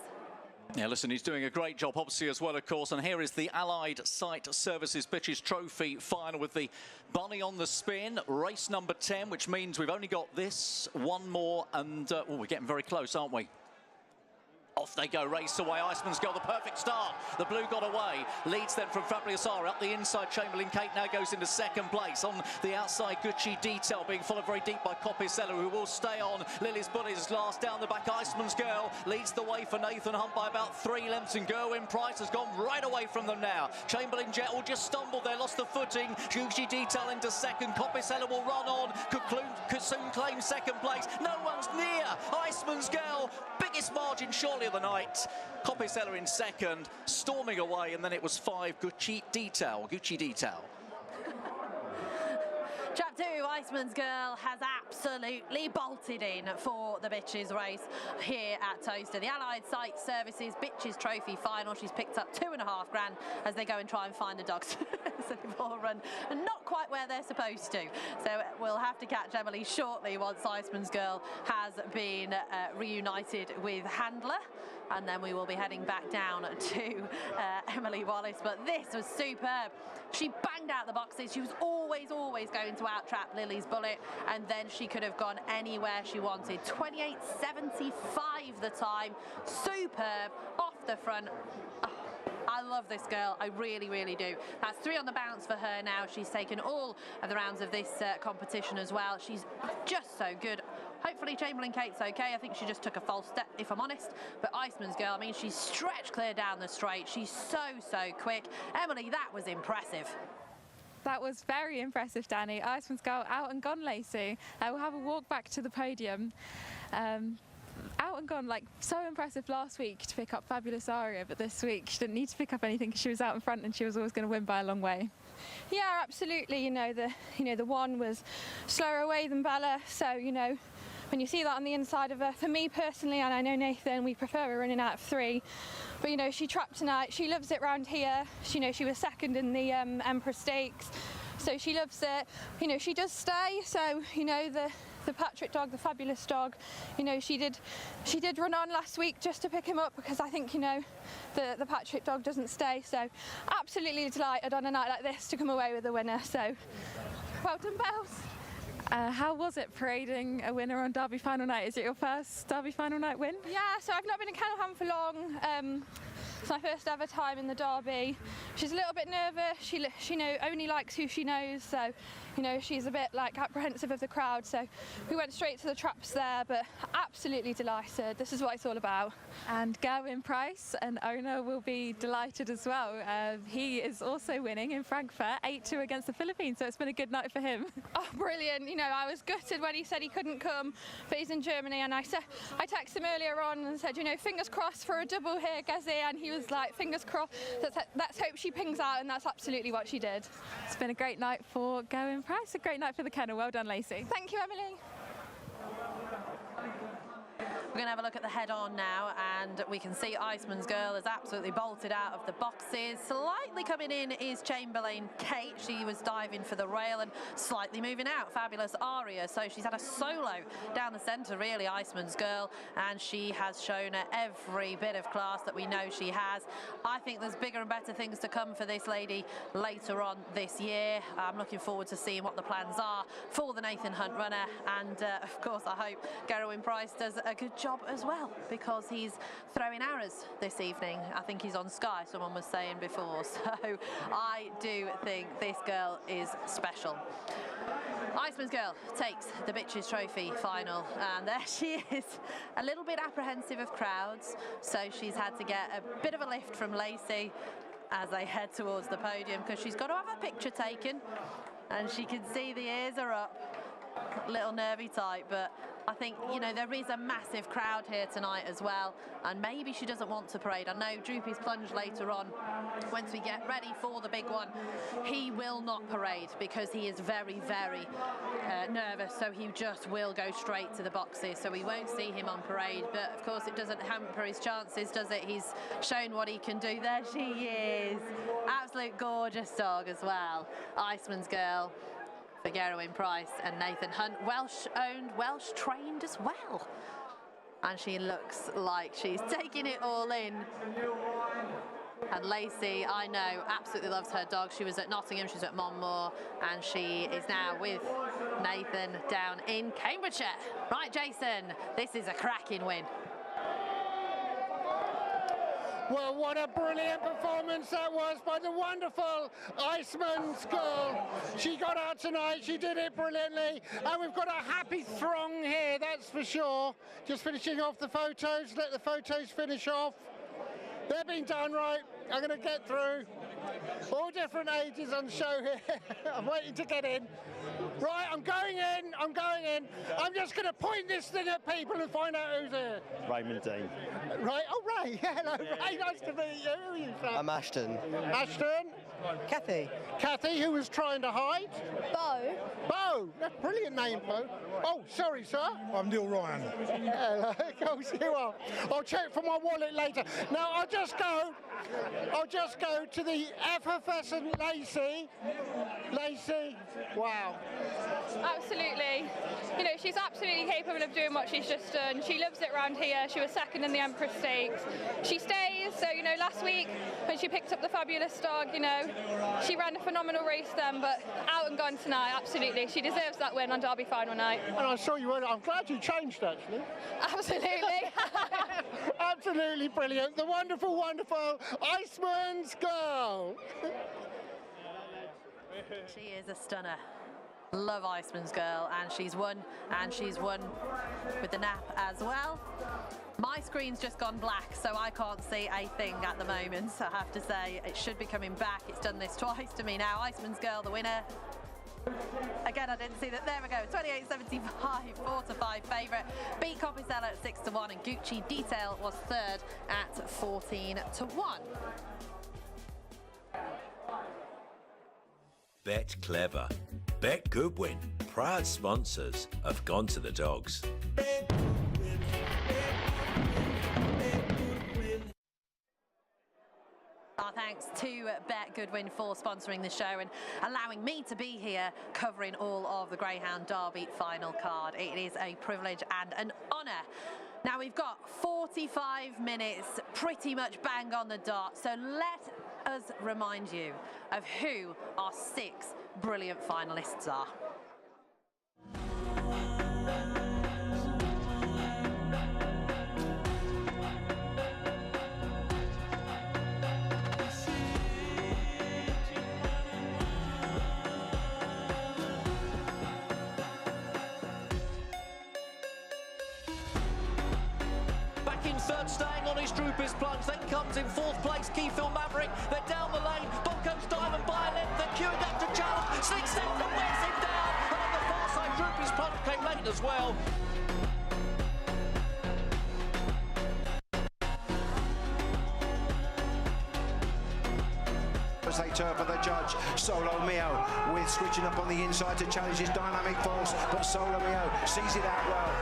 Yeah, listen, he's doing a great job, obviously, as well, of course. And here is the Allied Site Services Bitches Trophy final with the bunny on the spin. Race number 10, which means we've only got this, one more, and we're getting very close, aren't we? Off they go, race away. Iceman's Girl, the perfect start. The blue got away. Leads then from Fabulous Area up the inside. Chamberlain Kate now goes into second place. On the outside, Gucci Detail being followed very deep by Copicella, who will stay on. Lily's Bunny's last down the back. Iceman's Girl leads the way for Nathan Hunt by about 3 lengths, and Gerwin Price has gone right away from them now. Chamberlain Jet will just stumble there, lost the footing. Gucci Detail into second. Copicella will run on. Could soon claim second place. No one's near. Iceman's Girl, biggest margin surely of the night. Copicella in second, storming away, and then it was 5 Gucci Detail. Chap 2, Iceman's Girl, has absolutely bolted in for the Bitches race here at Toaster. The Allied Site Services Bitches Trophy final. She's picked up $2.5 grand as they go and try and find the dogs. So they've all run and not quite where they're supposed to. So we'll have to catch Emily shortly once Iceman's Girl has been reunited with Handler, and then we will be heading back down to Emily Wallace. But this was superb. She banged out the boxes. She was always going to out-trap Lily's Bullet, and then she could have gone anywhere she wanted. 28.75 the time. Superb, off the front. Oh, I love this girl, I really, really do. That's 3 on the bounce for her now. She's taken all of the rounds of this competition as well. She's just so good. Hopefully Chamberlain Kate's okay. I think she just took a false step, if I'm honest. But Iceman's Girl, I mean, she's stretched clear down the straight. She's so quick. Emily, that was impressive. That was very impressive, Danny. Iceman's Girl out and gone, Lacey. We'll have a walk back to the podium. Out and gone, like, so impressive last week to pick up Fabulous Aria, but this week she didn't need to pick up anything because she was out in front and she was always going to win by a long way. Yeah, absolutely. The one was slower away than Bella, so when you see that on the inside of her, for me personally, and I know Nathan, we prefer her running out of 3, but she trapped tonight. She loves it round here. She was second in the Emperor Stakes, so she loves it. She does stay, so the Patrick dog, the Fabulous dog, she did run on last week just to pick him up, because I think the Patrick dog doesn't stay. So absolutely delighted on a night like this to come away with a winner. So well done, Bells. How was it parading a winner on Derby final night? Is it your first Derby final night win? Yeah, so I've not been in Kennelham for long. It's my first ever time in the Derby. She's a little bit nervous. She only likes who she knows, so she's a bit apprehensive of the crowd. So we went straight to the traps there, but absolutely delighted. This is what it's all about. And Gavin Price, an owner, will be delighted as well. He is also winning in Frankfurt, 8-2 against the Philippines, so it's been a good night for him. Oh, brilliant. I was gutted when he said he couldn't come, but he's in Germany, and I texted him earlier on and said, fingers crossed for a double here, Gezi, and he was like, fingers crossed, let's hope she pings out, and that's absolutely what she did. It's been a great night for Gavin Price, a great night for the kennel. Well done, Lacey. Thank you, Emily. We're going to have a look at the head-on now, and we can see Iceman's Girl has absolutely bolted out of the boxes. Slightly coming in is Chamberlain Kate. She was diving for the rail, and slightly moving out, Fabulous Aria. So she's had a solo down the centre, really, Iceman's Girl, and she has shown every bit of class that we know she has. I think there's bigger and better things to come for this lady later on this year. I'm looking forward to seeing what the plans are for the Nathan Hunt runner, and of course I hope Gerwin Price does a good job as well, because he's throwing arrows this evening. I think he's on Sky, someone was saying before, so I do think this girl is special. Iceman's Girl takes the Bitches Trophy final, and there she is, a little bit apprehensive of crowds, so she's had to get a bit of a lift from Lacey as they head towards the podium, because she's got to have a picture taken, and she can see the ears are up, a little nervy type, but I think, there is a massive crowd here tonight as well, and maybe she doesn't want to parade. I know Droopy's plunge later on, once we get ready for the big one, he will not parade because he is very, very nervous, so he just will go straight to the boxes, so we won't see him on parade, but of course it doesn't hamper his chances, does it? He's shown what he can do. There she is. Absolute gorgeous dog as well. Iceman's Girl for Gerwin Price and Nathan Hunt, Welsh owned, Welsh trained as well, and she looks like she's taking it all in. And Lacey, I know, absolutely loves her dog. She was at Nottingham, she's at Monmore, and she is now with Nathan down in Cambridgeshire. Right, Jason, this is a cracking win. Well, what a brilliant performance that was by the wonderful Iceman's Girl. She got out tonight, she did it brilliantly, and we've got a happy throng here, that's for sure. Just finishing off the photos, let the photos finish off. They're being done right, I'm going to get through. All different ages on show here. I'm waiting to get in. Right, I'm going in. I'm just going to point this thing at people and find out who's here. Raymond Dean. Right, oh Ray, hello Ray, nice to meet you. Who are you from? I'm Ashton. Ashton? Kathy. Kathy, who was trying to hide? Bo. Bo, that's a brilliant name, Bo. Oh, sorry, sir. I'm Neil Ryan. Hello, of course you are. I'll check for my wallet later. Now, I'll just go I'll just go to the effervescent Lacey. Lacey, wow. Absolutely. You know, she's absolutely capable of doing what she's just done. She loves it around here. She was second in the Empress Stakes. She stays, so, you know, last week when she picked up the Fabulous Dog, you know, she ran a phenomenal race then, but out and gone tonight, absolutely. She deserves that win on Derby final night. And I saw you, I'm glad you changed, actually. Absolutely. Absolutely brilliant. The wonderful, wonderful Iceman's Girl. She is a stunner. Love Iceman's Girl, and she's won with the nap as well. My screen's just gone black, so I can't see a thing at the moment. So I have to say, it should be coming back. It's done this twice to me now. Iceman's Girl, the winner. Again, I didn't see that. There we go. 28.75, 4-5 favourite. Beat Copicella at 6-1, and Gucci Detail was third at 14-1. Bet Clever. Bet Goodwin. Proud sponsors of Gone to the Dogs. Our thanks to Bet Goodwin for sponsoring the show and allowing me to be here covering all of the Greyhound Derby final card. It is a privilege and an honour. Now we've got 45 minutes, pretty much bang on the dot, so let us remind you of who our 6 brilliant finalists are. Third, staying on his Droopers plunge, then comes in 4th place Keyfield Maverick. They're down the lane, Bonco's Diamond by a length, they're queuing up to challenge. Slick Sentinel wears him down, and on the far side Droopers plunge came late as well. As they turn for the judge, Solo Mio with switching up on the inside to challenge his Dynamic Force, but Solo Mio sees it out well.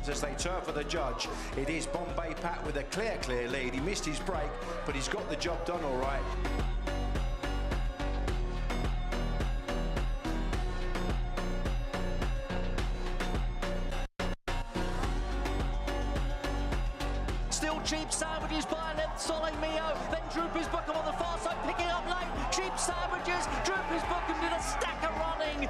As they turn for the judge, it is Bombay Pat with a clear lead. He missed his break, but he's got the job done all right. Still Cheap Sandwiches by a length, Soleil Mio, then Droopers Bookham on the far side, picking up late. Cheap Sandwiches, Droopers Bookham did a stack of running.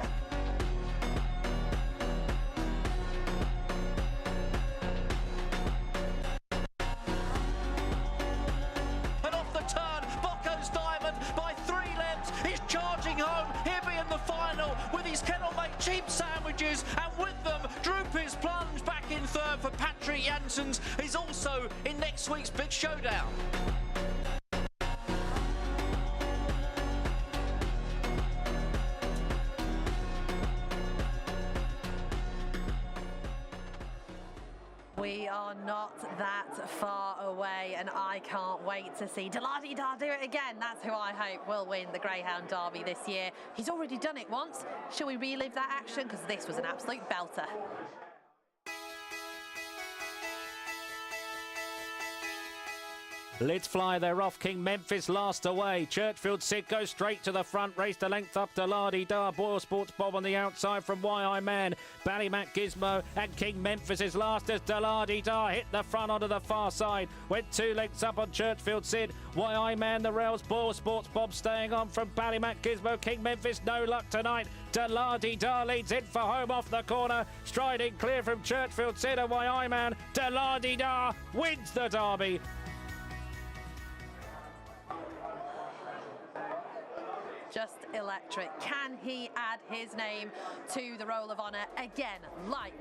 Cheap Sandwiches, and with them Droopers plunge back in third for Patrick Janssens. He's also in next week's big showdown. We are not that far away, and I can't wait to see Delardi-Da do it again. That's who I hope will win the Greyhound Derby this year. He's already done it once. Shall we relive that action? Because this was an absolute belter. Lids fly, they're off. King Memphis last away. Churchfield Sid goes straight to the front. Race to length up to Lardy-Da. Boyle Sports Bob on the outside from YI Man. Ballymac Gizmo and King Memphis is last as Delardi-Da hit the front onto the far side. Went 2 lengths up on Churchfield Sid. YI Man the rails. Boyle Sports Bob staying on from Ballymac Gizmo. King Memphis no luck tonight. Delardi-Da leads in for home off the corner. Striding clear from Churchfield Sid and YI Man. Delardi-Da wins the Derby. just electric. Can he add his name to the Roll of Honour again, like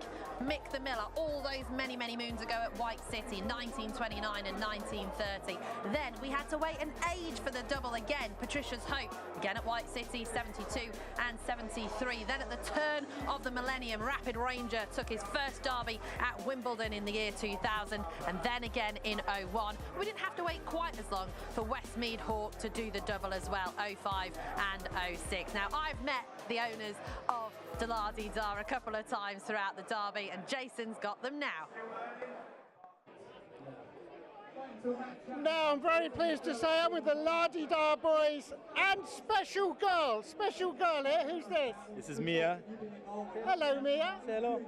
Mick the Miller all those many moons ago at White City, 1929 and 1930. Then we had to wait an age for the double again, Patricia's Hope, again at White City, 72 and 73. Then at the turn of the millennium, Rapid Ranger took his first derby at Wimbledon in the year 2000, and then again in 01. We didn't have to wait quite as long for Westmead Hawk to do the double as well, 05 and 06. Now, I've met the owners of De La Di Da a couple of times throughout the derby, and Jason's got them now. Now, I'm very pleased to say I'm with the La Di Da boys and special girl here. Who's this? This is Mia. Hello, Mia. Hello.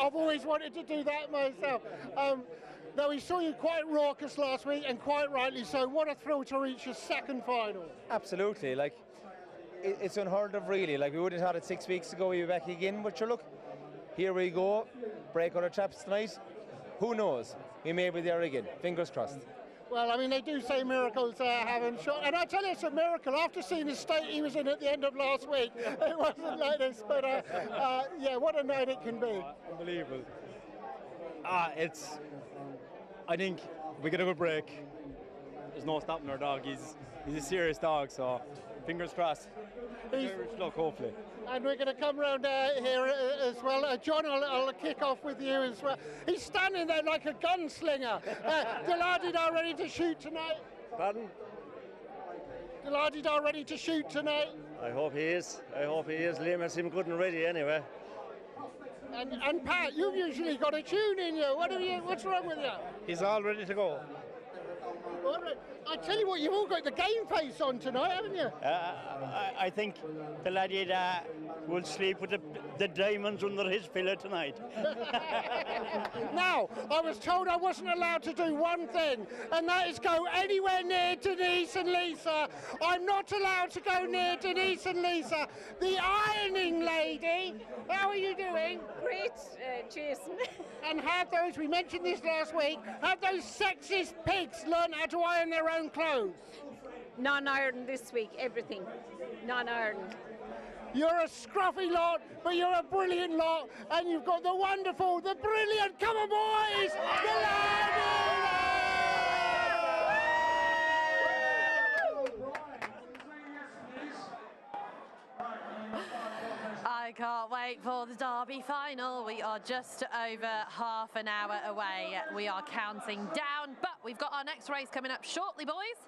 I've always wanted to do that myself. Now, we saw you quite raucous last week, and quite rightly so. What a thrill to reach your second final. Absolutely. Like, it's unheard of, really. Like, we wouldn't have had it 6 weeks ago. We were back again. But sure, look, here we go. Break out the traps tonight. Who knows? We may be there again. Fingers crossed. Well, I mean, they do say miracles haven't shot. And I tell you, it's a miracle. After seeing the state he was in at the end of last week, it wasn't like this. But, yeah, what a night it can be. Unbelievable. I think we get a good break. There's no stopping our dog. He's a serious dog, so fingers crossed. Irish luck, hopefully. And we're going to come round here as well. John, I'll kick off with you as well. He's standing there like a gunslinger. De La Di Da ready to shoot tonight? Pardon? De La Di Da ready to shoot tonight? I hope he is. Liam has him good and ready anyway. And Pat, you've usually got a tune in you. What's wrong with you? He's all ready to go. All right. I tell you what, you've all got the game face on tonight, haven't you? I think the laddie will sleep with the diamonds under his pillow tonight. Now, I was told I wasn't allowed to do one thing, and that is go anywhere near Denise and Lisa. I'm not allowed to go near Denise and Lisa. The ironing lady, how are you doing? Great, Jason. And have those, we mentioned this last week, have those sexist pigs learned how to iron their own clothes? Non-ironed this week, everything. Non-ironed. You're a scruffy lot, but you're a brilliant lot, and you've got the wonderful, the brilliant, come on boys, the I can't wait for the Derby final. We are just over half an hour away. We are counting down, but we've got our next race coming up shortly, boys.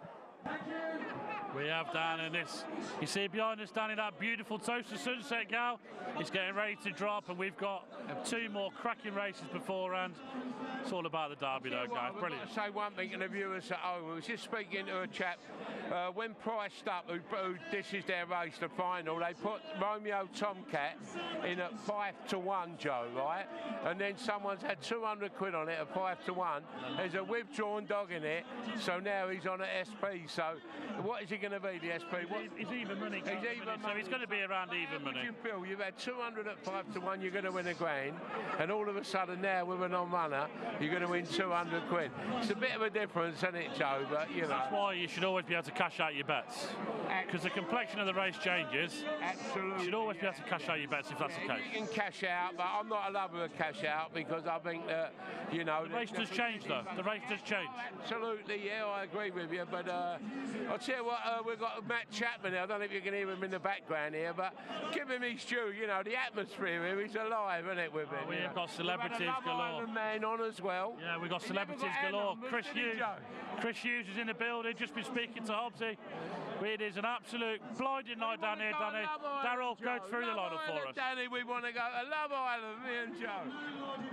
We have down in this. You see behind us down in that beautiful toast of sunset, Gal. It's getting ready to drop, and we've got 2 more cracking races beforehand. It's all about the Derby, though, guys. Brilliant. I'll say one thing to the viewers at home. I was just speaking to a chap. When priced up, this is their race, the final, they put Romeo Tomcat in at 5-1, Joe, right? And then someone's had 200 quid on it at 5-1. There's a withdrawn dog in it, so now he's on at SP. So what is he going to be, the SP? He's even money. He's even money. So he's going to be around even money. You feel you've had 200 at 5-1, you're going to win a grand, and all of a sudden now with a non-runner, you're going to win 200 quid. It's a bit of a difference, isn't it, Joe? But you know, that's why you should always be able to cash out your bets, because the complexion of the race changes. Absolutely. You should always be able to cash out your bets if that's the case. You can cash out, but I'm not a lover of cash out because I think that, you know, the race does change, though. The race does change. Absolutely, yeah, I agree with you. But I'll tell you what, we've got Matt Chapman here. I don't know if you can hear him in the background here, but give him his due. You know, the atmosphere here, he's alive, isn't it, with him? We've got celebrities galore. Man on as well. Yeah, we've got celebrities galore. Chris Hughes is in the building, just been speaking to Hobbsy. It is an absolute blinding night down here, Danny. Darryl, go through the lineup for us. Danny, we want to go to Love Island, me and Joe.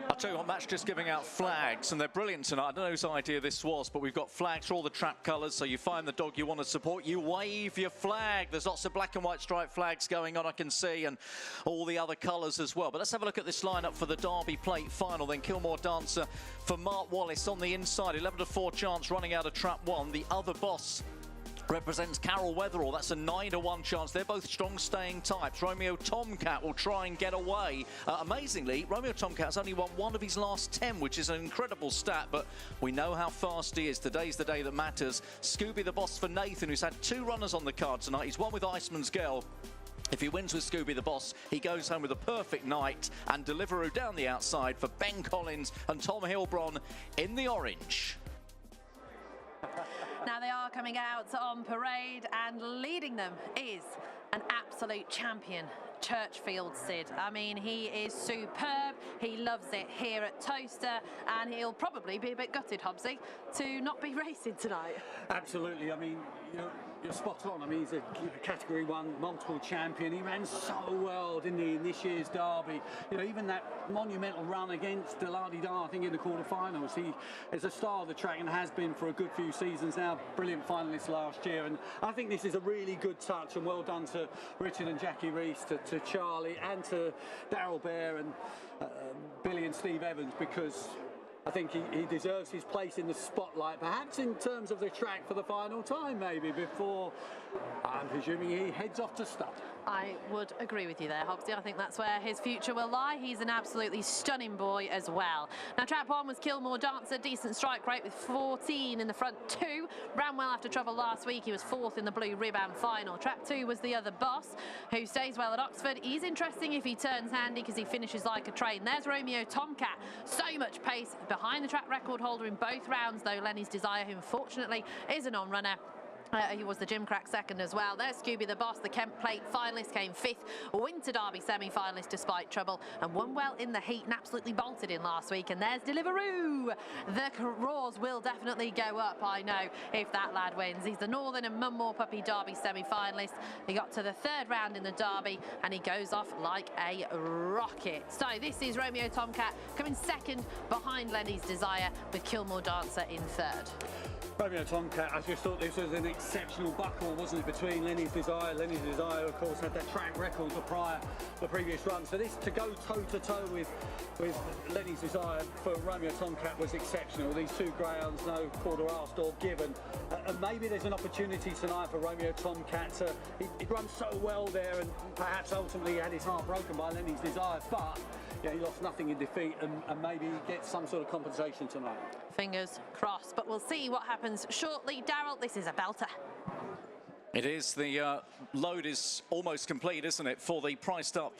I'll tell you what, Matt's just giving out flags, and they're brilliant tonight. I don't know whose idea this was, but we've got flags for all the trap colours, so you find the dog you want to support, you wave your flag. There's lots of black and white striped flags going on, I can see, and all the other colours as well. But let's have a look at this lineup for the Derby Plate final. Then Kilmore Dancer for Mark Wallace on the inside. 11-4 chance running out of trap 1. The other boss represents Carol Weatherall. That's a 9-1 chance. They're both strong staying types. Romeo Tomcat will try and get away. Amazingly, Romeo Tomcat's only won 1 of his last 10, which is an incredible stat, but we know how fast he is. Today's the day that matters. Scooby the Boss for Nathan, who's had 2 runners on the card tonight. He's won with Iceman's Girl. If he wins with Scooby the Boss, he goes home with a perfect night, and Deliveroo down the outside for Ben Collins and Tom Hilbron in the orange. Now they are coming out on parade, and leading them is an absolute champion, Churchfield Sid. I mean, he is superb. He loves it here at Toaster, and he'll probably be a bit gutted, Hobbsy, to not be racing tonight. Absolutely. I mean, you're spot on. I mean, he's a Category 1 multiple champion. He ran so well, didn't he, in this year's Derby? Even that monumental run against Delardi-Dar, I think, in the quarterfinals. He is a star of the track and has been for a good few seasons now. Brilliant finalist last year. And I think this is a really good touch, and well done to Richard and Jackie Rees, to Charlie, and to Darryl Bear and Billy and Steve Evans, because I think he deserves his place in the spotlight, perhaps in terms of the track for the final time, maybe, before I'm presuming he heads off to stud. I would agree with you there, Hobbsy. I think that's where his future will lie. He's an absolutely stunning boy as well. Now, trap 1 was Kilmore Dancer, decent strike rate with 14 in the front 2. Ran well after trouble last week. He was 4th in the Blue Ribbon final. Trap 2 was the other boss, who stays well at Oxford. He's interesting if he turns handy, because he finishes like a train. There's Romeo Tomcat. So much pace behind the track record holder in both rounds, though Lenny's Desire, who unfortunately is a non-runner. He was the Gimcrack second as well. There's Scooby the Boss, the Kent Plate finalist, came 5th. Winter Derby semi-finalist despite trouble, and won well in the heat and absolutely bolted in last week. And there's Deliveroo. The roars will definitely go up, I know, if that lad wins. He's the Northern and Munmore Puppy Derby semi-finalist. He got to the 3rd round in the Derby, and he goes off like a rocket. So this is Romeo Tomcat coming 2nd behind Lenny's Desire, with Kilmore Dancer in 3rd. Romeo Tomcat, I just thought this was an exceptional buckle, wasn't it, between Lenny's Desire. Lenny's Desire, of course, had that track record the previous run. So this, to go toe-to-toe with Lenny's Desire for Romeo Tomcat, was exceptional. These 2 greyhounds, no quarter asked or given. And maybe there's an opportunity tonight for Romeo Tomcat to... He'd run so well there, and perhaps ultimately had his heart broken by Lenny's Desire, but... yeah, he lost nothing in defeat, and maybe he gets some sort of compensation tonight. Fingers crossed, but we'll see what happens shortly. Darryl, this is a belter. It is. The load is almost complete, isn't it, for the priced up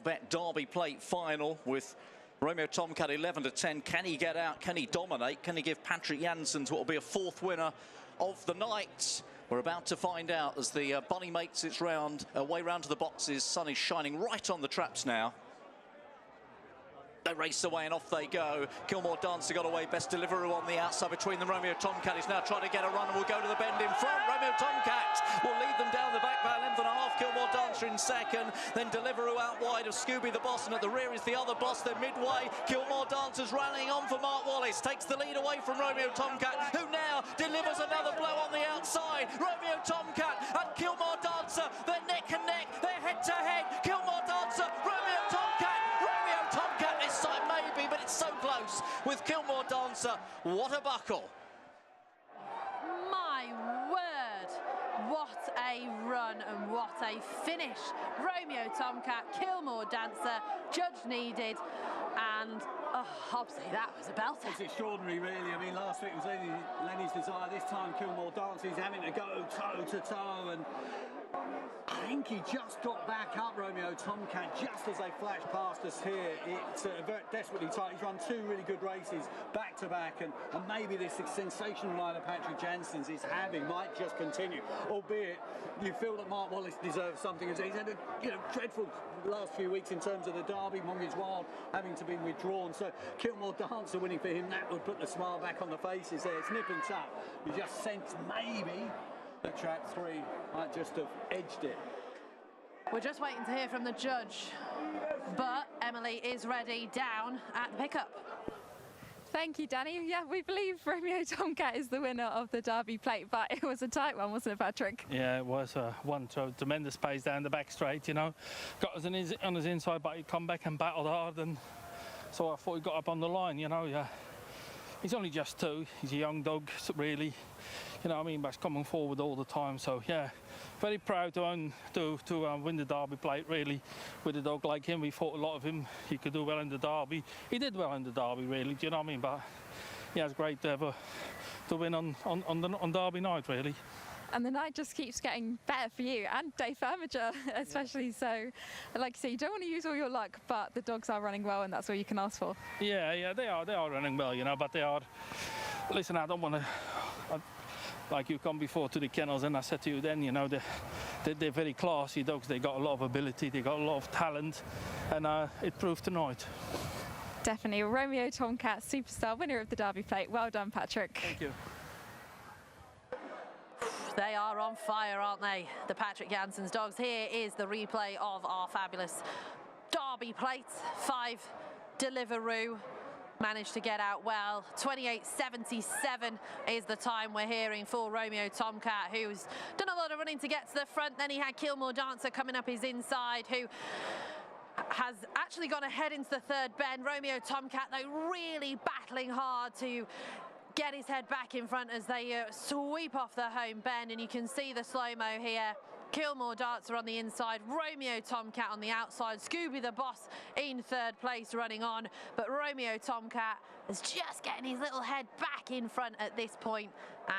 .bet Derby Plate final, with Romeo Tomcat 11-10. Can he get out? Can he dominate? Can he give Patrick Janssen what will be a 4th winner of the night? We're about to find out as the bunny makes its way round to the boxes. Sun is shining right on the traps now. They race away and off they go. Kilmore Dancer got away. Best Deliveroo on the outside between them. Romeo Tomcat is now trying to get a run and will go to the bend in front. Romeo Tomcat will lead them down the back by a length and a half. Kilmore Dancer in 2nd. Then Deliveroo out wide of Scooby the Boss, and at the rear is the other boss. They're midway. Kilmore Dancer's rallying on for Mark Wallace. Takes the lead away from Romeo Tomcat, who now delivers another blow on the outside. Romeo Tomcat and Kilmore Dancer, they're neck and neck. They're head to head. Kilmore Dancer, Romeo Tomcat. Romeo Tomcat this time maybe, but it's so close with Kilmore Dancer. What a buckle. My word, what a run and what a finish. Romeo Tomcat, Kilmore Dancer, judge needed, and Hobbsy, that was a belter. It's extraordinary, really. I mean, last week was Lenny's Desire. This time Kilmore Dancer is having to go toe-to-toe, and I think he just got back up, Romeo Tomcat, just as they flashed past us here. It's very desperately tight. He's run 2 really good races back-to-back, and maybe this sensational line of Patrick Janssen's is having might just continue, albeit you feel that Mark Wallace deserves something. He's had a dreadful last few weeks in terms of the Derby, Mongies Wild having to be withdrawn. So Kilmore Dancer winning for him, that would put the smile back on the faces there. It's nip and tap. You just sense maybe that trap 3 might just have edged it. We're just waiting to hear from the judge, but Emily is ready down at the pickup. Thank you, Danny. Yeah, we believe Romeo Tomcat is the winner of the Derby Plate, but it was a tight one, wasn't it, Patrick? Yeah, it was one tremendous pace down the back straight, got us on his inside, but he come back and battled hard, and so I thought he got up on the line, He's only just 2. He's a young dog, so really. You know what I mean? But he's coming forward all the time. So yeah, very proud to win the Derby plate. Really, with a dog like him, we thought a lot of him. He could do well in the Derby. He did well in the Derby, really. Do you know what I mean? But yeah, it's great to win on Derby night, really. And the night just keeps getting better for you and Dave Firmager especially. So, like you say, you don't want to use all your luck, but the dogs are running well, and that's all you can ask for. Yeah, they are running well, you know. But they are. Listen, I don't want to. Like you come before to the kennels, and I said to you then, you know, they're very classy dogs. They got a lot of ability, they got a lot of talent, and it proved tonight. Definitely, Romeo Tomcat, superstar, winner of the Derby plate. Well done, Patrick. Thank you. They are on fire, aren't they? The Patrick Jansen's dogs. Here is the replay of our fabulous Derby plate. 5 Deliveroo. Managed to get out well. 28.77 is the time we're hearing for Romeo Tomcat, who's done a lot of running to get to the front. Then he had Kilmore Dancer coming up his inside, who has actually gone ahead into the 3rd bend. Romeo Tomcat, though, really battling hard to get his head back in front as they sweep off the home bend, and you can see the slow-mo here. Kilmore Dancer on the inside, Romeo Tomcat on the outside, Scooby the Boss in 3rd place running on, but Romeo Tomcat is just getting his little head back in front at this point,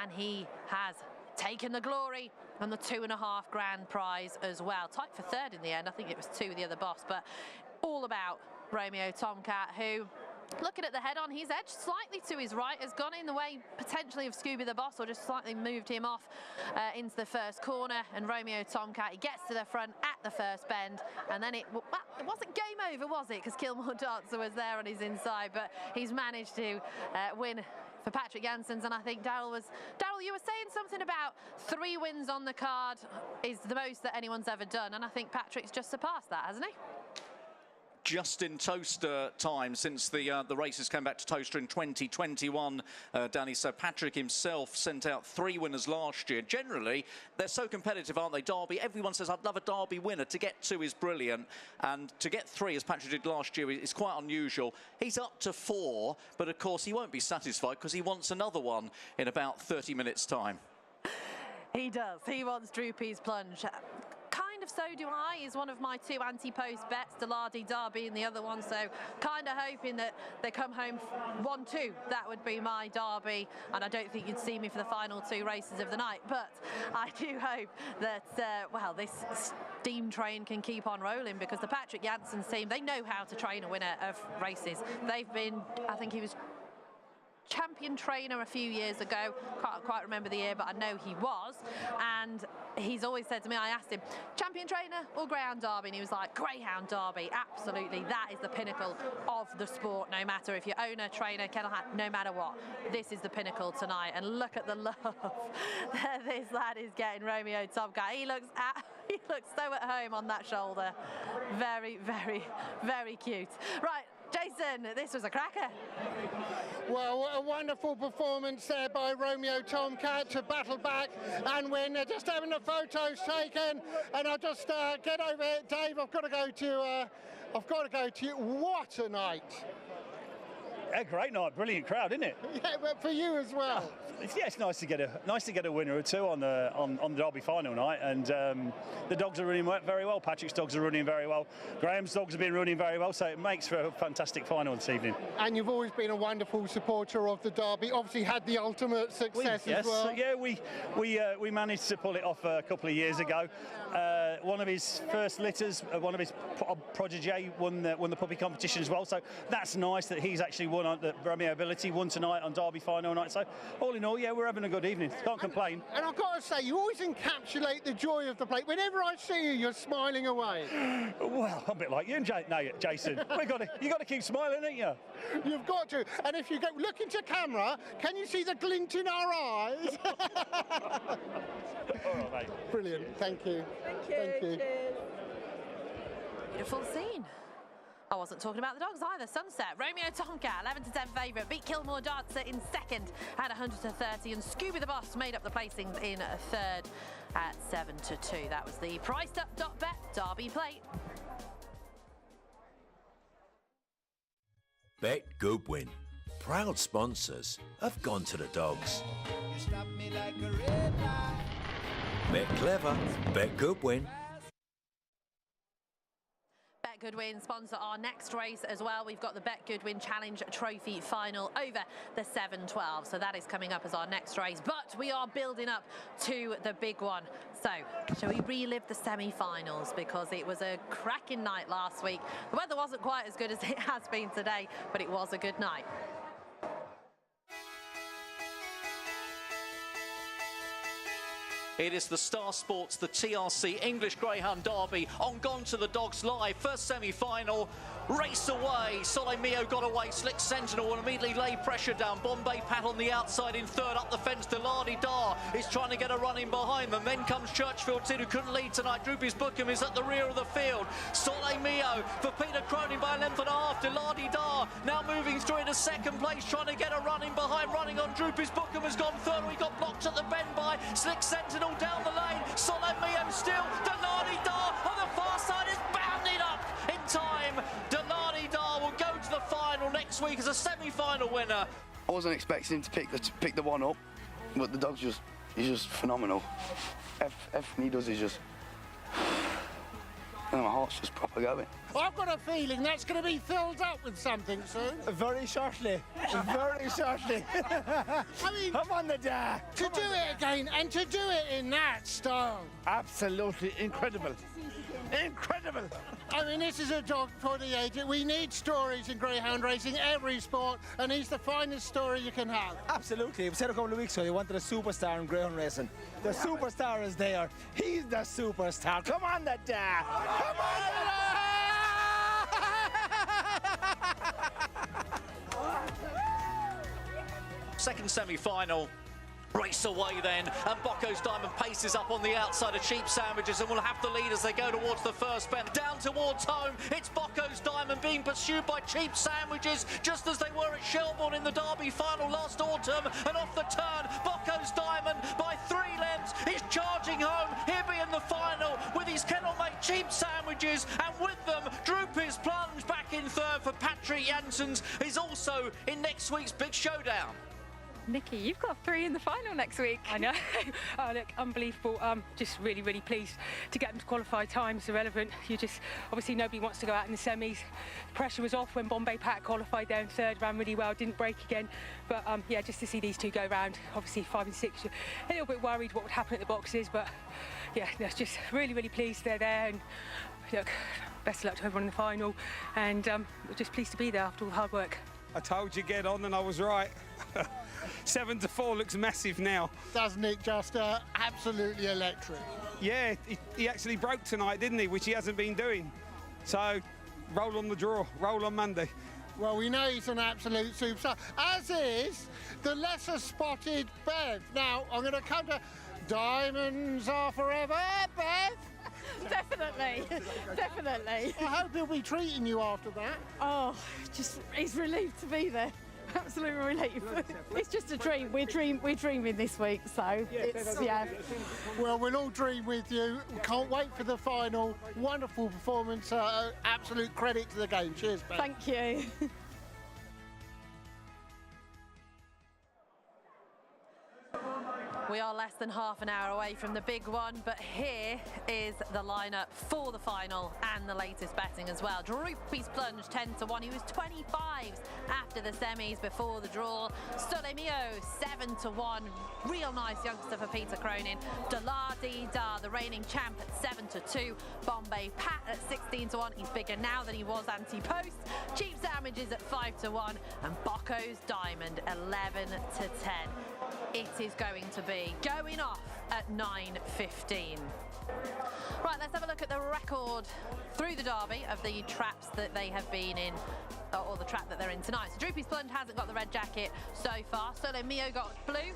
and he has taken the glory and the $2.5 grand prize as well. Tight for 3rd in the end. I think it was 2 with the other boss, but all about Romeo Tomcat, who, looking at the head on, he's edged slightly to his right, has gone in the way potentially of Scooby the Boss, or just slightly moved him off into the 1st corner. And Romeo Tomcat, he gets to the front at the 1st bend, and then it wasn't game over, was it? Because Kilmore Dancer was there on his inside, but he's managed to win for Patrick Jansen's. And I think Daryl, you were saying something about 3 wins on the card is the most that anyone's ever done, and I think Patrick's just surpassed that, hasn't he? Just in Toaster time since the races came back to Toaster in 2021, Danny. So Patrick himself sent out 3 winners last year. Generally, they're so competitive, aren't they? Derby, everyone says, I'd love a Derby winner. To get 2 is brilliant. And to get 3, as Patrick did last year, is quite unusual. He's up to 4, but of course he won't be satisfied because he wants another one in about 30 minutes' time. He does. He wants Droopy's Plunge. Kind of so do I, is one of my 2 anti-post bets, Delardi Derby and the other one, so kind of hoping that they come home 1-2. That would be my Derby, and I don't think you'd see me for the final 2 races of the night, but I do hope that, well, this steam train can keep on rolling, because the Patrick Jansen's team, they know how to train a winner of races. They've been, I think he was champion trainer a few years ago, can't quite remember the year, but I know he was, and he's always said to me, I asked him, champion trainer or Greyhound Derby, and he was like, Greyhound Derby, absolutely, that is the pinnacle of the sport, no matter if you're owner, trainer, kennel hat, no matter what, this is the pinnacle tonight. And look at the love that this lad is getting, Romeo Tomcat. He looks so at home on that shoulder. Very, very, very cute. Right, Jason, this was a cracker. Well, what a wonderful performance there by Romeo Tomcat to battle back and win. They're just having the photos taken, and I'll just get over it. Dave, I've got to go to you. What a night. A great night, brilliant crowd, isn't it? Yeah, but for you as well. Yeah, it's nice to get a winner or 2 on the Derby final night, and the dogs are running very well. Patrick's dogs are running very well. Graham's dogs have been running very well, so it makes for a fantastic final this evening. And you've always been a wonderful supporter of the Derby. Obviously, had the ultimate success as well. Yeah, we managed to pull it off a couple of years ago. One of his first litters, one of his protege, won the puppy competition as well. So that's nice that he's actually won on the Romeo ability, won tonight on Derby final night. So all in all, yeah, we're having a good evening. Can't complain. And I've got to say, you always encapsulate the joy of the plate. Whenever I see you, you're smiling away. Well, I'm a bit like you and Jason. You got to keep smiling, ain't you? You've got to. And if you go look into camera, can you see the glint in our eyes? All right, mate. Brilliant. Thank you. Thank you. Cheers. Beautiful scene. I wasn't talking about the dogs either. Sunset, Romeo Tomcat, 11-10 favourite, beat Kilmore Dancer in 2nd at 100-30, and Scooby the Boss made up the placings in 3rd at 7-2. That was the priced up bet Derby plate. Bet Good Win. proud sponsors of Gone to the Dogs. Bet clever, bet Goodwin. Bet Goodwin sponsor our next race as well. We've got the Bet Goodwin Challenge Trophy final over the 7:12. So that is coming up as our next race. But we are building up to the big one. So shall we relive the semi-finals? Because it was a cracking night last week. The weather wasn't quite as good as it has been today, but it was a good night. It is the Star Sports, the TRC English Greyhound Derby on Gone to the Dogs Live. First semi-final, race away. Soleil Mio got away, Slick Sentinel and immediately lay pressure down. Bombay Pat on the outside in third, up the fence. Deladi Dar is trying to get a run in behind them. Then comes Churchfield Tid, who couldn't lead tonight. Droopy's Bookham is at the rear of the field. Soleil Mio for Peter Cronin by a length and a half. Deladi Dar now moving through into second place, trying to get a run in behind. Running on Droopy's Bookham has gone third. We got blocked at the bend by Slick Sentinel down the lane. Soleil Mio still. Deladi Dar on the far side is bounding up in time. Deladi Dar will go to the final next week as a semi-final winner. I wasn't expecting him to pick the one up, but the dog's he's just phenomenal. Everything he does is just, and my heart's just proper going. I've got a feeling that's going to be filled up with something soon. Very shortly. Very shortly. I mean, I'm on the day. To do it again and to do it in that style. Absolutely incredible. Incredible. I mean, this is a dog for the agent. We need stories in greyhound racing, every sport, and he's the finest story you can have. Absolutely. We said a couple of weeks ago you wanted a superstar in greyhound racing. The superstar is there. He's the superstar. Come on, the day. Come on, the day. Second semi-final. Race away then, and Bocco's Diamond paces up on the outside of Cheap Sandwiches and will have the lead as they go towards the first bend. Down towards home, it's Bocco's Diamond being pursued by Cheap Sandwiches, just as they were at Shelbourne in the Derby final last autumn. And off the turn, Bocco's Diamond by 3 lengths is charging home. He'll be in the final with his kennel mate Cheap Sandwiches, and with them, Droopy's Plunge back in third for Patrick Janssens. He's also in next week's big showdown. Nikki, you've got 3 in the final next week. I know. Oh, look, unbelievable. Just really, really pleased to get them to qualify. Times irrelevant. Obviously nobody wants to go out in the semis. The pressure was off when Bombay Pat qualified there in third, ran really well, didn't break again. But yeah, just to see these two go round, obviously 5 and 6, you're a little bit worried what would happen at the boxes, but yeah, that's just really, really pleased they're there. And look, best of luck to everyone in the final, and we're just pleased to be there after all the hard work. I told you get on and I was right. 7-4 looks massive now. Doesn't it just absolutely electric? Yeah, he actually broke tonight, didn't he? Which he hasn't been doing. So, roll on the draw, roll on Monday. Well, we know he's an absolute superstar, as is the lesser spotted Bev. Now, I'm going to come to Diamonds Are Forever, Bev. Definitely, definitely. I hope he'll be treating you after that. Oh, he's relieved to be there. Absolutely relieved. It's just a dream. We're dreaming this week, so yeah. Well, we'll all dream with you. Can't wait for the final. Wonderful performance. Absolute credit to the game. Cheers, Ben. Thank you. We are less than half an hour away from the big one, but here is the lineup for the final and the latest betting as well. Droopy's Plunge 10-1. He was 25s after the semis before the draw. Soleil Mio 7-1. Real nice youngster for Peter Cronin. Deladi Dar, the reigning champ, at 7-2. Bombay Pat at 16-1. He's bigger now than he was anti-post. Cheap Sandwiches at 5-1, and Bocco's Diamond 11-10. It is going to be going off at 9:15. Right, let's have a look at the record through the Derby of the traps that they have been in, or the trap that they're in tonight. So Droopy's Plunge hasn't got the red jacket so far. Soleil Mio got blue,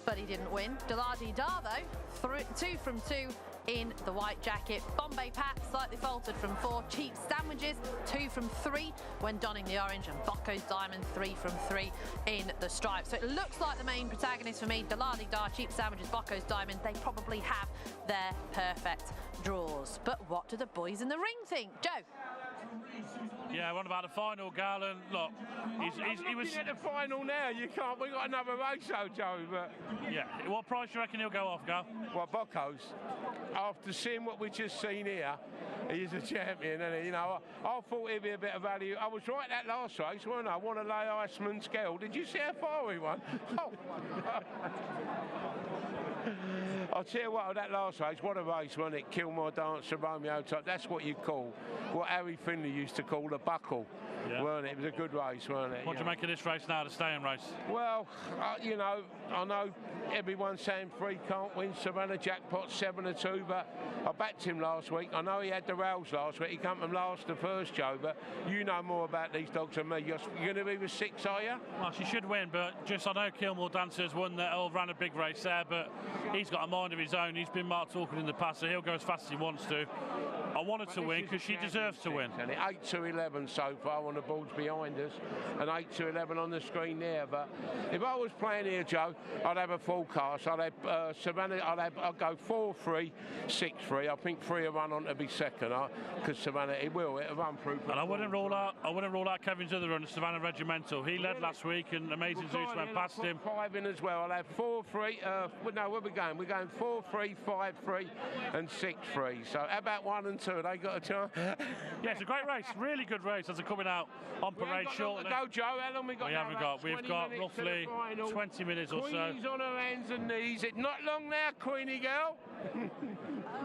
but he didn't win. Deladi Dar, though, 2 from 2 in the white jacket. Bombay Pat slightly faltered from 4. Cheap Sandwiches 2 from 3 when donning the orange, and Bocco's Diamond 3 from 3 in the stripes. So it looks like the main protagonist for me, Deladi Dar, Cheap Sandwiches, Bocco's Diamond, they probably have their perfect draws. But what do the boys in the ring think? Joe? Yeah, what about the final, Gal? And look, he was at the final now. You can't. We've got another race, though, Joe. But yeah, what price do you reckon he'll go off, Gal? What, Bocco's? After seeing what we've just seen here, he's a champion, isn't he? You know, I thought he'd be a bit of value. I was right that last race, wasn't I? I want to lay Iceman Skell. Did you see how far he won? Oh. I'll tell you what, that last race, what a race, wasn't it? Kilmore Dancer, Romeo Top. That's what you call, what Harry Finlay used to call the buckle, weren't it? It was a good race, weren't it? What do you make of this race now, the staying race? Well, you know, I know everyone's saying 3 can't win. Savannah Jackpot 7-2, but I backed him last week. I know he had the rails last week. He come from last to first, Joe, but you know more about these dogs than me. You're going to be with 6, are you? Well, she should win, but just I know Kilmore Dancer's won that, ran a big race there, but he's got a mind of his own. He's been Mark Talking in the past, so he'll go as fast as he wants to. I wanted to win because she deserves to win. 8-11 so far on the boards behind us, and 8-11 on the screen there. But if I was playing here, Joe, I'd have a forecast. I'd have Savannah. I'd go 4-3, 6-3. I think 3 will run on to be second, because Savannah it'll run through. And I wouldn't rule out Kevin's other run, Savannah Regimental. He led last week, and Amazing Zeus went past him. 5 in as well. I'll have 4-3. No, where are we going? We're going 4-3, 5-3, and 6-3. So how about 1 and 2? Have they got a chance? Yeah, it's a great race. Really good race as they're coming out on parade shortly. Go, Joe. How long we got? We haven't got. We've got roughly 20 minutes or so. Queenie's on her hands and knees. It's not long now, Queenie girl. Oh,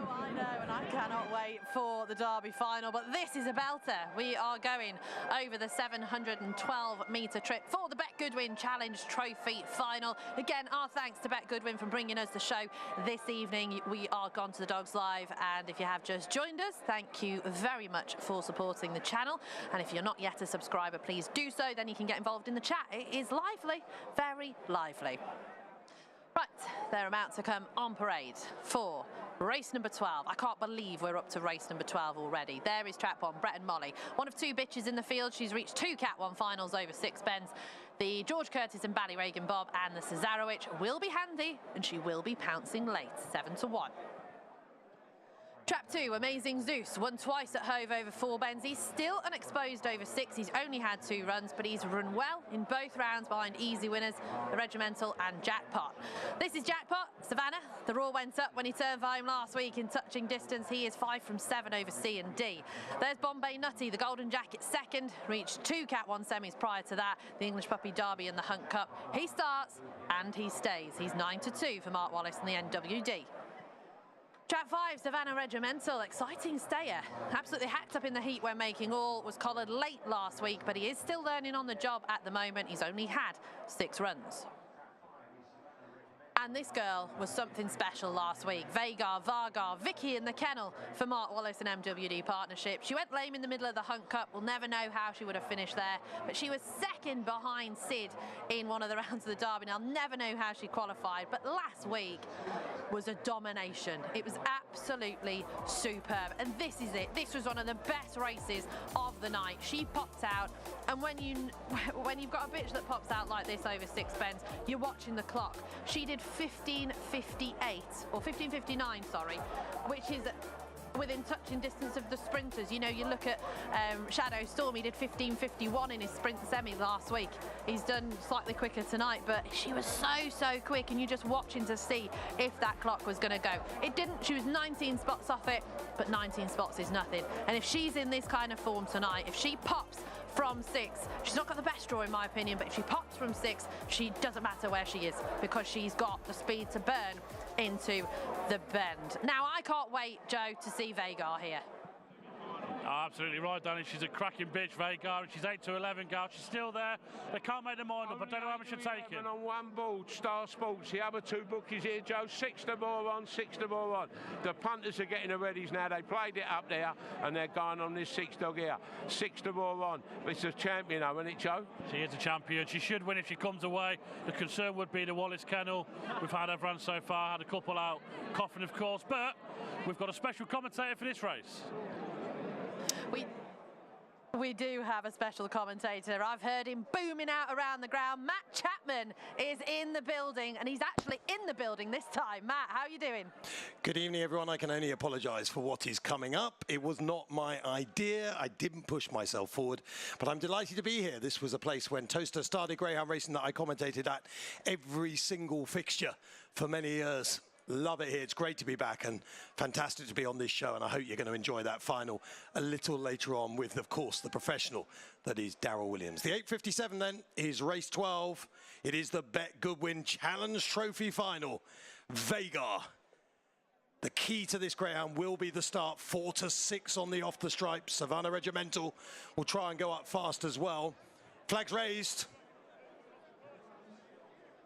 I know, and I cannot wait for the Derby final, but this is a belter. We are going over the 712-metre trip for the Bet Goodwin Challenge Trophy final. Again, our thanks to Bet Goodwin for bringing us the show this evening. We are Gone to the Dogs Live, and if you have just joined us, thank you very much for supporting the channel. And if you're not yet a subscriber, please do so, then you can get involved in the chat. It is lively, very lively. Right, they're about to come on parade for race number 12. I can't believe we're up to race number 12 already. There is Trap 1, Brett and Molly. One of 2 bitches in the field. She's reached 2 Cat 1 finals over 6 bends. The George Curtis and Ballyregan Bob and the Cesarowicz will be handy, and she will be pouncing late, 7-1. Trap 2, Amazing Zeus, won twice at Hove over 4 bends. He's still unexposed over 6. He's only had 2 runs, but he's run well in both rounds behind easy winners, the Regimental and Jackpot. This is Jackpot, Savannah. The roar went up when he turned for home last week in touching distance. He is 5 from 7 over C and D. There's Bombay Nutty, the Golden Jacket second, reached 2 Cat 1 semis prior to that, the English Puppy Derby and the Hunt Cup. He starts and he stays. He's 9-2 for Mark Wallace in the NWD. Trap 5, Savannah Regimental, exciting stayer. Absolutely hacked up in the heat when making all, was collared late last week, but he is still learning on the job at the moment. He's only had 6 runs. And this girl was something special last week. Vagar, Vargar, Vicky in the kennel for Mark Wallace and MWD partnership. She went lame in the middle of the Hunt Cup. We'll never know how she would have finished there, but she was second behind Sid in one of the rounds of the Derby. And I'll never know how she qualified, but last week was a domination. It was absolutely superb. And this is it. This was one of the best races of the night. She popped out, and when you've got a bitch that pops out like this over 6 bends, you're watching the clock. She did 15:58 or 15:59, sorry, which is within touching distance of the sprinters. You know, you look at Shadow Storm, he did 15:51 in his sprint semi last week. He's done slightly quicker tonight, but she was so quick, and you're just watching to see if that clock was going to go. It didn't. She was 19 spots off it, but 19 spots is nothing. And if she's in this kind of form tonight, if she pops from 6, she's not got the best draw in my opinion, but if she pops from 6, she doesn't matter where she is, because she's got the speed to burn into the bend. Now I can't wait, Joe, to see Vagar here. Oh, absolutely right, Danny. She's a cracking bitch, Vagar, and she's 8-11, Gal. She's still there. They can't make their mind up. I don't know how much you're taking. On one board, Star Sports. The other 2 bookies here, Joe. 6 to more on, 6 to more on. The punters are getting the readies now. They played it up there, and they're going on this 6 dog here. 6 to more on. It's a champion, though, isn't it, Joe? She is a champion. She should win if she comes away. The concern would be the Wallace Kennel. We've had her run so far, had a couple out, coughing, of course, but we've got a special commentator for this race. We do have a special commentator. I've heard him booming out around the ground. Matt Chapman Chapman is in the building, and he's actually in the building this time. Matt, how are you doing? Good evening, everyone. I can only apologise for what is coming up. It was not my idea. I didn't push myself forward, but I'm delighted to be here. This was a place when Toaster started Greyhound racing that I commentated at every single fixture for many years. Love it here. It's great to be back and fantastic to be on this show, and I hope you're going to enjoy that final a little later on with, of course, the professional that is Darryl Williams. The 8:57 then is race 12. It is the Bet Goodwin Challenge Trophy final. Vega. The key to this greyhound will be the start, 4 to 6 on the off the stripe. Savannah Regimental will try and go up fast as well. Flags raised.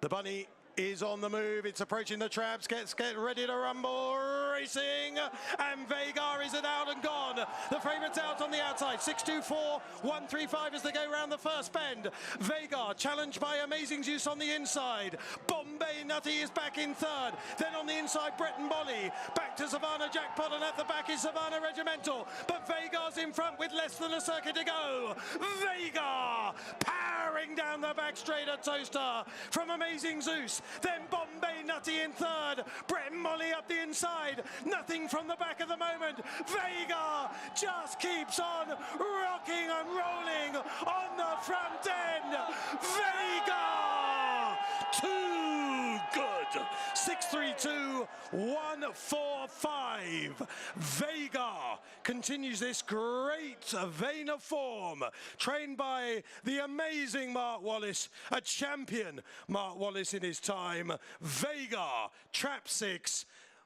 The bunny is on the move. It's approaching the traps. Get ready to rumble. Racing. And Vagar is out and gone. The favourite's out on the outside. 6-2-4, 1-3-5 as they go round the first bend. Vagar challenged by Amazing Zeus on the inside. Bombay Nutty is back in third. Then on the inside, Breton Bolly. Back to Savannah Jackpot, and at the back is Savannah Regimental. But Vagar's in front with less than a circuit to go. Vagar powering down the back straight at Toaster from Amazing Zeus. Then Bombay Nutty in third. Brett Molly up the inside. Nothing from the back at the moment. Vega just keeps on rocking and rolling on the front end. Vega! Too good. 6-3-2, 1-4-5. Vega continues this great vein of form, trained by the amazing Mark Wallace, a champion Mark Wallace in his time. Vega, trap 6,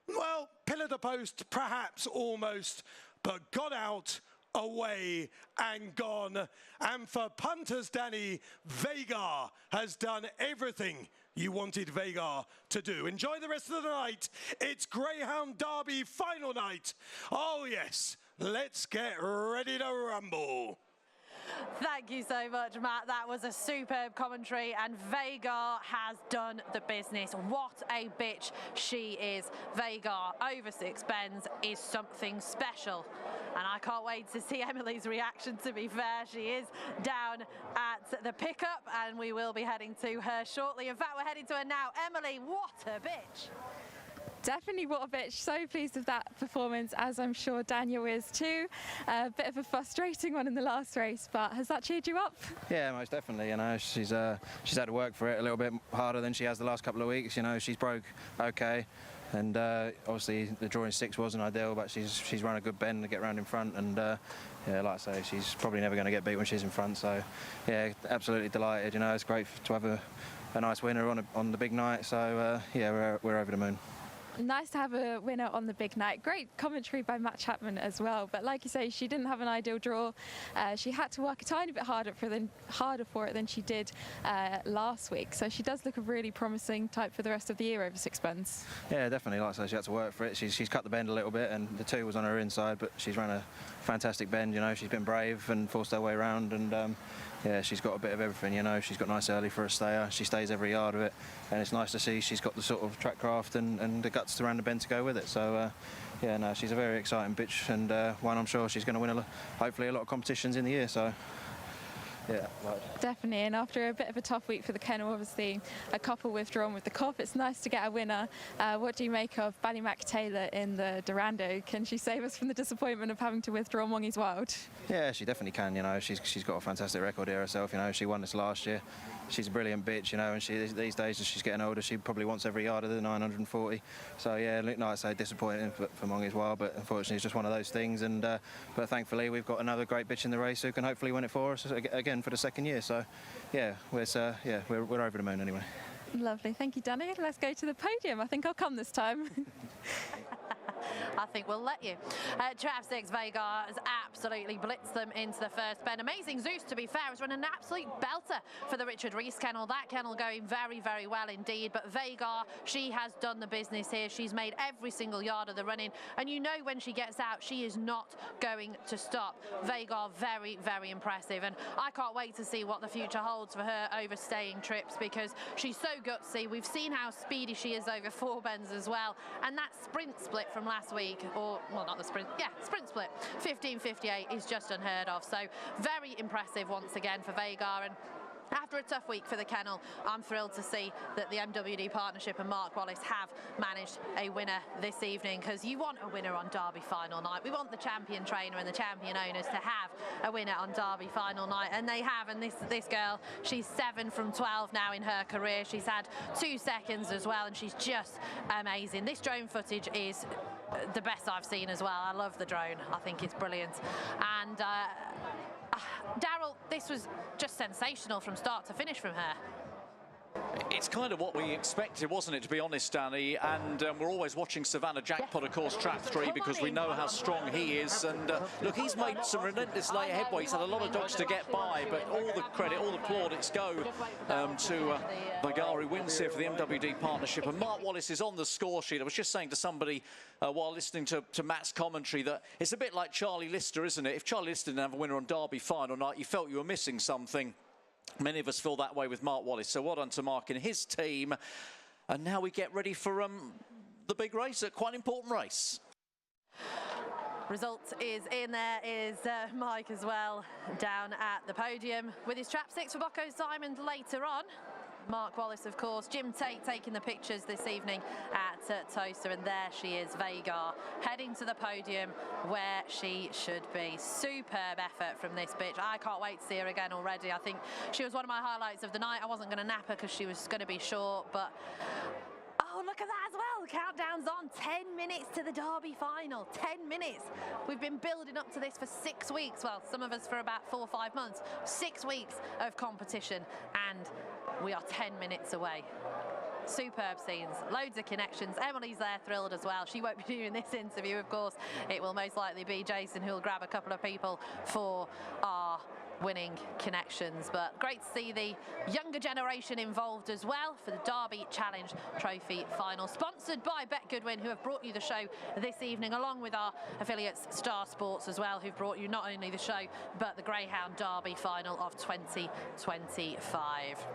well, pillar to post, perhaps almost, but got out, away and gone. And for punters, Danny, Vega has done everything you wanted Vega to do. Enjoy the rest of the night. It's Greyhound Derby final night. Oh yes, let's get ready to rumble. Thank you so much, Matt. That was a superb commentary, and Vagar has done the business. What a bitch she is. Vagar over 6 bends is something special, and I can't wait to see Emily's reaction. To be fair, she is down at the pickup, and we will be heading to her shortly. In fact, we're heading to her now. Emily, what a bitch. Definitely what a bitch. So pleased with that performance, as I'm sure Daniel is too. A bit of a frustrating one in the last race, but has that cheered you up? Yeah, most definitely. You know, she's had to work for it a little bit harder than she has the last couple of weeks. You know, she's broke okay, and obviously the drawing 6 wasn't ideal, but she's run a good bend to get round in front, and yeah, like I say, she's probably never going to get beat when she's in front. So yeah, absolutely delighted. You know, it's great to have a nice winner on the big night. So yeah, we're over the moon. Nice to have a winner on the big night. Great commentary by Matt Chapman as well. But like you say, she didn't have an ideal draw. She had to work a tiny bit harder for it than she did last week. So she does look a really promising type for the rest of the year over 6 bends. Yeah, definitely. Like I say, she had to work for it. She's cut the bend a little bit, and the 2 was on her inside, but she's run a fantastic bend. You know, she's been brave and forced her way around, and yeah, she's got a bit of everything. You know, she's got nice early for a stayer. She stays every yard of it, and it's nice to see she's got the sort of track craft and the guts to run the bend to go with it. So yeah, no, she's a very exciting bitch, and one I'm sure she's going to win hopefully a lot of competitions in the year. So yeah, right. Definitely, and after a bit of a tough week for the kennel, obviously a couple withdrawn with the cough, it's nice to get a winner. What do you make of Ballymac Taylor in the Durando? Can she save us from the disappointment of having to withdraw Wongy's Wild? Yeah, she definitely can. You know, she's got a fantastic record here herself. You know, she won this last year. She's a brilliant bitch, you know, and these days as she's getting older, she probably wants every yard of the 940. So yeah, like I say, disappointing for Wongy's Wild, but unfortunately it's just one of those things. And but thankfully we've got another great bitch in the race who can hopefully win it for us again for the 2nd year. So yeah, we're over the moon anyway. Lovely, thank you, Danny. Let's go to the podium. I think I'll come this time. I think we'll let you. Trap 6 Vagar has absolutely blitzed them into the first bend. Amazing Zeus, to be fair, has run an absolute belter for the Richard Rees kennel. That kennel going very, very well indeed. But Vagar, she has done the business here. She's made every single yard of the running. And you know when she gets out, she is not going to stop. Vagar, very, very impressive. And I can't wait to see what the future holds for her overstaying trips, because she's so gutsy. We've seen how speedy she is over 4 bends as well. And that sprint split from last week, or well, not the sprint, yeah, sprint split, 15:58 is just unheard of. So very impressive once again for Vagar, and After a tough week for the kennel, I'm thrilled to see that the MWD Partnership and Mark Wallace have managed a winner this evening, because you want a winner on Derby final night. We want the champion trainer and the champion owners to have a winner on Derby final night, and they have. And this girl, she's 7 from 12 now in her career. She's had 2 seconds as well, and she's just amazing. This drone footage is the best I've seen as well. I love the drone. I think it's brilliant. And Daryl, this was just sensational from start to finish from her. It's kind of what we expected, wasn't it, to be honest, Danny? And we're always watching Savannah Jackpot, of course, trap 3, because we know how strong he is. And look, he's made some relentless late headway. He's had a lot of dogs to get by, but all the credit, all the plaudits go to Veigar, who wins here for the MWD Partnership. And Mark Wallace is on the score sheet. I was just saying to somebody while listening to Matt's commentary that it's a bit like Charlie Lister, isn't it? If Charlie Lister didn't have a winner on Derby final night, you felt you were missing something. Many of us feel that way with Mark Wallace, so well done to Mark and his team. And now we get ready for the big race, a quite important race. Result is in. There is Mike as well down at the podium with his trap 6 for Bocco's Diamond later on. Mark Wallace, of course. Jim Tate taking the pictures this evening at Toaster, and there she is, Veigar, heading to the podium where she should be. Superb effort from this bitch. I can't wait to see her again already. I think she was one of my highlights of the night. I wasn't going to nap her because she was going to be short, but oh, look at that as well. The countdown's on. 10 minutes to the Derby final. 10 minutes. We've been building up to this for 6 weeks. Well, some of us for about 4 or 5 months. 6 weeks of competition, and we are 10 minutes away. Superb scenes, loads of connections. Emily's there thrilled as well. She won't be doing this interview, of course. It will most likely be Jason who'll grab a couple of people for our winning connections. But great to see the younger generation involved as well for the Derby Challenge Trophy final, sponsored by Bet Goodwin, who have brought you the show this evening, along with our affiliates Star Sports as well, who've brought you not only the show but the Greyhound Derby final of 2025.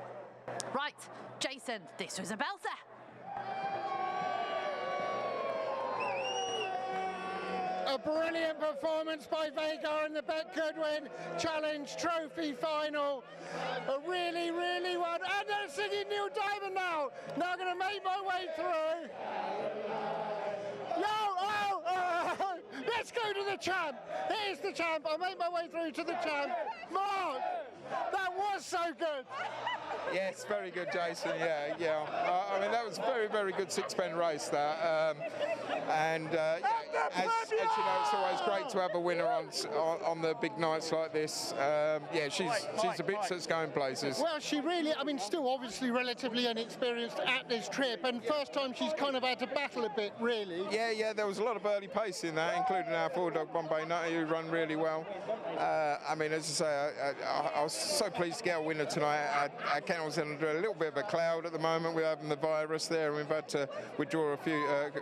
Right, Jason, this was a belter. A brilliant performance by Veigar in the Bet Goodwin Challenge Trophy final. A really, really one. And they're singing Neil Diamond now. Now I'm going to make my way through. Let's go to the champ. Here's the champ. I'll make my way through to the champ. Mark, that was so good. Yes, very good, Jason. Yeah. I mean, that was a very, very good 6-pen race, that. As you know, it's always great to have a winner on the big nights like this. She's a bitch that's going places. Well, she really, I mean, still obviously relatively inexperienced at this trip, and first time she's kind of had to battle a bit, really. Yeah, there was a lot of early pace in that, including our 4-dog Bombay Nutty, who run really well. I mean, as I say, I was so pleased to get a winner tonight. Our kennel's under a little bit of a cloud at the moment. We're having the virus there, and we've had to withdraw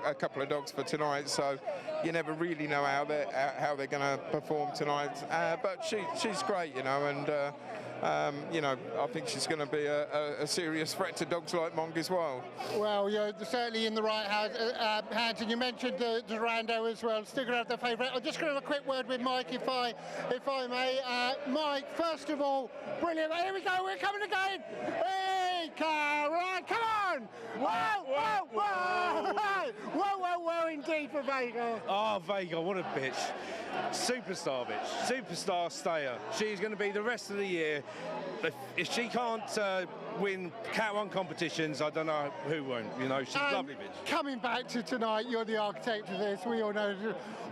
a couple of dogs for tonight, so you never really know how they're going to perform tonight. But she's great, you know, and I think she's going to be a serious threat to dogs like Monk as well. Well, you're certainly in the right hands, and you mentioned the Durando as well. Still going to have the favourite. I'm just going to have a quick word with Mike, if I may. Mike, first of all, brilliant. Here we go. We're coming again. Hey, Karen, come on! Whoa, indeed for Veigar. Oh, Veigar, what a bitch. Superstar bitch. Superstar stayer. She's going to be the rest of the year. If she can't win Cat 1 competitions, I don't know who won't. You know, she's a lovely bitch. Coming back to tonight, you're the architect of this. We all know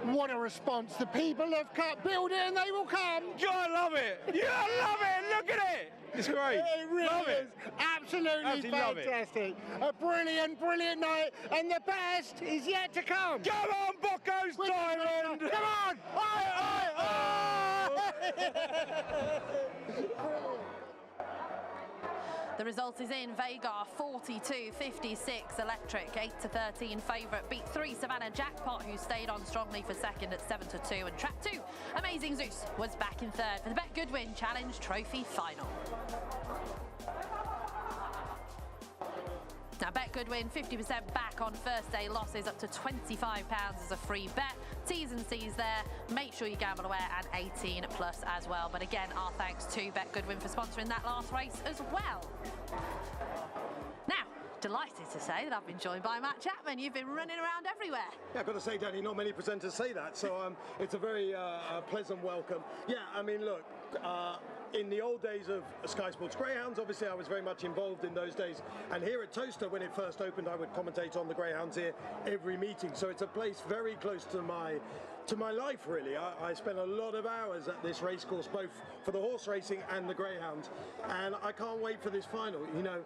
what a response. The people have come. Build it and they will come. I love it. I love it. Look at it. It's great. It really love is. Absolutely fantastic. A brilliant night. And the best is yet to come. Come on, Bocco's Diamond. Come on. The result is in. Veigar 42.56 electric, 8-13 favourite, beat 3 Savannah Jackpot, who stayed on strongly for second at 7-2, and trap 2 Amazing Zeus was back in third for the Bet Goodwin Challenge Trophy final. Now Bet Goodwin, 50% back on first day losses, up to £25 as a free bet. T's and C's there. Make sure you gamble aware, and 18 plus as well. But again, our thanks to Bet Goodwin for sponsoring that last race as well. Now, delighted to say that I've been joined by Matt Chapman. You've been running around everywhere. Yeah, I've got to say, Danny, not many presenters say that, so it's a very pleasant welcome. Yeah, I mean, look, in the old days of Sky Sports Greyhounds, obviously I was very much involved in those days, and here at Toaster, when it first opened, I would commentate on the Greyhounds here every meeting, so it's a place very close to my life, really. I spent a lot of hours at this racecourse, both for the horse racing and the Greyhound, and I can't wait for this final. You know,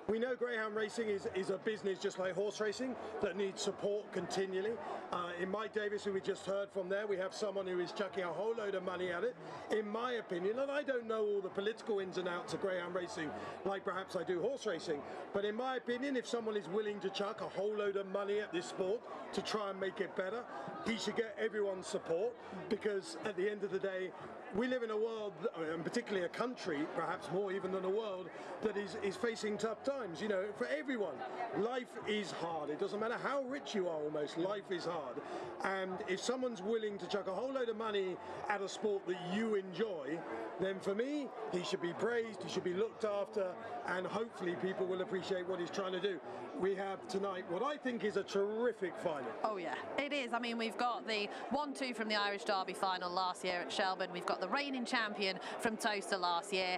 we know Greyhound racing is a business just like horse racing that needs support continually. In Mike Davis, who we just heard from there, we have someone who is chucking a whole load of money at it, in my opinion, and I don't know all the political ins and outs of Greyhound racing like perhaps I do horse racing, but in my opinion, if someone is willing to chuck a whole load of money at this sport to try and make it better, he should get everyone's support, because at the end of the day, we live in a world, and particularly a country, perhaps more even than a world, that is facing tough times. You know, for everyone, life is hard. It doesn't matter how rich you are, almost, life is hard. And if someone's willing to chuck a whole load of money at a sport that you enjoy, then for me, he should be praised, he should be looked after, and hopefully people will appreciate what he's trying to do. We have tonight what I think is a terrific final. Oh yeah, it is. I mean, we've got the 1-2 from the Irish Derby final last year at Shelburne. We've got the reigning champion from Toaster last year.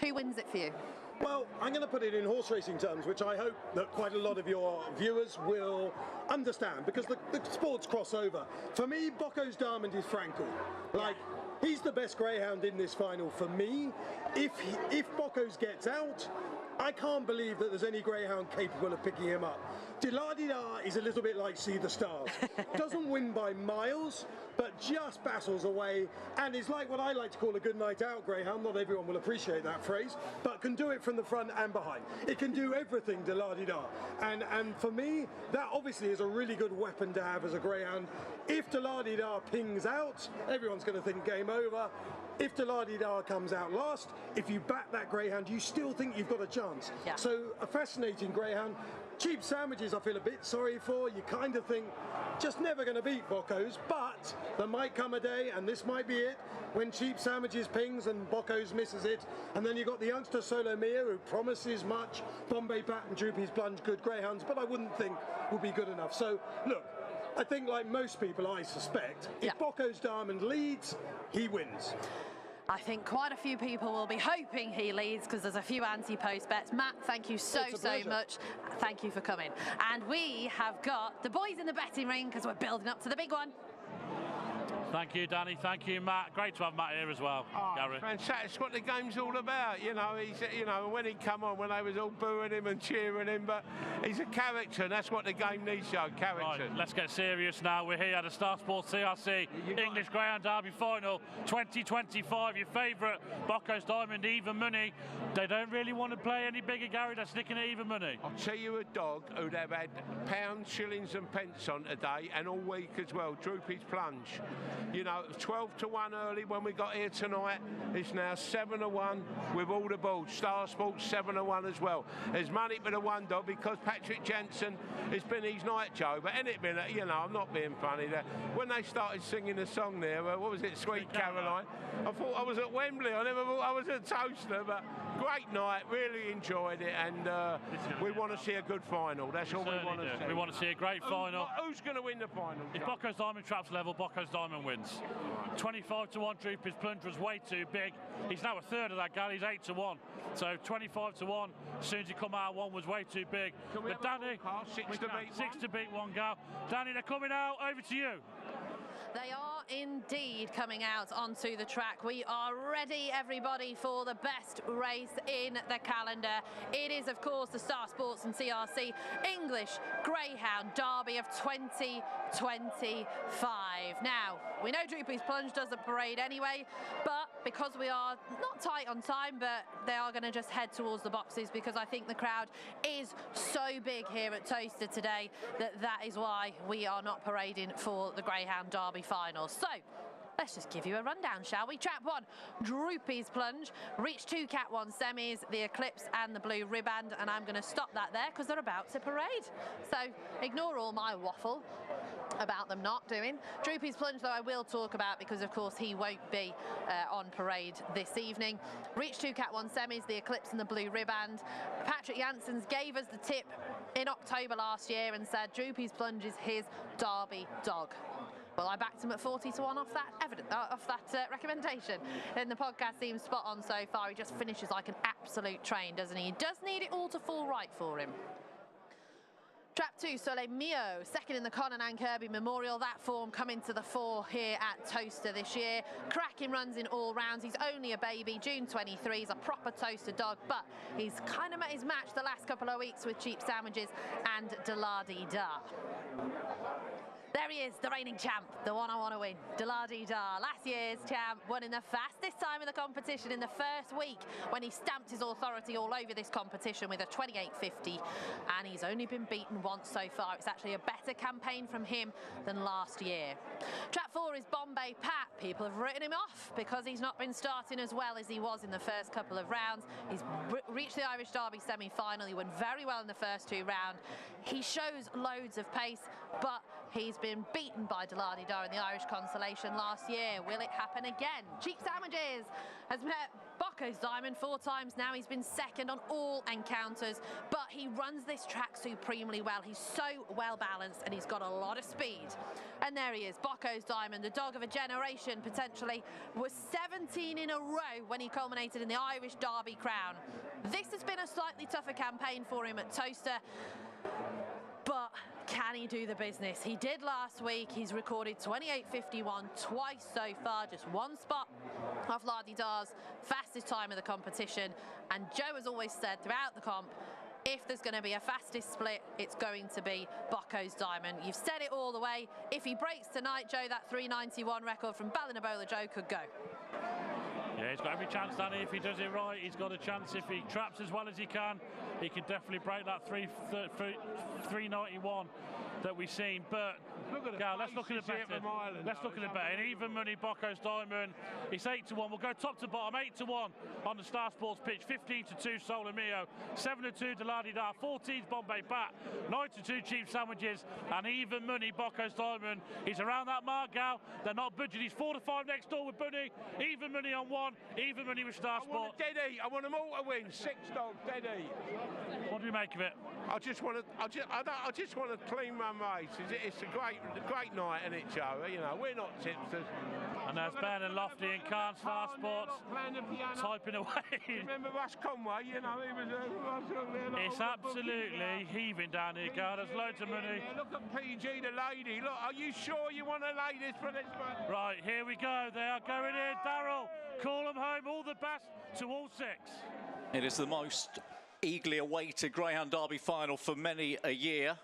Who wins it for you? Well, I'm going to put it in horse racing terms, which I hope that quite a lot of your viewers will understand, because the sports cross over. For me, Bocco's Diamond is Frankel. Like, he's the best greyhound in this final for me. If Bocco's gets out, I can't believe that there's any greyhound capable of picking him up. Dilardida is a little bit like See the Stars. Doesn't win by miles, but just battles away, and is like what I like to call a good night out greyhound. Not everyone will appreciate that phrase, but can do it from the front and behind. It can do everything, Dilardida. And for me, that obviously is a really good weapon to have as a greyhound. If Dilardida pings out, everyone's going to think game over. If Dilardida comes out last, if you back that greyhound, you still think you've got a chance. Yeah. So a fascinating greyhound. Cheap Sandwiches I feel a bit sorry for. You kind of think, just never going to beat Bocco's, but there might come a day, and this might be it, when Cheap Sandwiches pings and Bocco's misses it, and then you've got the youngster Solo Mia, who promises much, Bombay Bat and Droopy's Plunge, good greyhounds, but I wouldn't think would be good enough. So, look, I think like most people, I suspect, if Bocco's Diamond leads, he wins. I think quite a few people will be hoping he leads, because there's a few anti-post bets. Matt, thank you so much. Thank you for coming. And we have got the boys in the betting ring, because we're building up to the big one. Thank you, Danny. Thank you, Matt. Great to have Matt here as well, Gary. Fantastic. That's what the game's all about. You know, when he come on, when they was all booing him and cheering him, but he's a character, and that's what the game needs, show character. Right, let's get serious now. We're here at the Star Sports CRC English Greyhound Derby Final 2025. Your favourite, Bocco's Diamond, even money. They don't really want to play any bigger, Gary. They're sticking at even money. I'll tell you a dog who'd have had pounds, shillings and pence on today, and all week as well, Droopy's Plunge. You know, it was 12 to 1 early when we got here tonight. It's now 7 to 1 with all the boards. Star Sports 7 to 1 as well. There's money for the one dog because Patrick Jensen has been his night, Joe. But ain't it been, you know, I'm not being funny there. When they started singing the song there, what was it, Sweet Caroline? I thought I was at Wembley. I never thought I was at Toaster, but great night. Really enjoyed it, and we want to see a good final. That's all we want to see. We want to see a great final. Who's going to win the final? If Bocco's Diamond traps level, Bocco's Diamond wins. 25 to 1, Droopy's Plunge was way too big. He's now a third of that, Gary. He's 8 to 1. So 25 to 1. As soon as he come out, 1 was way too big. But Danny, 6 to beat 1, Gal. Danny, they're coming out. Over to you. They are indeed coming out onto the track. We are ready, everybody, for the best race in the calendar. It is, of course, the Star Sports and CRC English Greyhound Derby of 2025. Now, we know Droopy's Plunge does the parade anyway, but because we are not tight on time, but they are going to just head towards the boxes, because I think the crowd is so big here at Toaster today that is why we are not parading for the Greyhound Derby final. So let's just give you a rundown, shall we? Trap 1, Droopy's Plunge, reached 2 Cat 1 semis, the Eclipse and the Blue Ribband, and I'm going to stop that there because they're about to parade. So ignore all my waffle about them not doing. Droopy's Plunge, though, I will talk about because, of course, he won't be on parade this evening. Reached 2 Cat 1 semis, the Eclipse and the Blue Ribband. Patrick Janssens gave us the tip in October last year and said Droopy's Plunge is his Derby dog. Well, I backed him at 40 to 1 off that recommendation. And the podcast seems spot on so far. He just finishes like an absolute train, doesn't he? He does need it all to fall right for him. Trap 2, Soleil Mio, second in the Conan and Kirby Memorial. That form coming to the fore here at Toaster this year. Cracking runs in all rounds. He's only a baby, June 23. He's a proper Toaster dog, but he's kind of met his match the last couple of weeks with Cheap Sandwiches and Da-La-Dee-Da. There he is, the reigning champ, the one I want to win, Da-La-Dee-Da. Last year's champ, won in the fastest time of the competition in the first week when he stamped his authority all over this competition with a 28.50, and he's only been beaten once so far. It's actually a better campaign from him than last year. Trap 4 is Bombay Pat. People have written him off because he's not been starting as well as he was in the first couple of rounds. He's reached the Irish Derby semi-final. He went very well in the first 2 rounds. He shows loads of pace, but he's been beaten by Da-La-Dee-Da in the Irish Consolation last year. Will it happen again? Cheap Sandwiches has met Bocco's Diamond 4 times now. He's been second on all encounters, but he runs this track supremely well. He's so well balanced and he's got a lot of speed. And there he is, Bocco's Diamond, the dog of a generation potentially, was 17 in a row when he culminated in the Irish Derby crown. This has been a slightly tougher campaign for him at Toaster, but can he do the business? He did last week. He's recorded 28.51 twice so far, just 1 spot off La-Dee-Da's fastest time of the competition. And Joe has always said throughout the comp, if there's going to be a fastest split, it's going to be Bocco's Diamond. You've said it all the way. If he breaks tonight, Joe, that 391 record from Ballinabola Joe could go. Yeah, he's got every chance, Danny. If he does it right, he's got a chance. If he traps as well as he can definitely break that 391 that we've seen. But let's look at the bet. Let's look at the bet. An even money Bocco's Diamond. It's 8 to 1. We'll go top to bottom. 8 to 1 on the Star Sports pitch. 15 to 2 Solar Mio. 7 to 2 Da-La-Dee-Da. 14 Bombay Bat. 9 to 2 Cheap Sandwiches. And even money Bocco's Diamond. He's around that mark, Gal. They're not budget. He's 4 to 5 next door with Bunny. Even money on 1. Even money with Star Sport. I want a dead eat. I want them all to win. 6 dog dead eat. What do you make of it? I just want to clean my race. It's a great night, isn't it, Joe? You know, we're not tipsters. And there's Ben and Lofty and Khan, Star Sports, typing away. Remember Russ Conway? You know, he was. It's absolutely heaving down here, girl. There's loads of money. Yeah, look at PG, the lady. Look, are you sure you want to lay this for this one? Right, here we go. They are going in. Darryl, call them home. All the best to all 6. It is the most eagerly awaited Greyhound Derby final for many a year.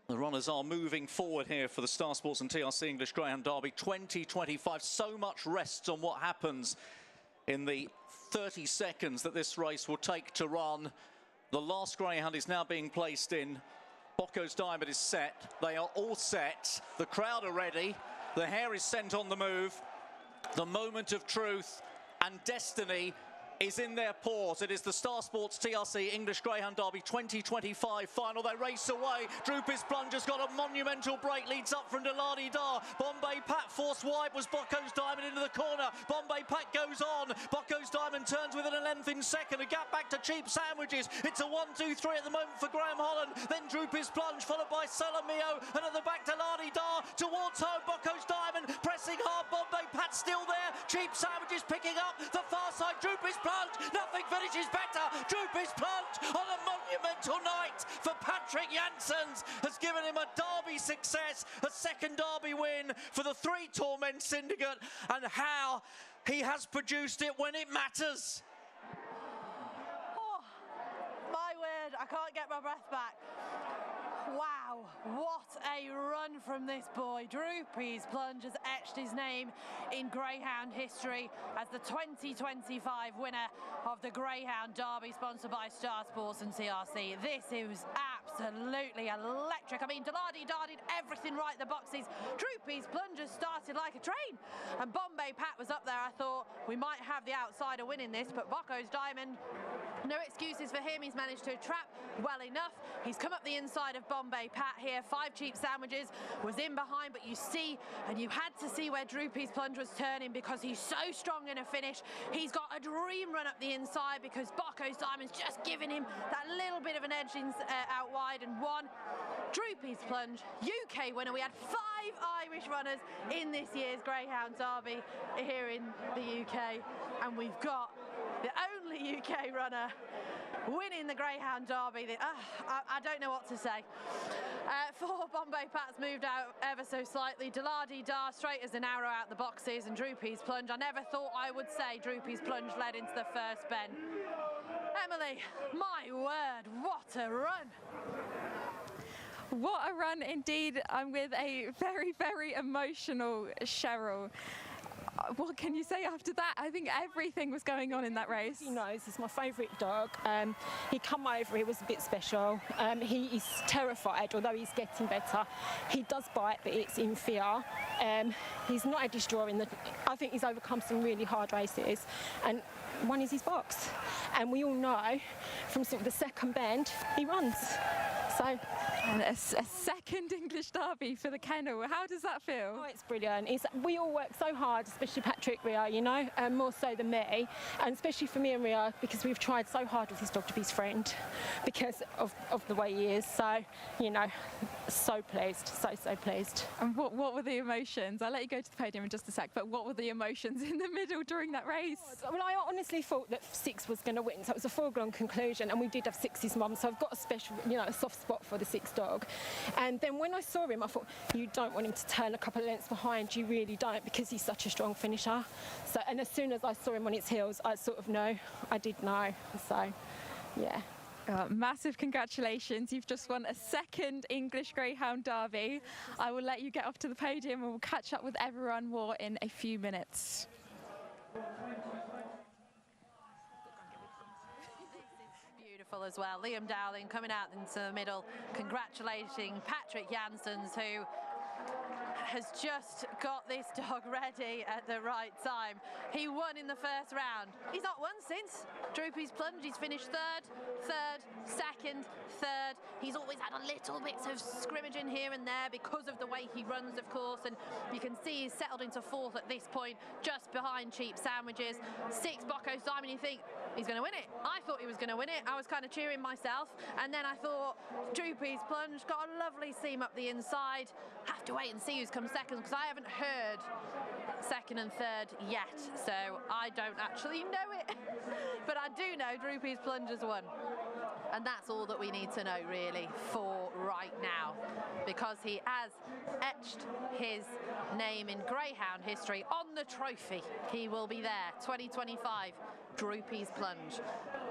The runners are moving forward here for the Star Sports and TRC English Greyhound Derby 2025. So much rests on what happens in the 30 seconds that this race will take to run. The last Greyhound is now being placed in. Bocco's Diamond is set. They are all set. The crowd are ready. The hare is sent on the move. The moment of truth and destiny is in their paws. It is the Star Sports TRC English Greyhound Derby 2025 final. They race away. Droopy's Plunge has got a monumental break, leads up from Da-La-Dee-Da. Bombay Pat forced wide was Bocco's Diamond into the corner. Bombay Pat goes on. Bocco's Diamond turns within a length in second. A gap back to Cheap Sandwiches. It's a 1-2-3 at the moment for Graham Holland. Then Droopy's Plunge followed by Solomio, and at the back Da-La-Dee-Da towards home. Bocco's Diamond pressing hard. Bombay Pat still there. Cheap Sandwiches picking up the far side. Droopy's Plunge, nothing finishes better. Droopy's Plunge on a monumental night for Patrick Janssens has given him a Derby success, a second Derby win for the 3 Torment Syndicate, and how he has produced it when it matters. Oh, my word, I can't get my breath back. Wow, what a run from this boy. Droopy's Plunge has etched his name in Greyhound history as the 2025 winner of the Greyhound Derby, sponsored by Star Sports and TRC. This is absolutely electric. I mean, Delardi-Dar did everything right in the boxes. Droopy's plungers started like a train, and Bombay Pat was up there. I thought we might have the outsider winning this, but Bocco's Diamond, no excuses for him. He's managed to trap well enough. He's come up the inside of Bombay Pat here. 5 cheap sandwiches, was in behind, but you see, and you had to see where Droopy's plunge was turning because he's so strong in a finish. He's got a dream run up the inside because Bocco's Diamond's just giving him that little bit of an edge out wide and won. Droopy's plunge, UK winner. We had 5 Irish runners in this year's Greyhound Derby here in the UK, and we've got the only UK runner winning the Greyhound Derby. I don't know what to say. 4 Bombay Pats moved out ever so slightly. Delardi-Dar straight as an arrow out the boxes, and Droopy's plunge. I never thought I would say Droopy's plunge led into the first bend. Emily, my word, what a run. What a run indeed. I'm with a very, very emotional Cheryl. What can you say after that? I think everything was going on in that race. He knows he's my favourite dog. He come over, he was a bit special. He is terrified, although he's getting better. He does bite, but it's in fear. He's not had his draw in the... I think he's overcome some really hard races, and one is his box. And we all know from sort of the second bend, he runs. So, and a second English Derby for the kennel. How does that feel? Oh, it's brilliant. We all work so hard, especially Patrick, Ria, you know, more so than me, and especially for me and Ria, because we've tried so hard with this dog to be his friend because of the way he is. So, you know, so pleased, so pleased. And what were the emotions? I'll let you go to the podium in just a sec, but what were the emotions in the middle during that race? Well, I honestly thought that 6 was going to win, so it was a foregone conclusion, and we did have 6's mum, so I've got a special, you know, a soft spot for the 6 dog. And then when I saw him, I thought, you don't want him to turn a couple of lengths behind, you really don't, because he's such a strong finisher. So, and as soon as I saw him on its heels, I sort of know, I did know, so yeah. Massive congratulations. You've just won a second English Greyhound Derby. I will let you get off to the podium and we'll catch up with everyone more in a few minutes. Beautiful as well. Liam Dowling coming out into the middle, congratulating Patrick Janssens, who has just got this dog ready at the right time. He won in the first round. He's not won since. Droopy's plunge, he's finished third, second, third. He's always had a little bits of scrimmaging here and there because of the way he runs, of course, and you can see he's settled into 4th at this point, just behind Cheap Sandwiches. 6 Bocco's Diamond, you think he's going to win it. I thought he was going to win it. I was kind of cheering myself, and then I thought Droopy's plunge got a lovely seam up the inside. Have to wait and see who's come second, because I haven't heard second and third yet, so I don't actually know it. But I do know Droopy's plunge has won. And that's all that we need to know, really, for right now, because he has etched his name in Greyhound history on the trophy. He will be there, 2025, Droopy's plunge.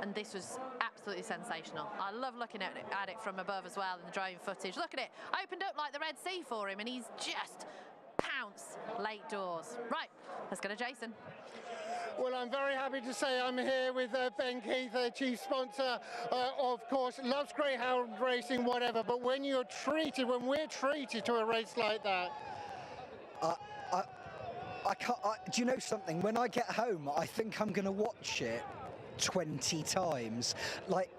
And this was absolutely sensational. I love looking at it from above as well in the drone footage. Look at it, opened up like the Red Sea for him, and he's just pounced late doors. Right, let's go to Jason. Well, I'm very happy to say I'm here with Ben Keith, chief sponsor, of course, loves Greyhound racing, whatever, but when we're treated to a race like that. I can't, do you know something? When I get home, I think I'm going to watch it 20 times. Like,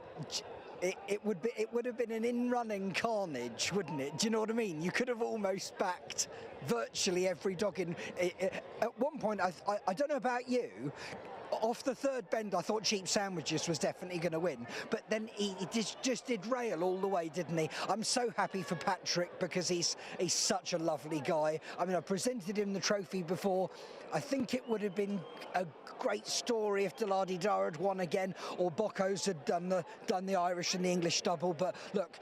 it would have been an in-running carnage, wouldn't it? Do you know what I mean? You could have almost backed virtually every dog in. At one point, I don't know about you, off the 3rd bend, I thought Cheap Sandwiches was definitely going to win, but then he just did rail all the way, didn't he? I'm so happy for Patrick because he's such a lovely guy. I mean, I presented him the trophy before. I think it would have been a great story if Delardi-Dar had won again, or Bocco's had done the Irish and the English double. But look,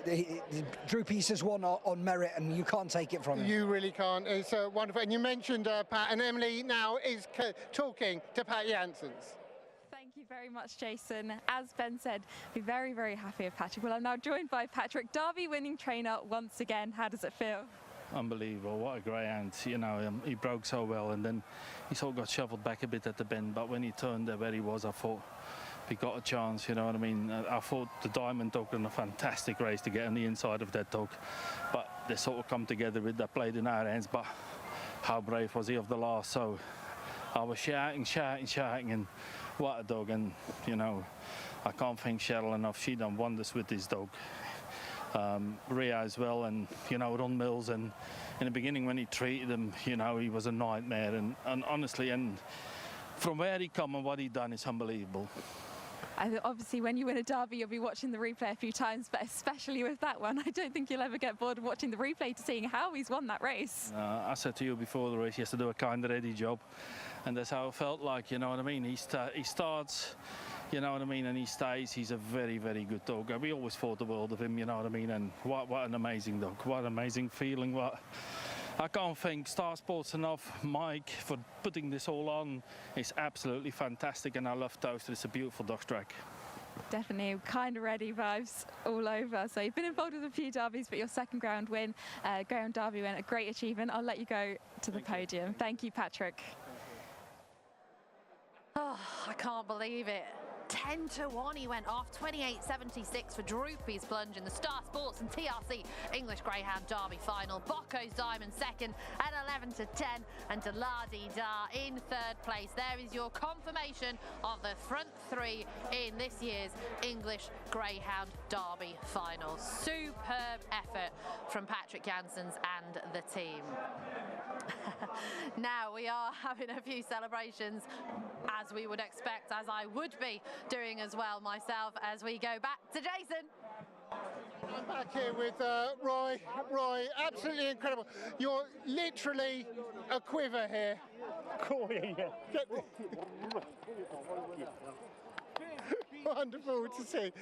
the Droopy's has won on merit, and you can't take it from him. You really can't. It's wonderful. And you mentioned Pat, and Emily now is talking to Pat Janssens. Thank you very much, Jason. As Ben said, we're very, very happy with Patrick. Well, I'm now joined by Patrick, Derby winning trainer once again. How does it feel? Unbelievable, what a greyhound. You know, he broke so well, and then he sort of got shuffled back a bit at the bend, but when he turned there where he was, I thought we got a chance, you know what I mean? I thought the Diamond dog done a fantastic race to get on the inside of that dog, but they sort of come together with that blade in our hands. But how brave was he of the last? So I was shouting, and what a dog. And you know, I can't thank Cheryl enough. She done wonders with this dog. Rhea as well, and you know, Ron Mills, and in the beginning when he treated him, you know, he was a nightmare, and honestly, and from where he come and what he done is unbelievable. Obviously, when you win a derby, you'll be watching the replay a few times, but especially with that one, I don't think you'll ever get bored of watching the replay to seeing how he's won that race. I said to you before the race, he has to do a kind of ready job, and that's how it felt like, you know what I mean? He starts, you know what I mean, and he stays. He's a very, very good dog. We always thought the world of him, you know what I mean, and what an amazing dog, what an amazing feeling. I can't thank Star Sports enough, Mike, for putting this all on. It's absolutely fantastic, and I love Toaster. It's a beautiful dog track. Definitely kind of ready vibes all over. So you've been involved with a few derbies, but your second Greyhound derby win, a great achievement. I'll let you go to the podium. Thank you, Patrick. Oh, I can't believe it. 10-1 he went off, 28.76 for Droopy's plunge in the Star Sports and TRC English Greyhound Derby final. Bocco's Diamond second at 11-10, and Delardi-Da in third place. There is your confirmation of the front three in this year's English Greyhound Derby final. Superb effort from Patrick Janssens and the team. Now we are having a few celebrations, as we would expect, as I would be doing as well myself, as we go back to Jason. I'm back here with Roy. Roy, absolutely incredible. You're literally a quiver here. Cool, yeah. Wonderful to see.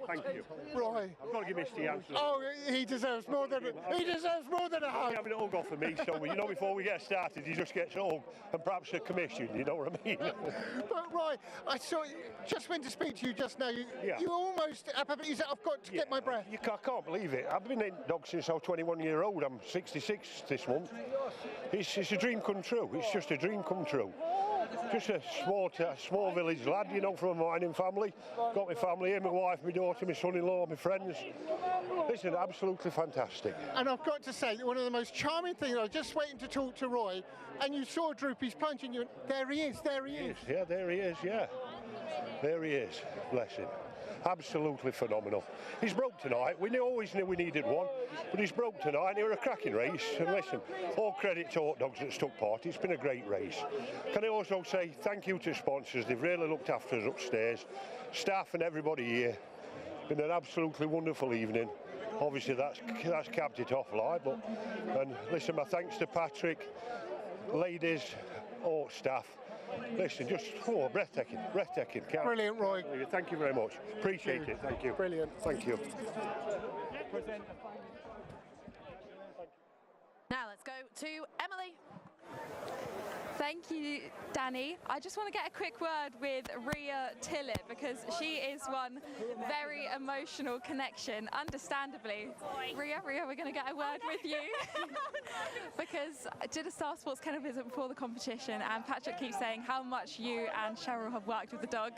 Thank you, Roy. I've got to give Mr. Janssens. Oh, he deserves more than a hug. He's having a hug off for me, so you know, before we get started, he just gets a hug and perhaps a commission. You know what I mean? But Roy, I saw just went to speak to you just now. You almost. You said, I've got to get my breath. I can't believe it. I've been in dog since I was 21 years old. I'm 66 this month. It's a dream come true. It's just a dream come true. Just a small village lad, you know, from a mining family. Got my family here, my wife, my daughter, my son-in-law, my friends. Listen, absolutely fantastic. And I've got to say, one of the most charming things, I was just waiting to talk to Roy, and you saw Droopy's plunge, and you went, there he is. Yeah, there he is, yeah. There he is, bless him. Absolutely phenomenal. He's broke tonight. We always knew we needed one, but he's broke tonight. It was a cracking race. And listen, all credit to all dogs that took part. It's been a great race. Can I also say thank you to sponsors? They've really looked after us upstairs. Staff and everybody here. Been an absolutely wonderful evening. Obviously, that's capped it off live. And listen, my thanks to Patrick, ladies, all staff. Listen, just breathtaking. Brilliant, Roy. Thank you very much. Appreciate it. Thank you. Brilliant. Thank you. Now let's go to Emily. Thank you, Danny. I just want to get a quick word with Rhea Tillett, because she is one very emotional connection, understandably. Rhea, we're going to get a word with you. Because I did a Star Sports kennel visit before the competition, and Patrick keeps saying how much you and Cheryl have worked with the dog.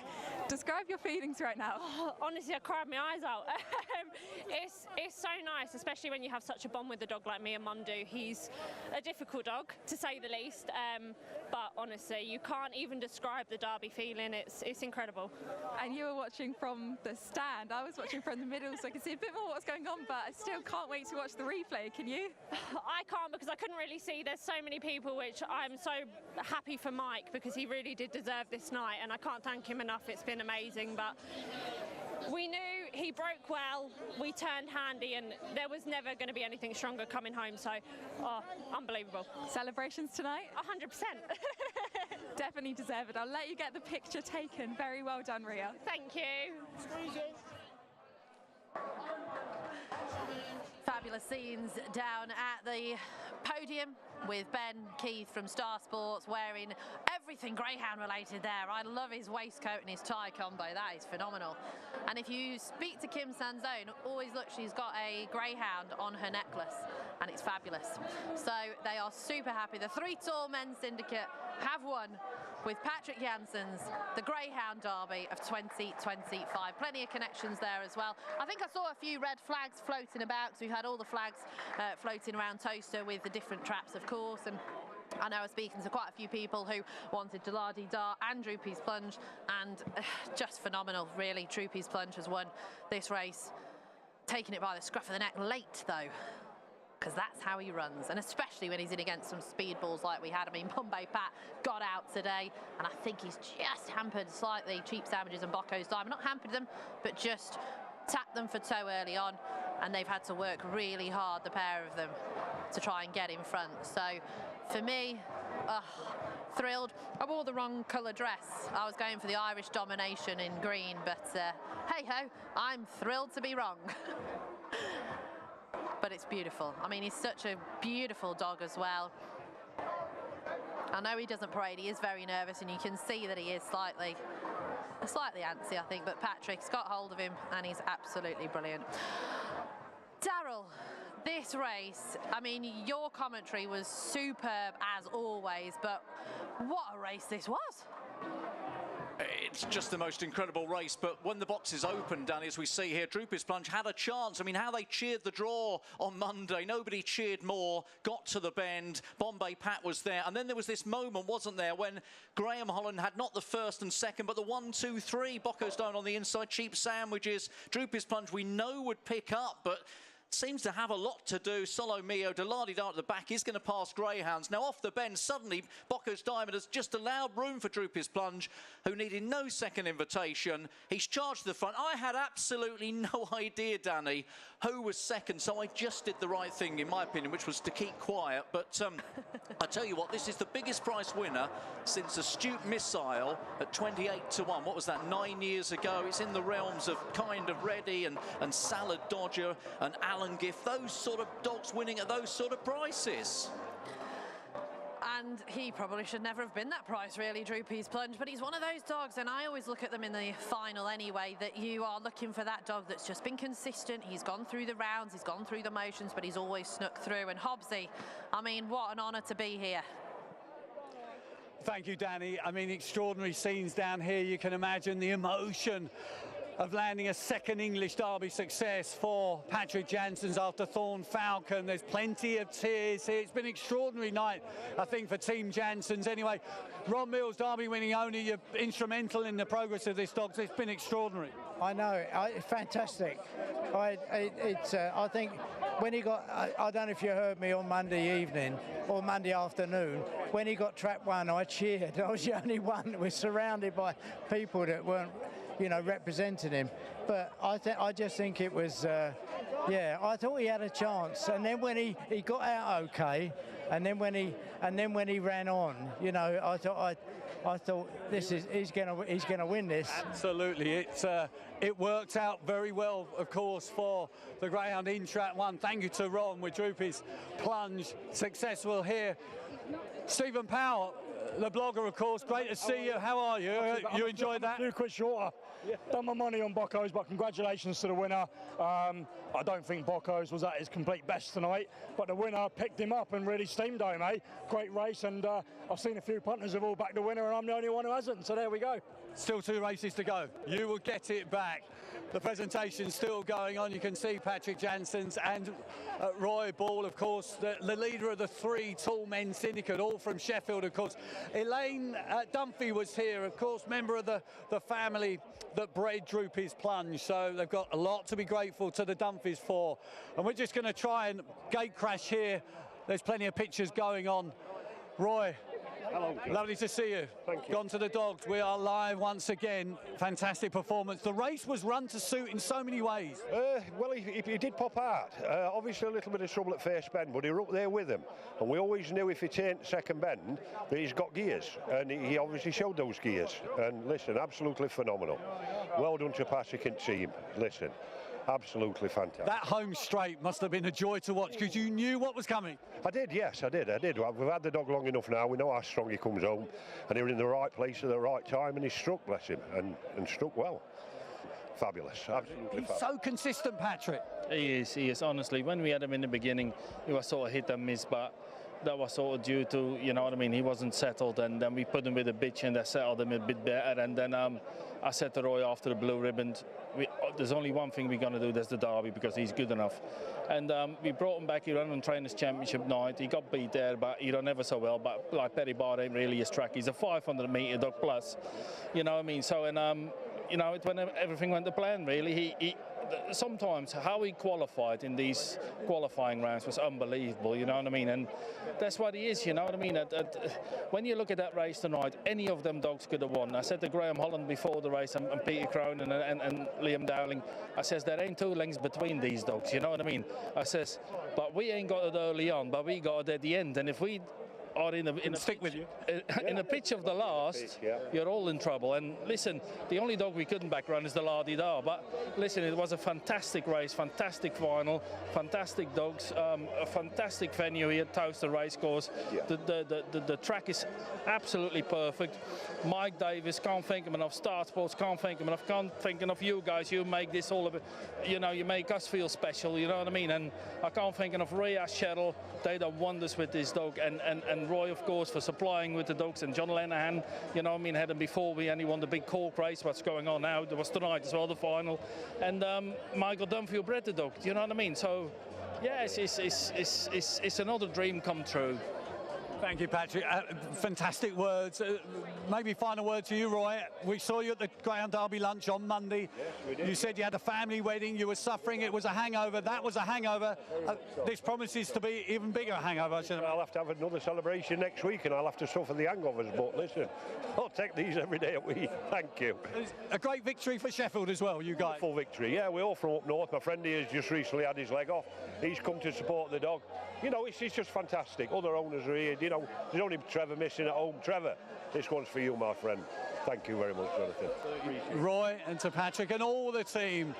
Describe your feelings right now. Oh, honestly, I cried my eyes out. It's so nice, especially when you have such a bond with a dog like me and Mum do. He's a difficult dog, to say the least. But honestly, you can't even describe the derby feeling. It's incredible. And you were watching from the stand. I was watching from the middle, so I could see a bit more what's going on, but I still can't wait to watch the replay. Can you? I can't, because I couldn't really see. There's so many people, which I'm so happy for Mike, because he really did deserve this night, and I can't thank him enough. It's been amazing. But we knew he broke well, we turned handy, and there was never going to be anything stronger coming home, so unbelievable. Celebrations tonight? 100%. Definitely deserve it. I'll let you get the picture taken. Very well done, Rhea. Thank you. Fabulous scenes down at the podium with Ben Keith from Star Sports wearing everything Greyhound related there. I love his waistcoat and his tie combo. That is phenomenal. And if you speak to Kim Sanzone, always look, she's got a Greyhound on her necklace, and it's fabulous. So they are super happy. The three tall men syndicate have won with Patrick Jansen's the Greyhound Derby of 2025. Plenty of connections there as well. I think I saw a few red flags floating about, because we've had all the flags floating around Toaster with the different traps, of course. And I know I was speaking to quite a few people who wanted Delardy-Dar and Droopy's Plunge, and just phenomenal, really. Droopy's Plunge has won this race, taking it by the scruff of the neck late, though, because that's how he runs, and especially when he's in against some speed balls like we had. I mean, Bombay Pat got out today, and I think he's just hampered slightly Cheap Sandwiches and Bocco's Diamond. Not hampered them, but just tapped them for toe early on, and they've had to work really hard, the pair of them, to try and get in front. So for me, thrilled. I wore the wrong colour dress. I was going for the Irish domination in green, but hey-ho, I'm thrilled to be wrong. But it's beautiful. I mean, he's such a beautiful dog as well. I know he doesn't parade, he is very nervous, and you can see that he is slightly antsy, I think, but Patrick's got hold of him, and he's absolutely brilliant. Darryl, this race, I mean, your commentary was superb as always, but what a race this was. It's just the most incredible race, but when the boxes opened, Danny, as we see here, Droopy's Plunge had a chance. I mean, how they cheered the draw on Monday. Nobody cheered more, got to the bend, Bombay Pat was there, and then there was this moment, wasn't there, when Graham Holland had not the first and second, but the 1, 2, 3, Bocco's Diamond on the inside, Cheap Sandwiches, Droopy's Plunge we know would pick up, but seems to have a lot to do. Solo Mio, Delardy-Dar at the back is going to pass Greyhounds. Now off the bend, suddenly Bocco's Diamond has just allowed room for Droopy's Plunge, who needed no second invitation. He's charged to the front. I had absolutely no idea, Danny, who was second, so I just did the right thing, in my opinion, which was to keep quiet. But I tell you what, this is the biggest price winner since Astute Missile at 28 to 1. What was that, 9 years ago? It's in the realms of Kind of Ready and Salad Dodger and Alan Gift, those sort of dogs winning at those sort of prices. And he probably should never have been that price, really, Droopy's Plunge, but he's one of those dogs, and I always look at them in the final anyway, that you are looking for that dog that's just been consistent. He's gone through the rounds, he's gone through the motions, but he's always snuck through. And Hobbsy, I mean, what an honour to be here. Thank you, Danny. I mean, extraordinary scenes down here. You can imagine the emotion of landing a second English Derby success for Patrick Jansen's after Thorn Falcon. There's plenty of tears here. It's been an extraordinary night, I think, for Team Jansen's. Anyway, Ron Mills, Derby winning owner, you're instrumental in the progress of this dog. It's been extraordinary. I know, fantastic. I think when he got, I don't know if you heard me on Monday evening or Monday afternoon, when he got trap one, I cheered. I was the only one that was surrounded by people that weren't, you know, representing him. But I just think it was, yeah, I thought he had a chance. And then when he got out okay, and then when he ran on, you know, I thought he's gonna win this. Absolutely, it worked out very well, of course, for the Greyhound in trap one. Thank you to Ron with Droopy's Plunge successful here. Stephen Powell, the blogger, of course, great to see you. How are you? You enjoyed that? Do quick shorter. Done my money on Bocco's, but congratulations to the winner. I don't think Bocco's was at his complete best tonight, but the winner picked him up and really steamed home, eh? Great race, and I've seen a few punters have all backed the winner, and I'm the only one who hasn't, so there we go. Still 2 races to go. You will get it back. The presentation's still going on. You can see Patrick Jansen's and Roy Ball, of course, the leader of the 3 tall men syndicate, all from Sheffield, of course. Elaine Dunphy was here, of course, member of the family that bred Droopy's Plunge. So they've got a lot to be grateful to the Dunphys for. And we're just going to try and gate crash here. There's plenty of pictures going on. Roy, hello. Lovely to see you. Thank you. Gone to the Dogs. We are live once again. Fantastic performance. The race was run to suit in so many ways. Well, he did pop out. Obviously a little bit of trouble at first bend, but he were up there with him. And we always knew if he turned second bend that he's got gears. And he obviously showed those gears. And listen, absolutely phenomenal. Well done to Patrick and team. Listen, Absolutely fantastic. That home straight must have been a joy to watch because you knew what was coming. I did, yes, I did. We've had the dog long enough now. We know how strong he comes home, and he was in the right place at the right time, and he struck, bless him, and struck well. Fabulous, absolutely He's fabulous. so consistent, Patrick. He is. Honestly, when we had him in the beginning, he was sort of hit and miss, but that was sort of due to, you know what I mean, he wasn't settled, and then we put him with a bitch and that settled him a bit better. And then I said to Roy after the blue ribbon, there's only one thing we're going to do, that's the derby, because he's good enough. And we brought him back. He ran on Trainers Championship night. He got beat there, but he ran never so well. But like Perry Bar ain't really his track. He's a 500-metre dog plus, you know what I mean. So you know, when everything went to plan, really, he sometimes how he qualified in these qualifying rounds was unbelievable, you know what I mean, and that's what he is, you know what I mean. When you look at that race tonight, any of them dogs could have won. I said to Graham Holland before the race and Peter Crone and Liam Dowling, I says there ain't 2 lengths between these dogs, you know what I mean. I says, but we ain't got it early on, but we got it at the end, and if we are in a pitch of the last, you're all in trouble. And listen, the only dog we couldn't back run is the La-Di-Da. But listen, it was a fantastic race, fantastic final, fantastic dogs, a fantastic venue here at Toaster Racecourse. The track is absolutely perfect. Mike Davis, can't thank him enough. Start Sports, can't thank him enough. Can't thank enough you guys. You make this all of it. You know, you make us feel special. You know what I mean? And I can't thank enough Rhea, Cheryl. They done wonders with this dog, and Roy, of course, for supplying with the dogs, and John Lenihan, you know what I mean, had him before we only won the big Cork race. What's going on now? There was tonight as well, the final. And Michael Dunfield bred the dog, you know what I mean? So, yeah, it's another dream come true. Thank you, Patrick. Fantastic words. Maybe final word to you, Roy. We saw you at the Greyhound Derby lunch on Monday. Yes, we did. You said you had a family wedding, you were suffering, it was a hangover. That was a hangover. This promises to be even bigger hangover. I'll have to have another celebration next week, and I'll have to suffer the hangovers. But listen, I'll take these every day a week. Thank you. A great victory for Sheffield as well, you guys. Full victory. Yeah, we're all from up north. My friend here has just recently had his leg off. He's come to support the dog. You know, it's just fantastic. Other owners are here. You know, there's only Trevor missing at home. Trevor, this one's for you, my friend. Thank you very much, Jonathan. Roy and to Patrick and all the team.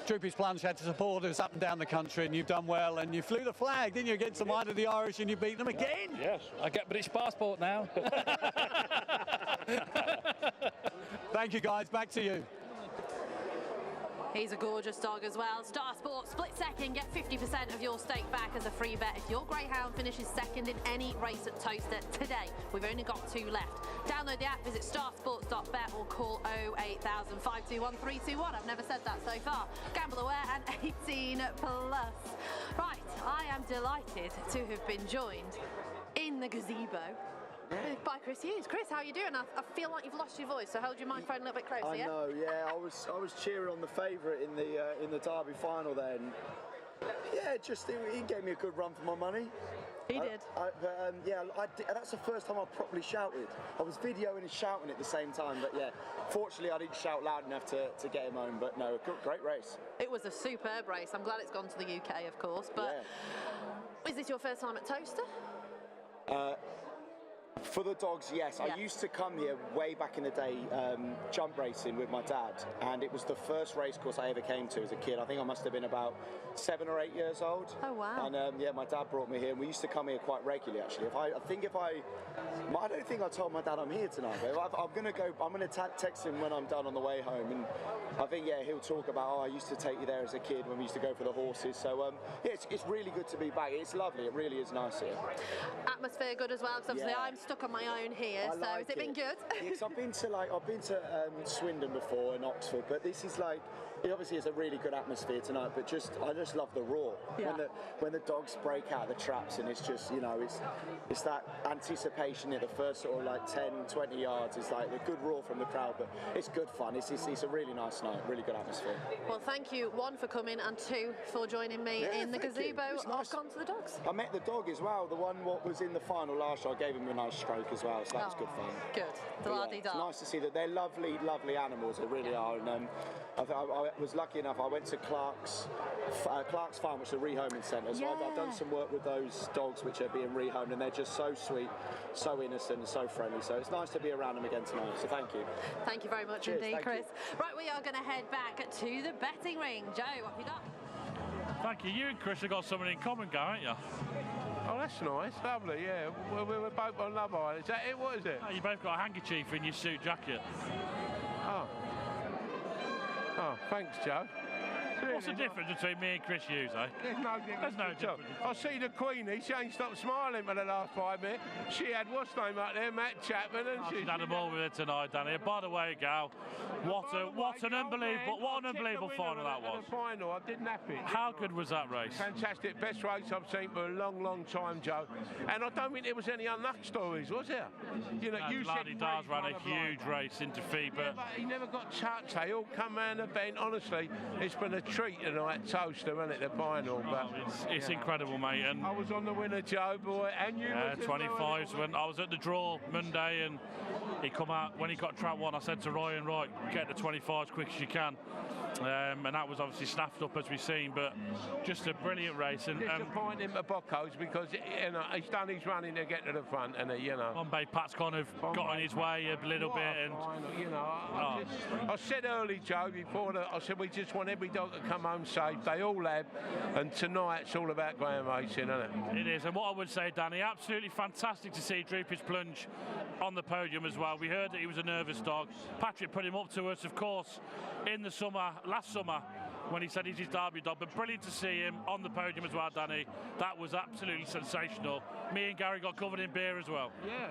Droopy's Plunge had supporters up and down the country, and you've done well, and you flew the flag, didn't you, against the might of the Irish, and you beat them again? Yes. I get British passport now. Thank you, guys. Back to you. He's a gorgeous dog as well. Star Sports, split second, get 50% of your stake back as a free bet if your Greyhound finishes second in any race at Toaster today. We've only got 2 left. Download the app, visit starsports.bet or call 08000 521 321. I've never said that so far. Gamble aware and 18 plus. Right, I am delighted to have been joined in the gazebo by Chris Hughes. Chris, how are you doing? I feel like you've lost your voice, so hold your microphone a little bit closer. I know, yeah. I was cheering on the favourite in the Derby final then. Yeah, just he gave me a good run for my money. He did. That's the first time I properly shouted. I was videoing and shouting at the same time, but yeah, fortunately I didn't shout loud enough to get him home. But no, great race. It was a superb race. I'm glad it's gone to the UK, of course. But is this your first time at Toaster? For the dogs, yes. Yeah. I used to come here way back in the day, jump racing with my dad, and it was the first race course I ever came to as a kid. I think I must have been about 7 or 8 years old. Oh wow! And my dad brought me here, and we used to come here quite regularly. Actually, I don't think I told my dad I'm here tonight. But I'm gonna text him when I'm done on the way home, and I think he'll talk about I used to take you there as a kid when we used to go for the horses. So it's really good to be back. It's lovely. It really is nice here. Atmosphere good as well, because obviously I'm stuck on my own here. So has it been good? Yes, I've been to Swindon before and Oxford, but this is like. It obviously is a really good atmosphere tonight, but I just love the roar when the dogs break out of the traps, and it's just it's that anticipation at the first sort of like 10, 20 yards. It's like the good roar from the crowd, but it's good fun. It's a really nice night, really good atmosphere. Well, thank you, 1 for coming and 2 for joining me in the gazebo. I've gone to the dogs. I met the dog as well. The one what was in the final last year. I gave him a nice stroke as well, so that was good fun. Good. It's nice to see that they're lovely, lovely animals. They really are. And I was lucky enough. I went to Clark's Farm, which is a rehoming centre. So I've done some work with those dogs, which are being rehomed, and they're just so sweet, so innocent, and so friendly. So it's nice to be around them again tonight. So thank you. Thank you very much. Cheers, indeed, thank Chris. you. Right, we are going to head back to the betting ring. Joe, what have you got? Thank you. You and Chris have got something in common, Go, haven't you? Oh, that's nice. Lovely, yeah. We're both on Love Island. Is that it? What is it? Oh, you both got a handkerchief in your suit jacket. Oh, thanks, Joe. What's the difference between me and Chris Hughes, eh? There's no difference. There's no difference. I see the Queenie. She ain't stopped smiling for the last 5 minutes. She had what's name up there, Matt Chapman, and She's had them all with her tonight, Danny. By the way, Gal, what an unbelievable final that was. Final, I didn't have it. How good was that race? Fantastic, best race I've seen for a long, long time, Joe. And I don't think there was any unlucky stories, was there? You know, you said Dars ran a huge race into feet, but he never got touched. They all come round the bend. Honestly, it's been a treat tonight, toaster, isn't it? The final, but it's incredible, mate. And I was on the winner, Joe boy, and you. 25s when I was at the draw Monday, and he come out when he got trap one. I said to Ryan, right, get the 25s quick as you can. And that was obviously snapped up as we've seen, but just a brilliant race. And disappointing for Bocco's because he's done his running to get to the front, and Bombay Pat's kind of got in his way a little bit, and I said early, Joe, before I said we just want every dog to come home safe. They all have, and tonight it's all about greyhound racing, isn't it? It is, and what I would say, Danny, absolutely fantastic to see Droopage Plunge on the podium as well. We heard that he was a nervous dog. Patrick put him up to us, of course, in the summer, last summer, when he said he's his derby dog, but brilliant to see him on the podium as well, Danny. That was absolutely sensational. Me and Gary got covered in beer as well. Yeah.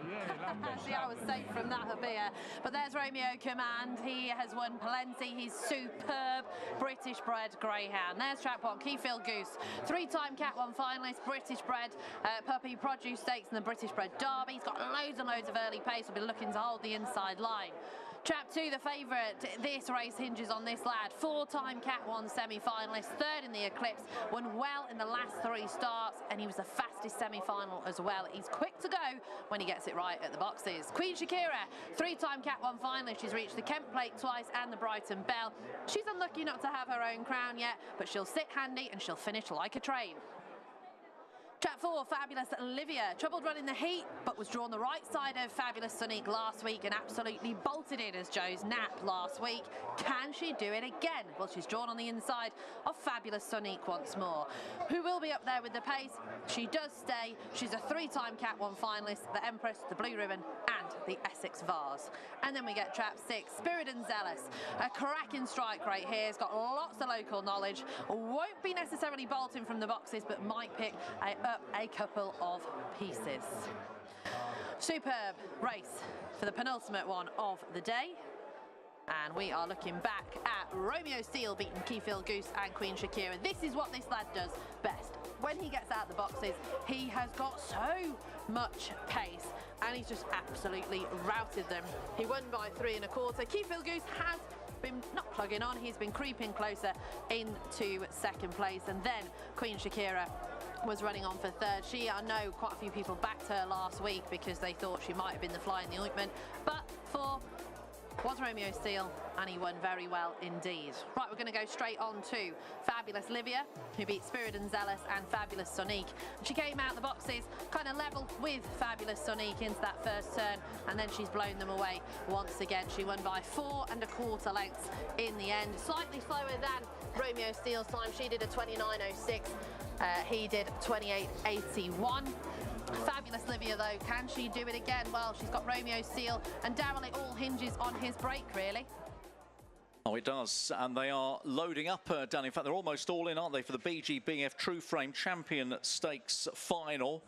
See, I was safe from that beer. But there's Romeo Command. He has won plenty. He's superb British bred greyhound. There's Trap 1, Keyfield Goose. 3-time Cat 1 finalist, British bred puppy, Produce Stakes and the British bred Derby. He's got loads and loads of early pace. We'll be looking to hold the inside line. Trap 2, the favourite. This race hinges on this lad. 4-time Cat 1 semi-finalist, 3rd in the Eclipse, won well in the last 3 starts, and he was the fastest semi-final as well. He's quick to go when he gets it right at the boxes. Queen Shakira, 3-time Cat 1 finalist. She's reached the Kent Plate twice and the Brighton Bell. She's unlucky not to have her own crown yet, but she'll sit handy and she'll finish like a train. Trap 4, Fabulous Olivia. Troubled running the heat, but was drawn the right side of Fabulous Sonique last week and absolutely bolted in as Joe's nap last week. Can she do it again? Well, she's drawn on the inside of Fabulous Sonique once more. Who will be up there with the pace? She does stay. She's a 3-time Cat 1 finalist, the Empress, the Blue Ribbon, and the Essex Vase. And then we get Trap 6, Spirit and Zealous. A cracking strike rate here. It's got lots of local knowledge. Won't be necessarily bolting from the boxes, but might pick up a couple of pieces. Superb race for the penultimate one of the day. And we are looking back at Romeo Steele beating Keyfield Goose and Queen Shakira. This is what this lad does best. When he gets out the boxes, he has got so much pace and he's just absolutely routed them. He won by 3 1/4. Keyfield Goose has been not plugging on, he's been creeping closer into 2nd place, and then Queen Shakira was running on for 3rd. I know quite a few people backed her last week because they thought she might have been the fly in the ointment, but 4 was Romeo Steele, and he won very well indeed. Right, we're going to go straight on to Fabulous Livia, who beat Spirit and Zealous and Fabulous Sonique. She came out the boxes kind of level with Fabulous Sonique into that first turn, and then she's blown them away once again. She won by 4 1/4 lengths in the end. Slightly slower than Romeo Steele's time. She did a 29.06. He did 28.81. Fabulous Livia, though, can she do it again? Well, she's got Romeo Steele, and Darryl, it all hinges on his break, really. Oh, it does, and they are loading up, Danny. In fact, they're almost all in, aren't they, for the BGBF True Frame Champion Stakes final.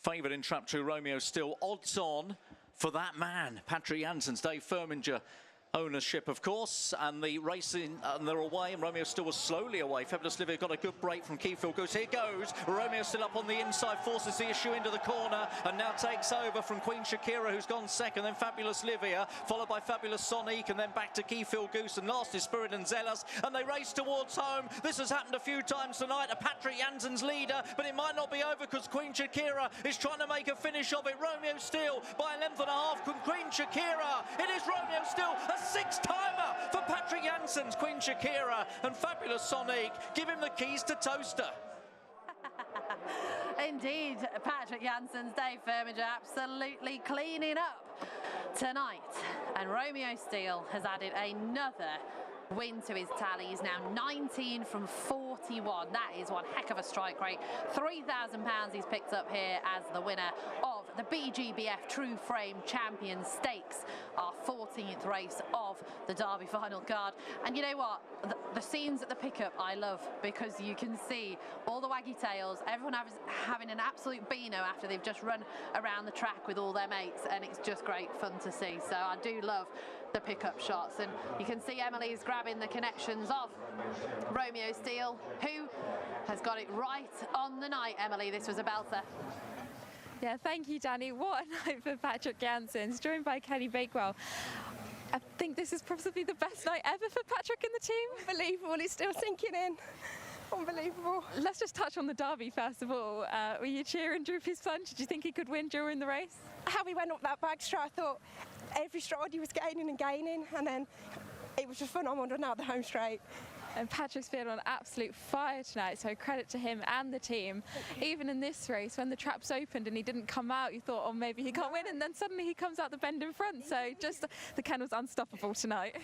Favoured in Trap 2, Romeo Steele. Odds on for that man, Patrick Jansen's, Dave Firminger. Ownership, of course, and the racing, and they're away, and Romeo still was slowly away. Fabulous Livia got a good break from Keyfield Goose. Here goes. Romeo still up on the inside, forces the issue into the corner, and now takes over from Queen Shakira, who's gone 2nd, then Fabulous Livia, followed by Fabulous Sonique, and then back to Keyfield Goose, and last is Spirit and Zealous, and they race towards home. This has happened a few times tonight. A Patrick Jansen's leader, but it might not be over because Queen Shakira is trying to make a finish of it. Romeo Steele by a 1.5 lengths. Queen Shakira. It is Romeo Steele, a six-timer for Patrick Janssens, Queen Shakira and Fabulous Sonic. Give him the keys to Toaster. Indeed, Patrick Janssens, Dave Firmager absolutely cleaning up tonight. And Romeo Steele has added another win to his tally. He's now 19 from 41. That is one heck of a strike rate. £3,000 he's picked up here as the winner of the BGBF True Frame Champion Stakes, our 14th race of the Derby final card. And you know what? The scenes at the pickup I love, because you can see all the waggy tails, everyone having an absolute beano after they've just run around the track with all their mates, and it's just great fun to see. So I do love the pickup shots, and you can see Emily's grabbing the connections of Romeo Steele, who has got it right on the night. Emily, this was a belter. Yeah, thank you, Danny. What a night for Patrick Janssens, joined by Kelly Bakewell. I think this is possibly the best night ever for Patrick and the team. Unbelievable, he's still sinking in. Unbelievable. Let's just touch on the Derby first of all. Were you cheering Droopy's Plunge? Did you think he could win during the race? How he went up that back straight, I thought every stride he was gaining and gaining, and then it was just phenomenal now the home straight. And Patrick's been on absolute fire tonight, so credit to him and the team. Even in this race, when the traps opened and he didn't come out, you thought, oh, maybe he can't win, and then suddenly he comes out the bend in front. So just the kennel's unstoppable tonight.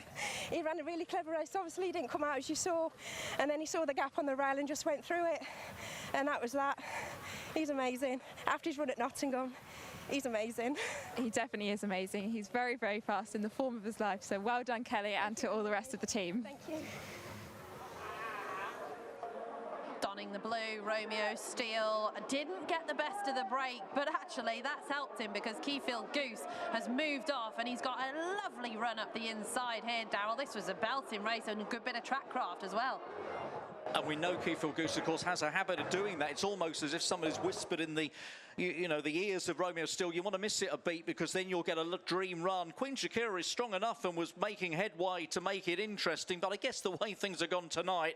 He ran a really clever race. Obviously, he didn't come out, as you saw, and then he saw the gap on the rail and just went through it. And that was that. He's amazing. After his run at Nottingham, he's amazing. He definitely is amazing. He's very, very fast, in the form of his life. So well done, Kelly, and to all the rest of the team. Thank you. Donning the blue, Romeo Steele didn't get the best of the break, but actually that's helped him because Keyfield Goose has moved off and he's got a lovely run up the inside here, Darryl. This was a belting race and a good bit of track craft as well. And we know Keyfield Goose, of course, has a habit of doing that. It's almost as if somebody's whispered in the, you know, the ears of Romeo Steele, you want to miss it a beat because then you'll get a dream run. Queen Shakira is strong enough and was making headway to make it interesting, but I guess the way things have gone tonight,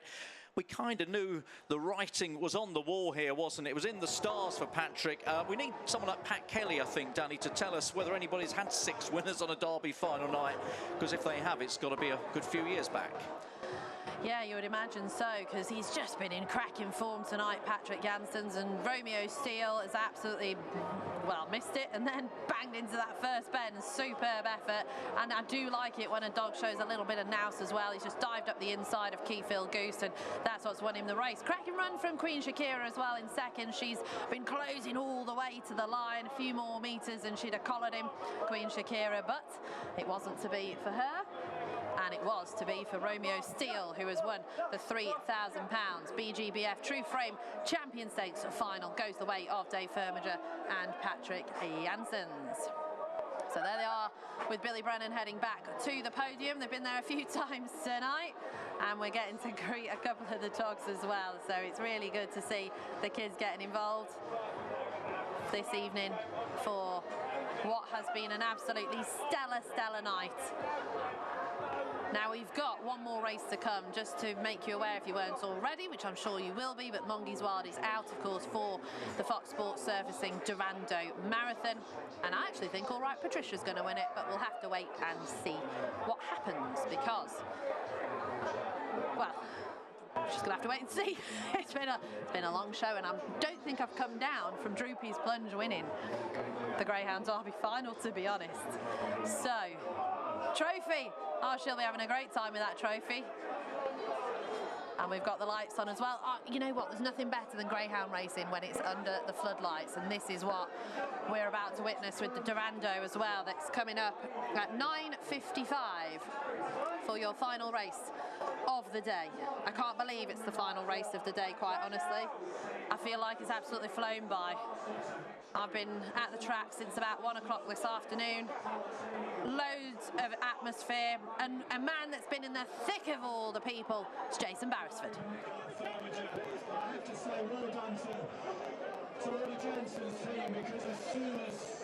we kind of knew the writing was on the wall here, wasn't it? It was in the stars for Patrick. We need someone like Pat Kelly, I think, Danny, to tell us whether anybody's had 6 winners on a Derby final night, because if they have, it's got to be a good few years back. Yeah, you would imagine so, because he's just been in cracking form tonight, Patrick Janssens, and Romeo Steele has absolutely, well, missed it and then banged into that first bend. Superb effort, and I do like it when a dog shows a little bit of nous as well. He's just dived up the inside of Keyfield Goose, and that's what's won him the race. Cracking run from Queen Shakira as well in second. She's been closing all the way to the line, a few more metres and she'd have collared him, Queen Shakira, but it wasn't to be for her. And it was to be for Romeo Steele, who has won the £3,000 BGBF True Frame Champion Stakes final. Goes the way of Dave Firmager and Patrick Janssens. So there they are with Billy Brennan heading back to the podium. They've been there a few times tonight, and we're getting to greet a couple of the dogs as well. So it's really good to see the kids getting involved this evening for what has been an absolutely stellar night. Now we've got one more race to come, just to make you aware if you weren't already, which I'm sure you will be, but Mongeys Wild is out, of course, for the Fox Sports Surfacing Durando Marathon. And I actually think, all right, Patricia's going to win it, but we'll have to wait and see what happens, because, well, she's going to have to wait and see. It's been a long show, and I don't think I've come down from Droopy's Plunge winning the Greyhound Derby final, to be honest. So, trophy. Oh, she'll be having a great time with that trophy. And we've got the lights on as well. Oh, you know what? There's nothing better than greyhound racing when it's under the floodlights. And this is what we're about to witness with the Durando as well. That's coming up at 9:55 for your final race of the day. I can't believe it's the final race of the day, quite honestly. I feel like it's absolutely flown by. I've been at the track since about 1 o'clock this afternoon. Loads of atmosphere, and a man that's been in the thick of all the people is Jason Barrisford.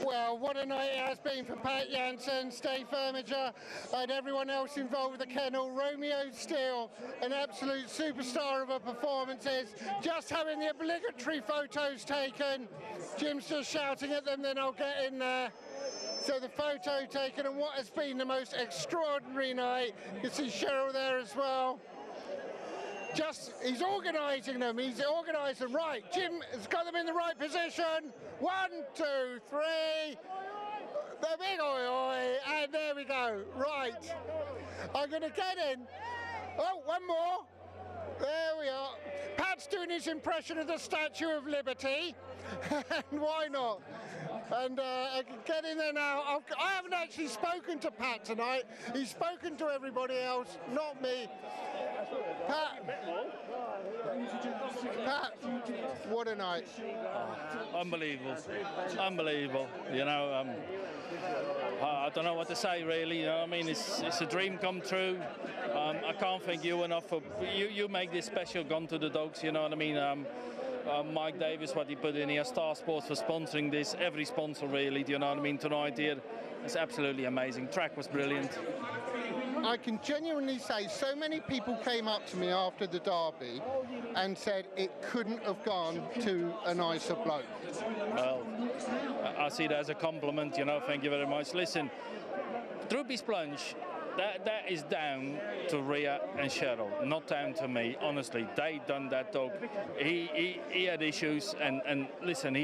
Well, what a night it has been for Pat Janssens, Dave Firmager, and everyone else involved with the kennel. Romeo Steele, an absolute superstar of a performances, just having the obligatory photos taken. Jim's just shouting at them, then I'll get in there. So the photo taken on what has been the most extraordinary night. You can see Cheryl there as well. He's organising them, right. Jim has got them in the right position. 1, 2, 3. The big oi oi, and there we go. Right. I'm going to get in. Oh, one more. There we are. Pat's doing his impression of the Statue of Liberty. And why not? And I can get in there now. I haven't actually spoken to Pat tonight. He's spoken to everybody else, not me. Pat, what a night. Unbelievable. Unbelievable. You know, I don't know what to say, really. You know, I mean, it's a dream come true. I can't thank you enough for you make this special gone to the dogs. You know what I mean? Mike Davis, what he put in here, Star Sports for sponsoring this. Every sponsor, really. Do you know what I mean? Tonight here, it's absolutely amazing. Track was brilliant. I can genuinely say so many people came up to me after the derby and said it couldn't have gone to a nicer bloke. Well, I see that as a compliment, you know, thank you very much. Listen, Droopy's plunge, that is down to Rhea and Cheryl, not down to me, honestly. They done that dog. He had issues, and listen,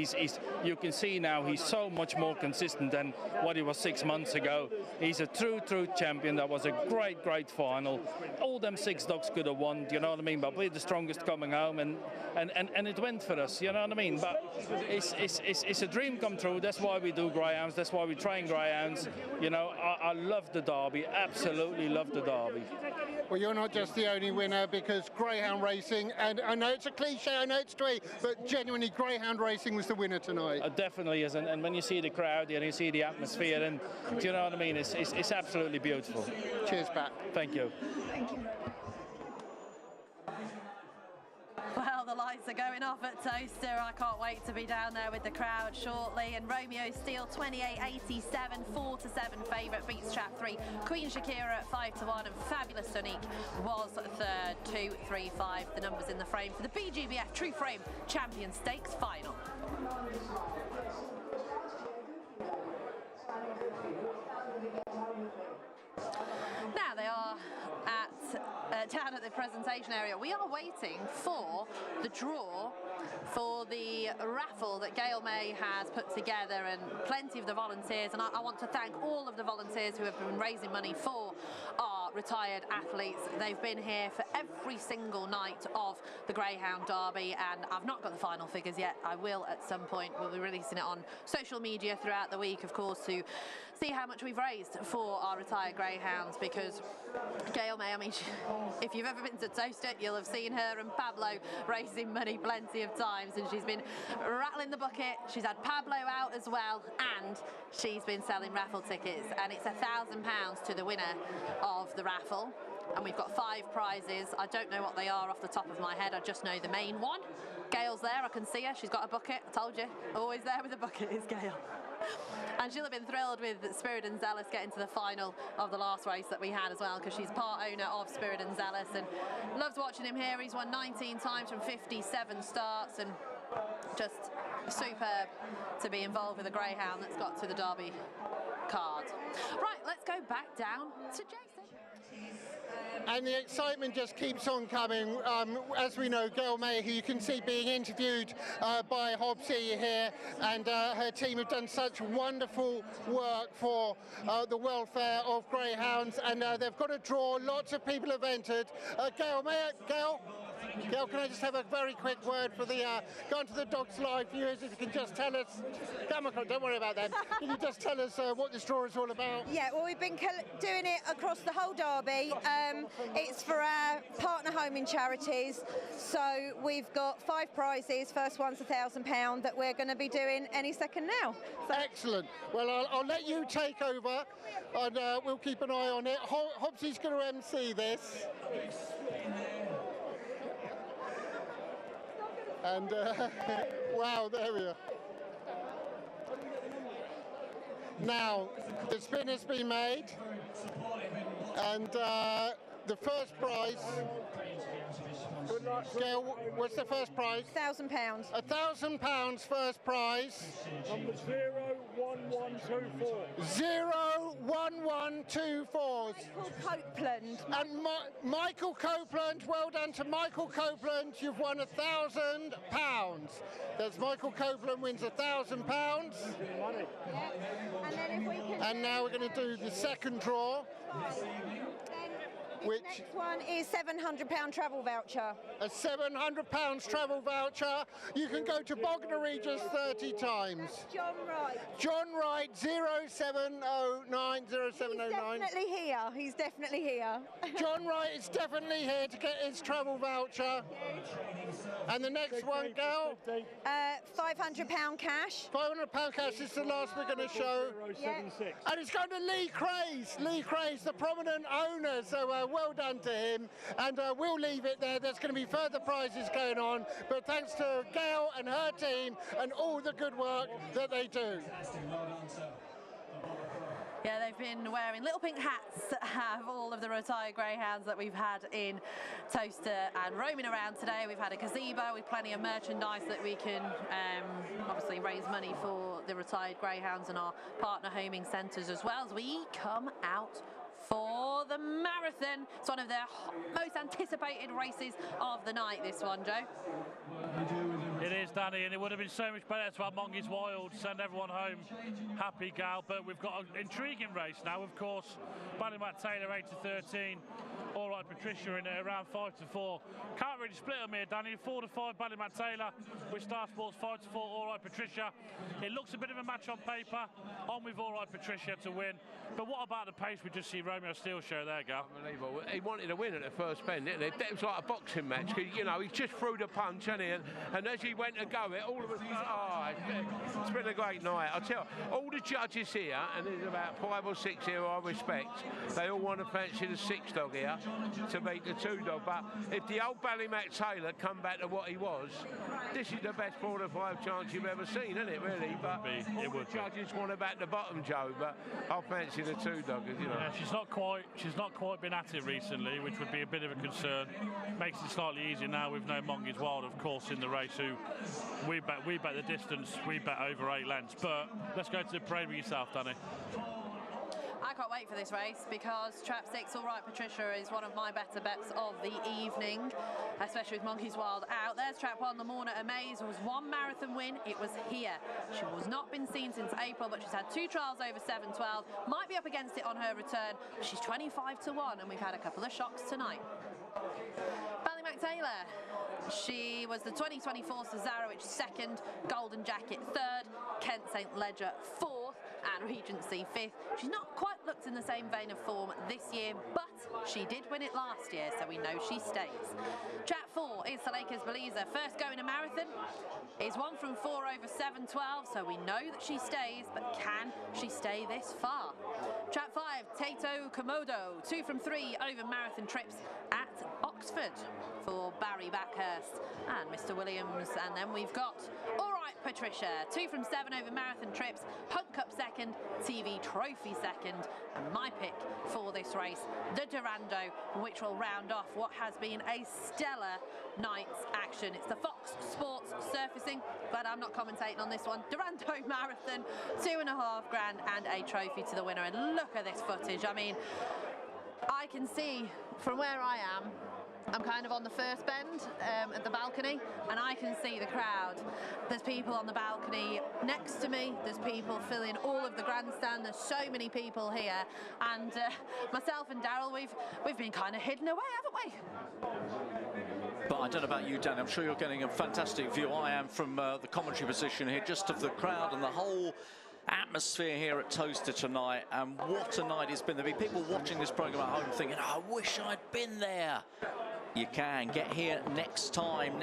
you can see now he's so much more consistent than what he was 6 months ago. He's a true champion. That was a great final. All them 6 dogs could have won, you know what I mean? But we're the strongest coming home, and it went for us, you know what I mean? But it's a dream come true. That's why we do greyhounds. That's why we train greyhounds. You know, I love the derby. Absolutely love the derby. Well, you're not just the only winner, because greyhound racing, and I know it's a cliche, I know it's twee, but genuinely greyhound racing was the winner tonight. Definitely is, and when you see the crowd and you see the atmosphere, and do you know what I mean? It's absolutely beautiful. Cheers, Pat. Thank you. Thank you. Well, the lights are going off at Toaster. I can't wait to be down there with the crowd shortly. And Romeo Steele, 28.87, 4-7 favourite, beats Trap 3. Queen Shakira at 5-1, and Fabulous Sonique was third, 2-3-5. The numbers in the frame for the BGBF True Frame Champion Stakes final. Now they are down at the presentation area. We are waiting for the draw for the raffle that Gail May has put together, and plenty of the volunteers, and I want to thank all of the volunteers who have been raising money for our retired athletes. They've been here for every single night of the Greyhound Derby, and I've not got the final figures yet. I will at some point. We'll be releasing it on social media throughout the week, of course, to see how much we've raised for our retired greyhounds, because Gail May, I mean, if you've ever been to Toaster, you'll have seen her and Pablo raising money plenty of times, and she's been rattling the bucket. She's had Pablo out as well, and she's been selling raffle tickets, and it's £1,000 to the winner of the raffle. And we've got 5 prizes. I don't know what they are off the top of my head. I just know the main one. Gail's there, I can see her. She's got a bucket. I told you, always there with a bucket is Gail. And she'll have been thrilled with Spirit and Zealous getting to the final of the last race that we had as well, because she's part owner of Spirit and Zealous and loves watching him here. He's won 19 times from 57 starts, and just superb to be involved with a greyhound that's got to the Derby card. Right, let's go back down to Jason. And the excitement just keeps on coming. As we know, Gail May, who you can see being interviewed by Hobbsy here, and her team have done such wonderful work for the welfare of greyhounds, and they've got a draw. Lots of people have entered. Gail, can I just have a very quick word for the go on to the Dogs Live viewers, if you can just tell us, come on, don't worry about that. Can you just tell us what this draw is all about? Yeah, well, we've been doing it across the whole derby. It's for our partner homing charities. So we've got 5 prizes. First one's £1,000 that we're going to be doing any second now. So. Excellent. Well, I'll let you take over, and we'll keep an eye on it. Hobbsy's going to MC this. And wow, there we are. Now, the spin has been made, and the first prize. Gail, what's the first prize? £1,000. £1,000 first prize. Number 01124. 01124. Michael Copeland. And Michael Copeland, well done to Michael Copeland. You've won £1,000. There's Michael Copeland wins £1,000. And now we're going to do the second draw. Which next one is £700 travel voucher. A £700 travel voucher. You can go to Bognor Regis 30 times. That's John Wright. John Wright, 0709 0709. He's definitely here. He's definitely here. John Wright is definitely here to get his travel voucher. And the next one, Gal? £500 cash. £500 cash is the last we're going to show. And it's going to Lee Craze. Lee Craze, the prominent owner. So well done to him. And we'll leave it there. There's going to be further prizes going on. But thanks to Gail and her team and all the good work that they do. Yeah, they've been wearing little pink hats that have all of the retired greyhounds that we've had in Towcester and roaming around today. We've had a gazebo with plenty of merchandise that we can obviously raise money for the retired greyhounds and our partner homing centres as well as we come out for the marathon. It's one of the most anticipated races of the night, this one, Joe. It is, Danny, and it would have been so much better to have Mongies Wild send everyone home happy, Gal, but we've got an intriguing race now, of course. Ballymac Taylor 8 to 13. All right, Patricia in it around 5 to 4. Can't really split them here, Danny. 4 to 5 Ballymac Taylor with Star Sports 5 to 4. All right, Patricia. It looks a bit of a match on paper. On with All Right Patricia to win. But what about the pace we just see Romeo Steele show there, Gal? Unbelievable. He wanted to win at the first bend, didn't he? It was like a boxing match. You know, he just threw the punch, didn't he? And as he went to go it, all of us, it's been a great night. I'll tell you, all the judges here, and there's about 5 or 6 here I respect, they all want to fancy the 6 dog here to beat the 2 dog. But if the old Ballymac Taylor come back to what he was, this is the best 4 to 5 chance you've ever seen, isn't it, really? But all the judges want to back the bottom, Joe, but I'll fancy the 2 dog, you know. Yeah, she's not quite been at it recently, which would be a bit of a concern. Makes it slightly easier now with no Mongies Wild, of course, in the race, who we bet the distance, we bet over 8 lengths. But let's go to the parade with yourself, Danny. I can't wait for this race because Trap 6 All Right Patricia is one of my better bets of the evening, especially with Mongies Wild out. There's Trap 1, Lamorna Amaze, was 1 marathon win. It was here. She has not been seen since April, but she's had 2 trials over 7:12. Might be up against it on her return. She's 25 to 1, and we've had a couple of shocks tonight. Ballymac Taylor. She was the 2024 Cesarewitch 2nd, Golden Jacket 3rd, Kent St Ledger 4th, and Regency 5th. She's not quite looked in the same vein of form this year, but she did win it last year, so we know she stays. Trap 4 is Saleka's Beliza. First go in a marathon is 1 from 4 over 7:12, so we know that she stays, but can she stay this far? Trap 5, Tato Komodo, 2 from 3 over marathon trips at Oxford for Barry Backhurst and Mr. Williams. And then we've got All Right Patricia, 2 from 7 over marathon trips, Hunt Cup 2nd, TV Trophy 2nd, and my pick for this race, the Durando, which will round off what has been a stellar night's action. It's the Fox Sports Surfacing, but I'm not commentating on this one. Durando Marathon, $2.5 grand and a trophy to the winner. And look at this footage. I mean, I can see from where I am, I'm kind of on the first bend at the balcony, and I can see the crowd. There's people on the balcony next to me. There's people filling all of the grandstand. There's so many people here, and myself and Daryl, we've been kind of hidden away, haven't we? But I don't know about you, Dan. I'm sure you're getting a fantastic view. I am from the commentary position here, just of the crowd and the whole atmosphere here at Towcester tonight. And what a night it's been. There'll be people watching this programme at home thinking, oh, I wish I'd been there. You can get here next time,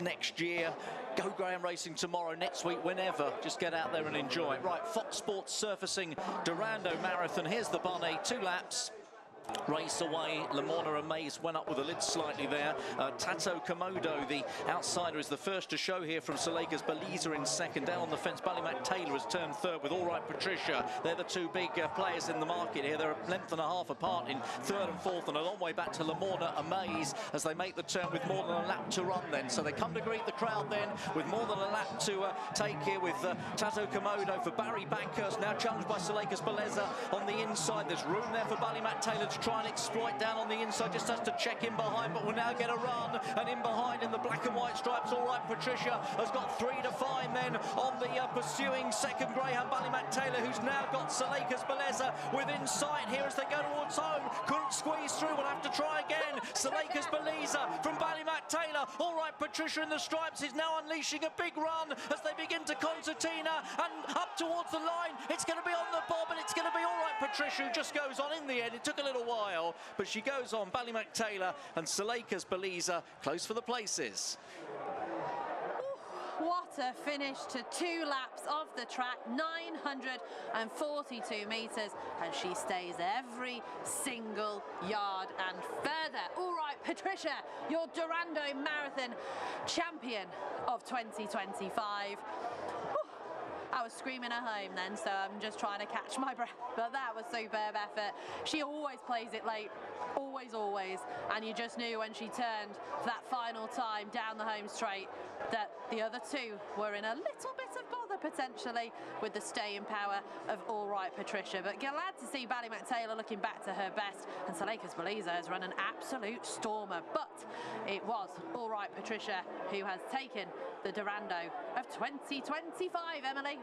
next year. Go Graham Racing tomorrow, next week, whenever. Just get out there and enjoy it. Right, Fox Sports Surfacing, Durando Marathon. Here's the bunny, 2 laps. Race away, Lamorna and Mays went up with the lid slightly there. Tato Komodo, the outsider, is the first to show here from Suleika's Beliza in second. Down on the fence, Ballymac Taylor has turned third with All Right Patricia. They're the two big players in the market here. They're a length and a half apart in third and fourth, and a long way back to Lamorna and Mays as they make the turn with more than a lap to run then. So they come to greet the crowd then with more than a lap to take here with Tato Komodo for Barry Bankhurst, now challenged by Suleika's Beliza on the inside. There's room there for Ballymac Taylor to try and exploit down on the inside, just has to check in behind, but will now get a run, and in behind in the black and white stripes, All Right Patricia has got 3 to find then on the pursuing second Greyhound Ballymac Taylor, who's now got Suleika's Beliza within sight here as they go towards home. Couldn't squeeze through, will have to try again. Suleika's Beliza from Ballymac Taylor. All Right Patricia in the stripes is now unleashing a big run as they begin to concertina and up towards the line. It's going to be on the bob, and it's going to be All Right Patricia who just goes on in the end. It took a little while, but she goes on. Ballymac Taylor and Suleika's Beliza close for the places. What a finish to 2 laps of the track, 942 metres, and she stays every single yard and further. All right, Patricia, your Durando Marathon champion of 2025. I was screaming at home then, so I'm just trying to catch my breath, but that was superb effort. She always plays it late, always, and you just knew when she turned for that final time down the home straight that the other two were in a little bit of bother potentially with the staying power of All Right Patricia. But glad to see Ballymac Taylor looking back to her best, and Suleika's Beliza has run an absolute stormer, but it was All Right Patricia who has taken the Durando of 2025, Emily.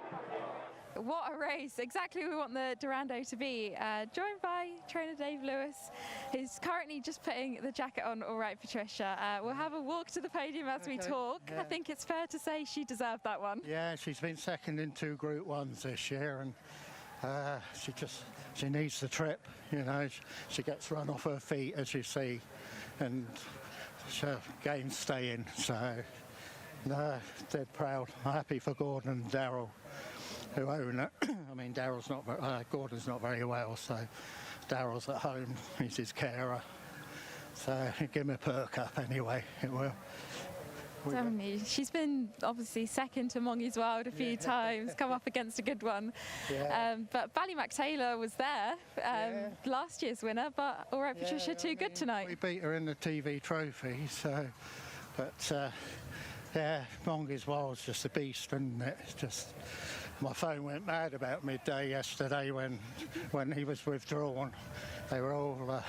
What a race. Exactly we want the Durando to be. Joined by trainer Dave Lewis, who's currently just putting the jacket on All Right Patricia. We'll have a walk to the podium as we talk. Yeah. I think it's fair to say she deserved that one. Yeah, she's been second in 2 Group 1s this year, and she needs the trip, you know. She gets run off her feet, as you see, and she'll gain staying, so no, dead proud. I'm happy for Gordon and Daryl, who own it. I mean, Gordon's not very well, so Daryl's at home, he's his carer. So give him a perk up anyway, it will. Definitely. She's been obviously second to Mongi's Wild a few times, come up against a good one. Yeah. But Ballymac Taylor was there, last year's winner, but All Right Patricia too good tonight. We beat her in the TV trophy, so, but yeah, Mongi's Wild's just a beast, and it's just, my phone went mad about midday yesterday when he was withdrawn. They were all,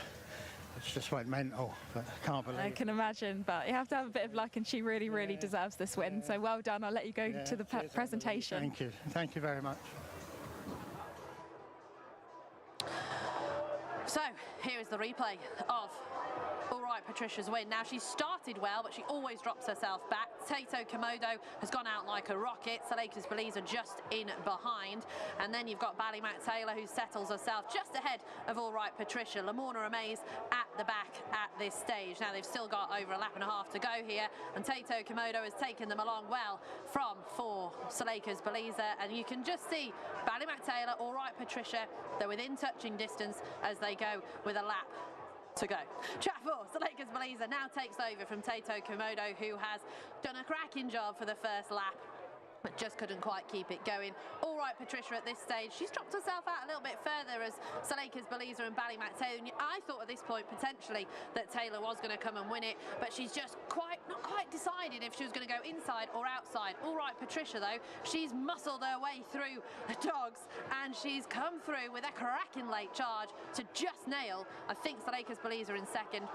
it just went mental, but I can't believe I can imagine, but you have to have a bit of luck, and she really deserves this win. So well done. I'll let you go to the presentation. Thank you very much. So here is the replay of All Right Patricia's win. Now, she started well, but she always drops herself back. Tato Komodo has gone out like a rocket. Suleika's Beliza just in behind. And then you've got Ballymac Taylor, who settles herself just ahead of All Right Patricia. Lamorna Amaze at the back at this stage. Now, they've still got over a lap and a half to go here, and Tato Komodo has taken them along well from for Suleika's Beliza. And you can just see Ballymac Taylor, All Right Patricia, they're within touching distance as they go with a lap to go. Track 4, Suleika's Beliza now takes over from Tato Komodo, who has done a cracking job for the first lap, but just couldn't quite keep it going. All Right Patricia at this stage, she's dropped herself out a little bit further as Suleika's Beliza and Ballymac Taylor. I thought at this point potentially that Taylor was going to come and win it, but she's just not quite decided if she was going to go inside or outside. All Right Patricia, though, she's muscled her way through the dogs, and she's come through with a cracking late charge to just nail, I think, Suleika's Beliza in second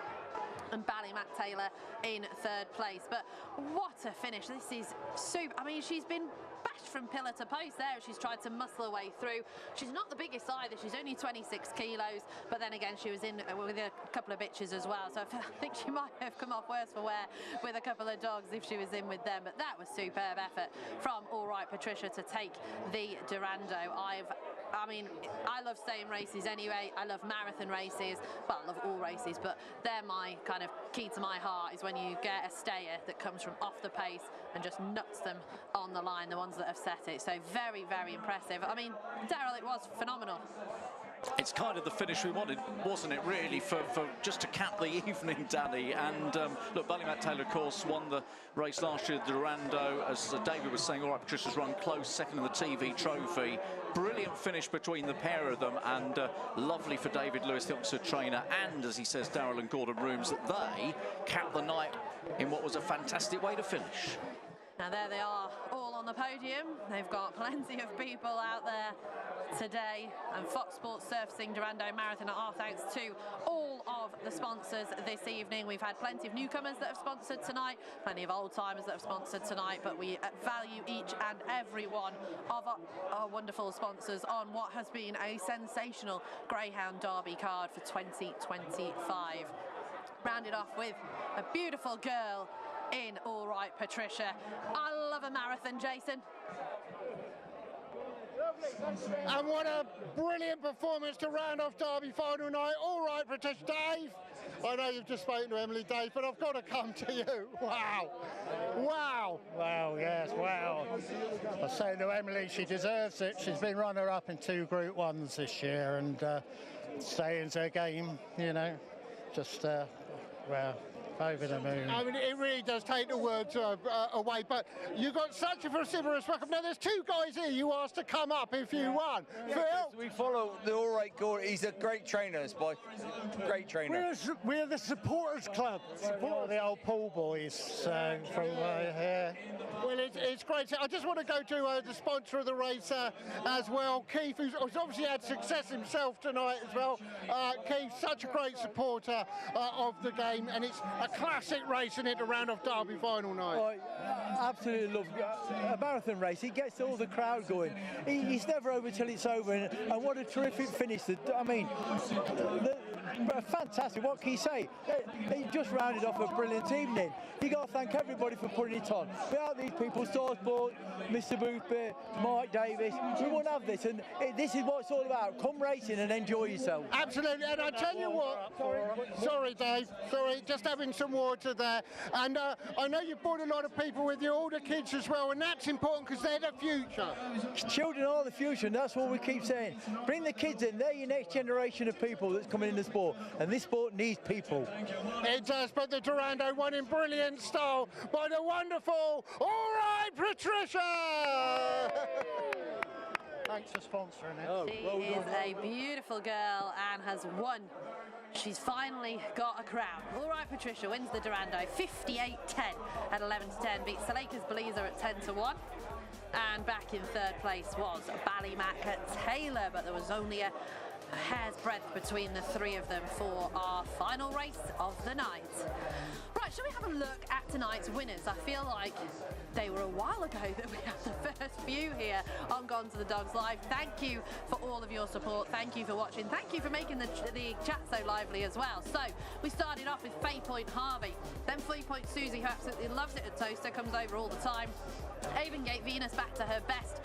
and Ballymac Taylor in third place. But what a finish. This is super. I mean, she's been bashed from pillar to post there. She's tried to muscle her way through. She's not the biggest either. She's only 26 kilos, but then again, she was in with a couple of bitches as well, so I think she might have come off worse for wear with a couple of dogs if she was in with them. But that was superb effort from All Right Patricia to take the Durando. I mean, I love staying races anyway. I love marathon races. Well, I love all races, but they're my kind of key to my heart, is when you get a stayer that comes from off the pace and just nuts them on the line, the ones that have set it. So very impressive. I mean, Daryl, it was phenomenal. It's kind of the finish we wanted, wasn't it, really, for just to cap the evening, Danny? And look, Ballymac Taylor, of course, won the race last year, Durando. As David was saying, all right, Patricia's run close, second in the TV trophy. Brilliant finish between the pair of them, and lovely for David Lewis, the Oxford trainer, and, as he says, Darrell and Gordon Rooms, that they capped the night in what was a fantastic way to finish. Now there they are, all on the podium. They've got plenty of people out there today, and Fox Sports Surfacing Durando Marathon are thanks to all of the sponsors this evening. We've had plenty of newcomers that have sponsored tonight, plenty of old timers that have sponsored tonight, but we value each and every one of our wonderful sponsors on what has been a sensational Greyhound Derby card for 2025. Rounded off with a beautiful girl in All Right Patricia. I love a marathon, Jason. And what a brilliant performance to round off Derby final night. All right, Patricia. Dave, I know you've just spoken to Emily, Dave, but I've got to come to you. Wow. Wow. Wow, yes, wow. I was saying to Emily, she deserves it. She's been runner-up in 2 Group 1s this year, and staying's her game, you know. Just, well, over the moon. I mean, it really does take the words away, but you got such a vociferous welcome. Now, there's 2 guys here you asked to come up if you won. Yeah, Phil? we follow the All Right Gordon. He's a great trainer, this boy. Great trainer. We're the supporters club. Support the old pool boys from here. Well, it's great. I just want to go to the sponsor of the race as well, Keith, who's obviously had success himself tonight as well. Keith, such a great supporter of the game, and it's a classic race, isn't it, to round off Derby final night? Oh, absolutely love a marathon race. He gets all the crowd going. He's never over till it's over, and what a terrific finish. I mean, fantastic. What can you say? He just rounded off a brilliant evening. You got to thank everybody for putting it on. Without these people, Starsport, Mr. Boothby, Mike Davis, we wouldn't have this. And this is what it's all about. Come racing and enjoy yourself. Absolutely. And I tell you what, sorry, Dave. Sorry, just having some water there. And I know you've brought a lot of people with you, all the kids as well, and that's important because they're the future. Children are the future, and that's what we keep saying. Bring the kids in. They're your next generation of people that's coming in the sport, and this sport needs people. It does, but the Durando won in brilliant style by the wonderful All Right Patricia! Thanks for sponsoring it. She is a beautiful girl and has won. She's finally got a crown. All Right Patricia wins the Durando 58-10 at 11-10, beats Salakers Blazer at 10-1. And back in 3rd place was Ballymac Taylor, but there was only a hair's breadth between the 3 of them for our final race of the night. Right, shall we have a look at tonight's winners? I feel like they were a while ago that we had the first few here on Gone to the Dogs Live. Thank you for all of your support. Thank you for watching. Thank you for making the chat so lively as well. So we started off with Faye Point Harvey, then 3 Point Susie, who absolutely loves it at Toaster, comes over all the time. Avengate Venus back to her best.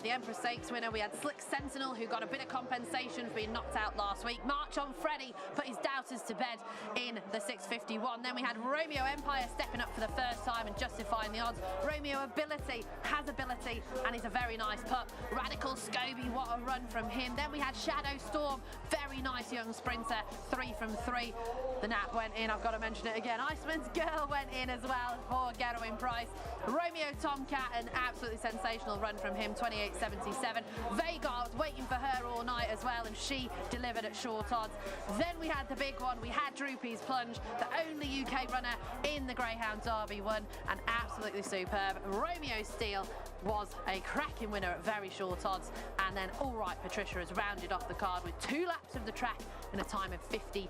The Empress Stakes winner, we had Slick Sentinel, who got a bit of compensation for being knocked out last week. March on Freddy put his doubters to bed in the 651. Then we had Romeo Empire stepping up for the first time and justifying the odds. Romeo ability, has ability, and he's a very nice pup. Radical Scobie, what a run from him. Then we had Shadow Storm, very nice young sprinter, 3 from 3. The nap went in, I've got to mention it again. Iceman's Girl went in as well for Garrowing Price. Romeo Tomcat, an absolutely sensational run from him, 28.77. Vega, I was waiting for her all night as well, and she delivered at short odds. Then we had the big one, we had Droopy's Plunge, the only UK runner in the Greyhound Derby, won, and absolutely superb. Romeo Steele was a cracking winner at very short odds, and then All Right Patricia has rounded off the card with 2 laps of the track in a time of 58.10.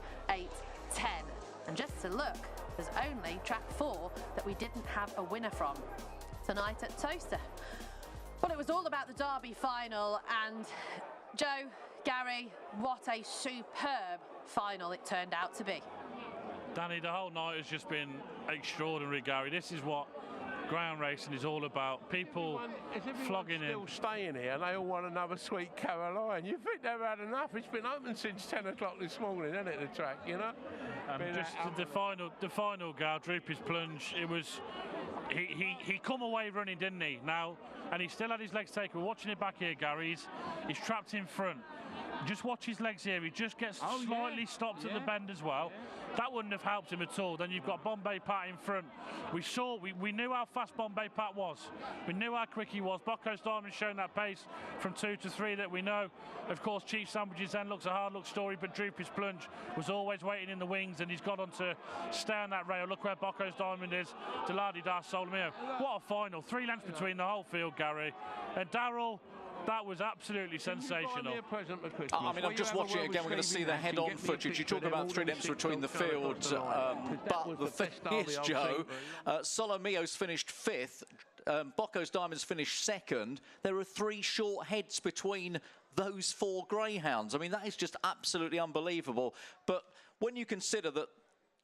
And just to look, there's only track 4 that we didn't have a winner from tonight at Toaster. Well, it was all about the Derby final, and Joe, Gary, what a superb final it turned out to be. Danny, the whole night has just been extraordinary, Gary. This is what ground racing is all about. People flogging in. Still staying here, and they all want another Sweet Caroline. You think they've had enough? It's been open since 10 o'clock this morning, isn't it, the track, you know? Just the final gal, Droopy's Plunge, it was... He come away running, didn't he? Now, and he still had his legs taken. We're watching it back here, Gary. He's trapped in front. Just watch his legs here. He just gets slightly stopped at the bend as well. That wouldn't have helped him at all. Then you've got Bombay Pat in front. We knew how fast Bombay Pat was. We knew how quick he was. Bocco's Diamond showing that pace from 2 to 3 that we know. Of course, Chief Sandwiches then looks a hard look story, but Droopy's Plunge was always waiting in the wings, and he's got on to stay on that rail. Look where Bocco's Diamond is. Delardi-da Solomeo. What a final. 3 lengths between the whole field, Gary. And Darryl, that was absolutely sensational. I mean, I'm just watching it again. We're going to see the head-on footage. You talk about 3 lengths between the field, but the thing is, Joe, Solomeo's finished 5th. Bocco's Diamond's finished 2nd. There are 3 short heads between those 4 greyhounds. I mean, that is just absolutely unbelievable. But when you consider that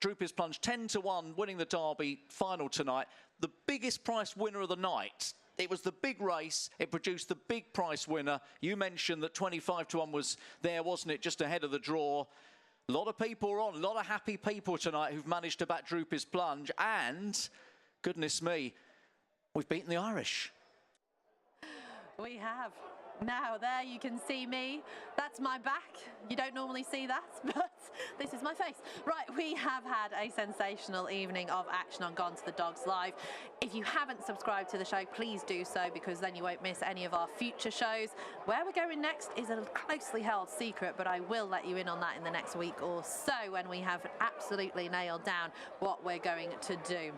Droopy's Plunge 10-1 winning the Derby final tonight, the biggest price winner of the night. It was the big race. It produced the big price winner. You mentioned that 25-1 was there, wasn't it, just ahead of the draw. A lot of people are on, a lot of happy people tonight who've managed to back Droopy's Plunge. And, goodness me, we've beaten the Irish. We have. Now, there you can see me. That's my back. You don't normally see that, but this is my face. Right, we have had a sensational evening of action on Gone to the Dogs Live. If you haven't subscribed to the show, please do so, because then you won't miss any of our future shows. Where we're going next is a closely held secret, but I will let you in on that in the next week or so when we have absolutely nailed down what we're going to do.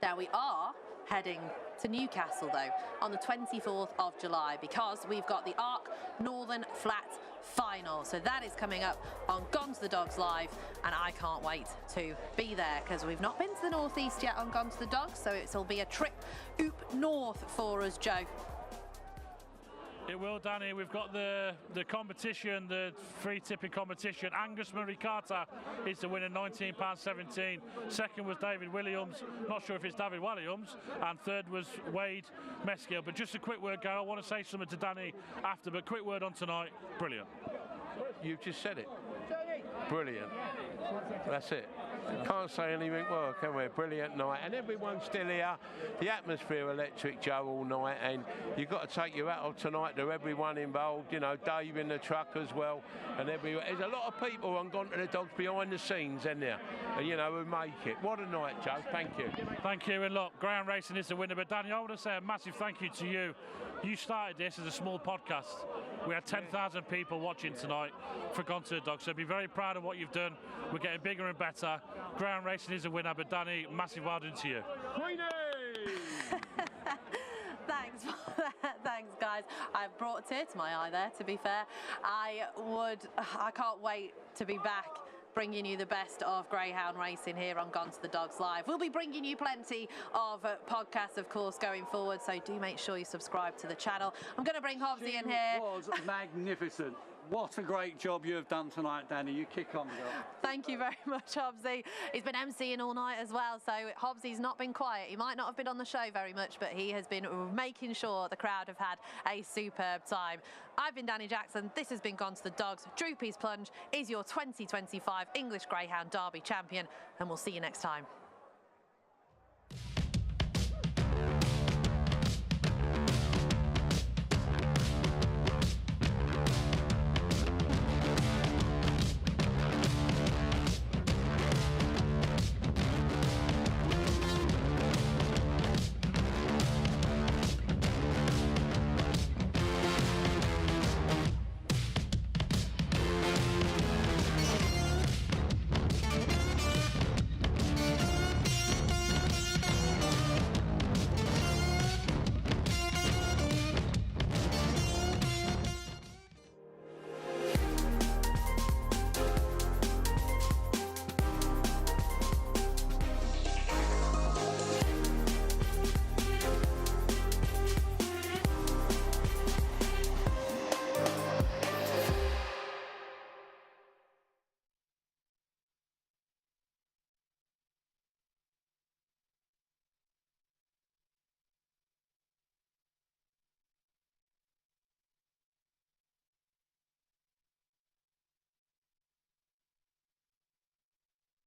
Now, we are heading to Newcastle, though, on the 24th of July, because we've got the ARC Northern Flat Final. So that is coming up on Gone to the Dogs Live, and I can't wait to be there, because we've not been to the Northeast yet on Gone to the Dogs, so it'll be a trip up north for us, Joe. It will, Danny. We've got the competition, the free tipping competition. Angus Murray Carter is the winner, £19.17. Second was David Williams. Not sure if it's David Williams. And third was Wade Meskill. But just a quick word, Gary. I want to say something to Danny after, but quick word on tonight. Brilliant. You've just said it. Brilliant. That's it. Can't say anything more, can we? Brilliant night, and everyone's still here. The atmosphere electric, Joe, all night, and you've got to take your hat off tonight to everyone involved. You know, Dave in the truck as well, and everyone. There's a lot of people on Gone to the Dogs behind the scenes, isn't there? And, you know, who make it. What a night, Joe. Thank you. Thank you, and look, Greyhound Racing is the winner. But Danny, I want to say a massive thank you to you. You started this as a small podcast. We had 10,000 people watching tonight for Gone to the Dogs, so be very proud of what you've done. We're getting bigger and better. Greyhound Racing is a winner, but Danny, massive well done to you. Thanks for that. Thanks, guys. I've brought a tear to my eye there, to be fair. I can't wait to be back bringing you the best of Greyhound Racing here on Gone to the Dogs Live. We'll be bringing you plenty of podcasts, of course, going forward, so do make sure you subscribe to the channel. I'm going to bring Hobbsy in here. It was magnificent. What a great job you have done tonight, Danny. You kick on, girl. Thank you very much, Hobbsy. He's been emceeing all night as well, so Hobbsy's not been quiet. He might not have been on the show very much, but he has been making sure the crowd have had a superb time. I've been Danny Jackson. This has been Gone to the Dogs. Droopy's Plunge is your 2025 English Greyhound Derby champion, and we'll see you next time.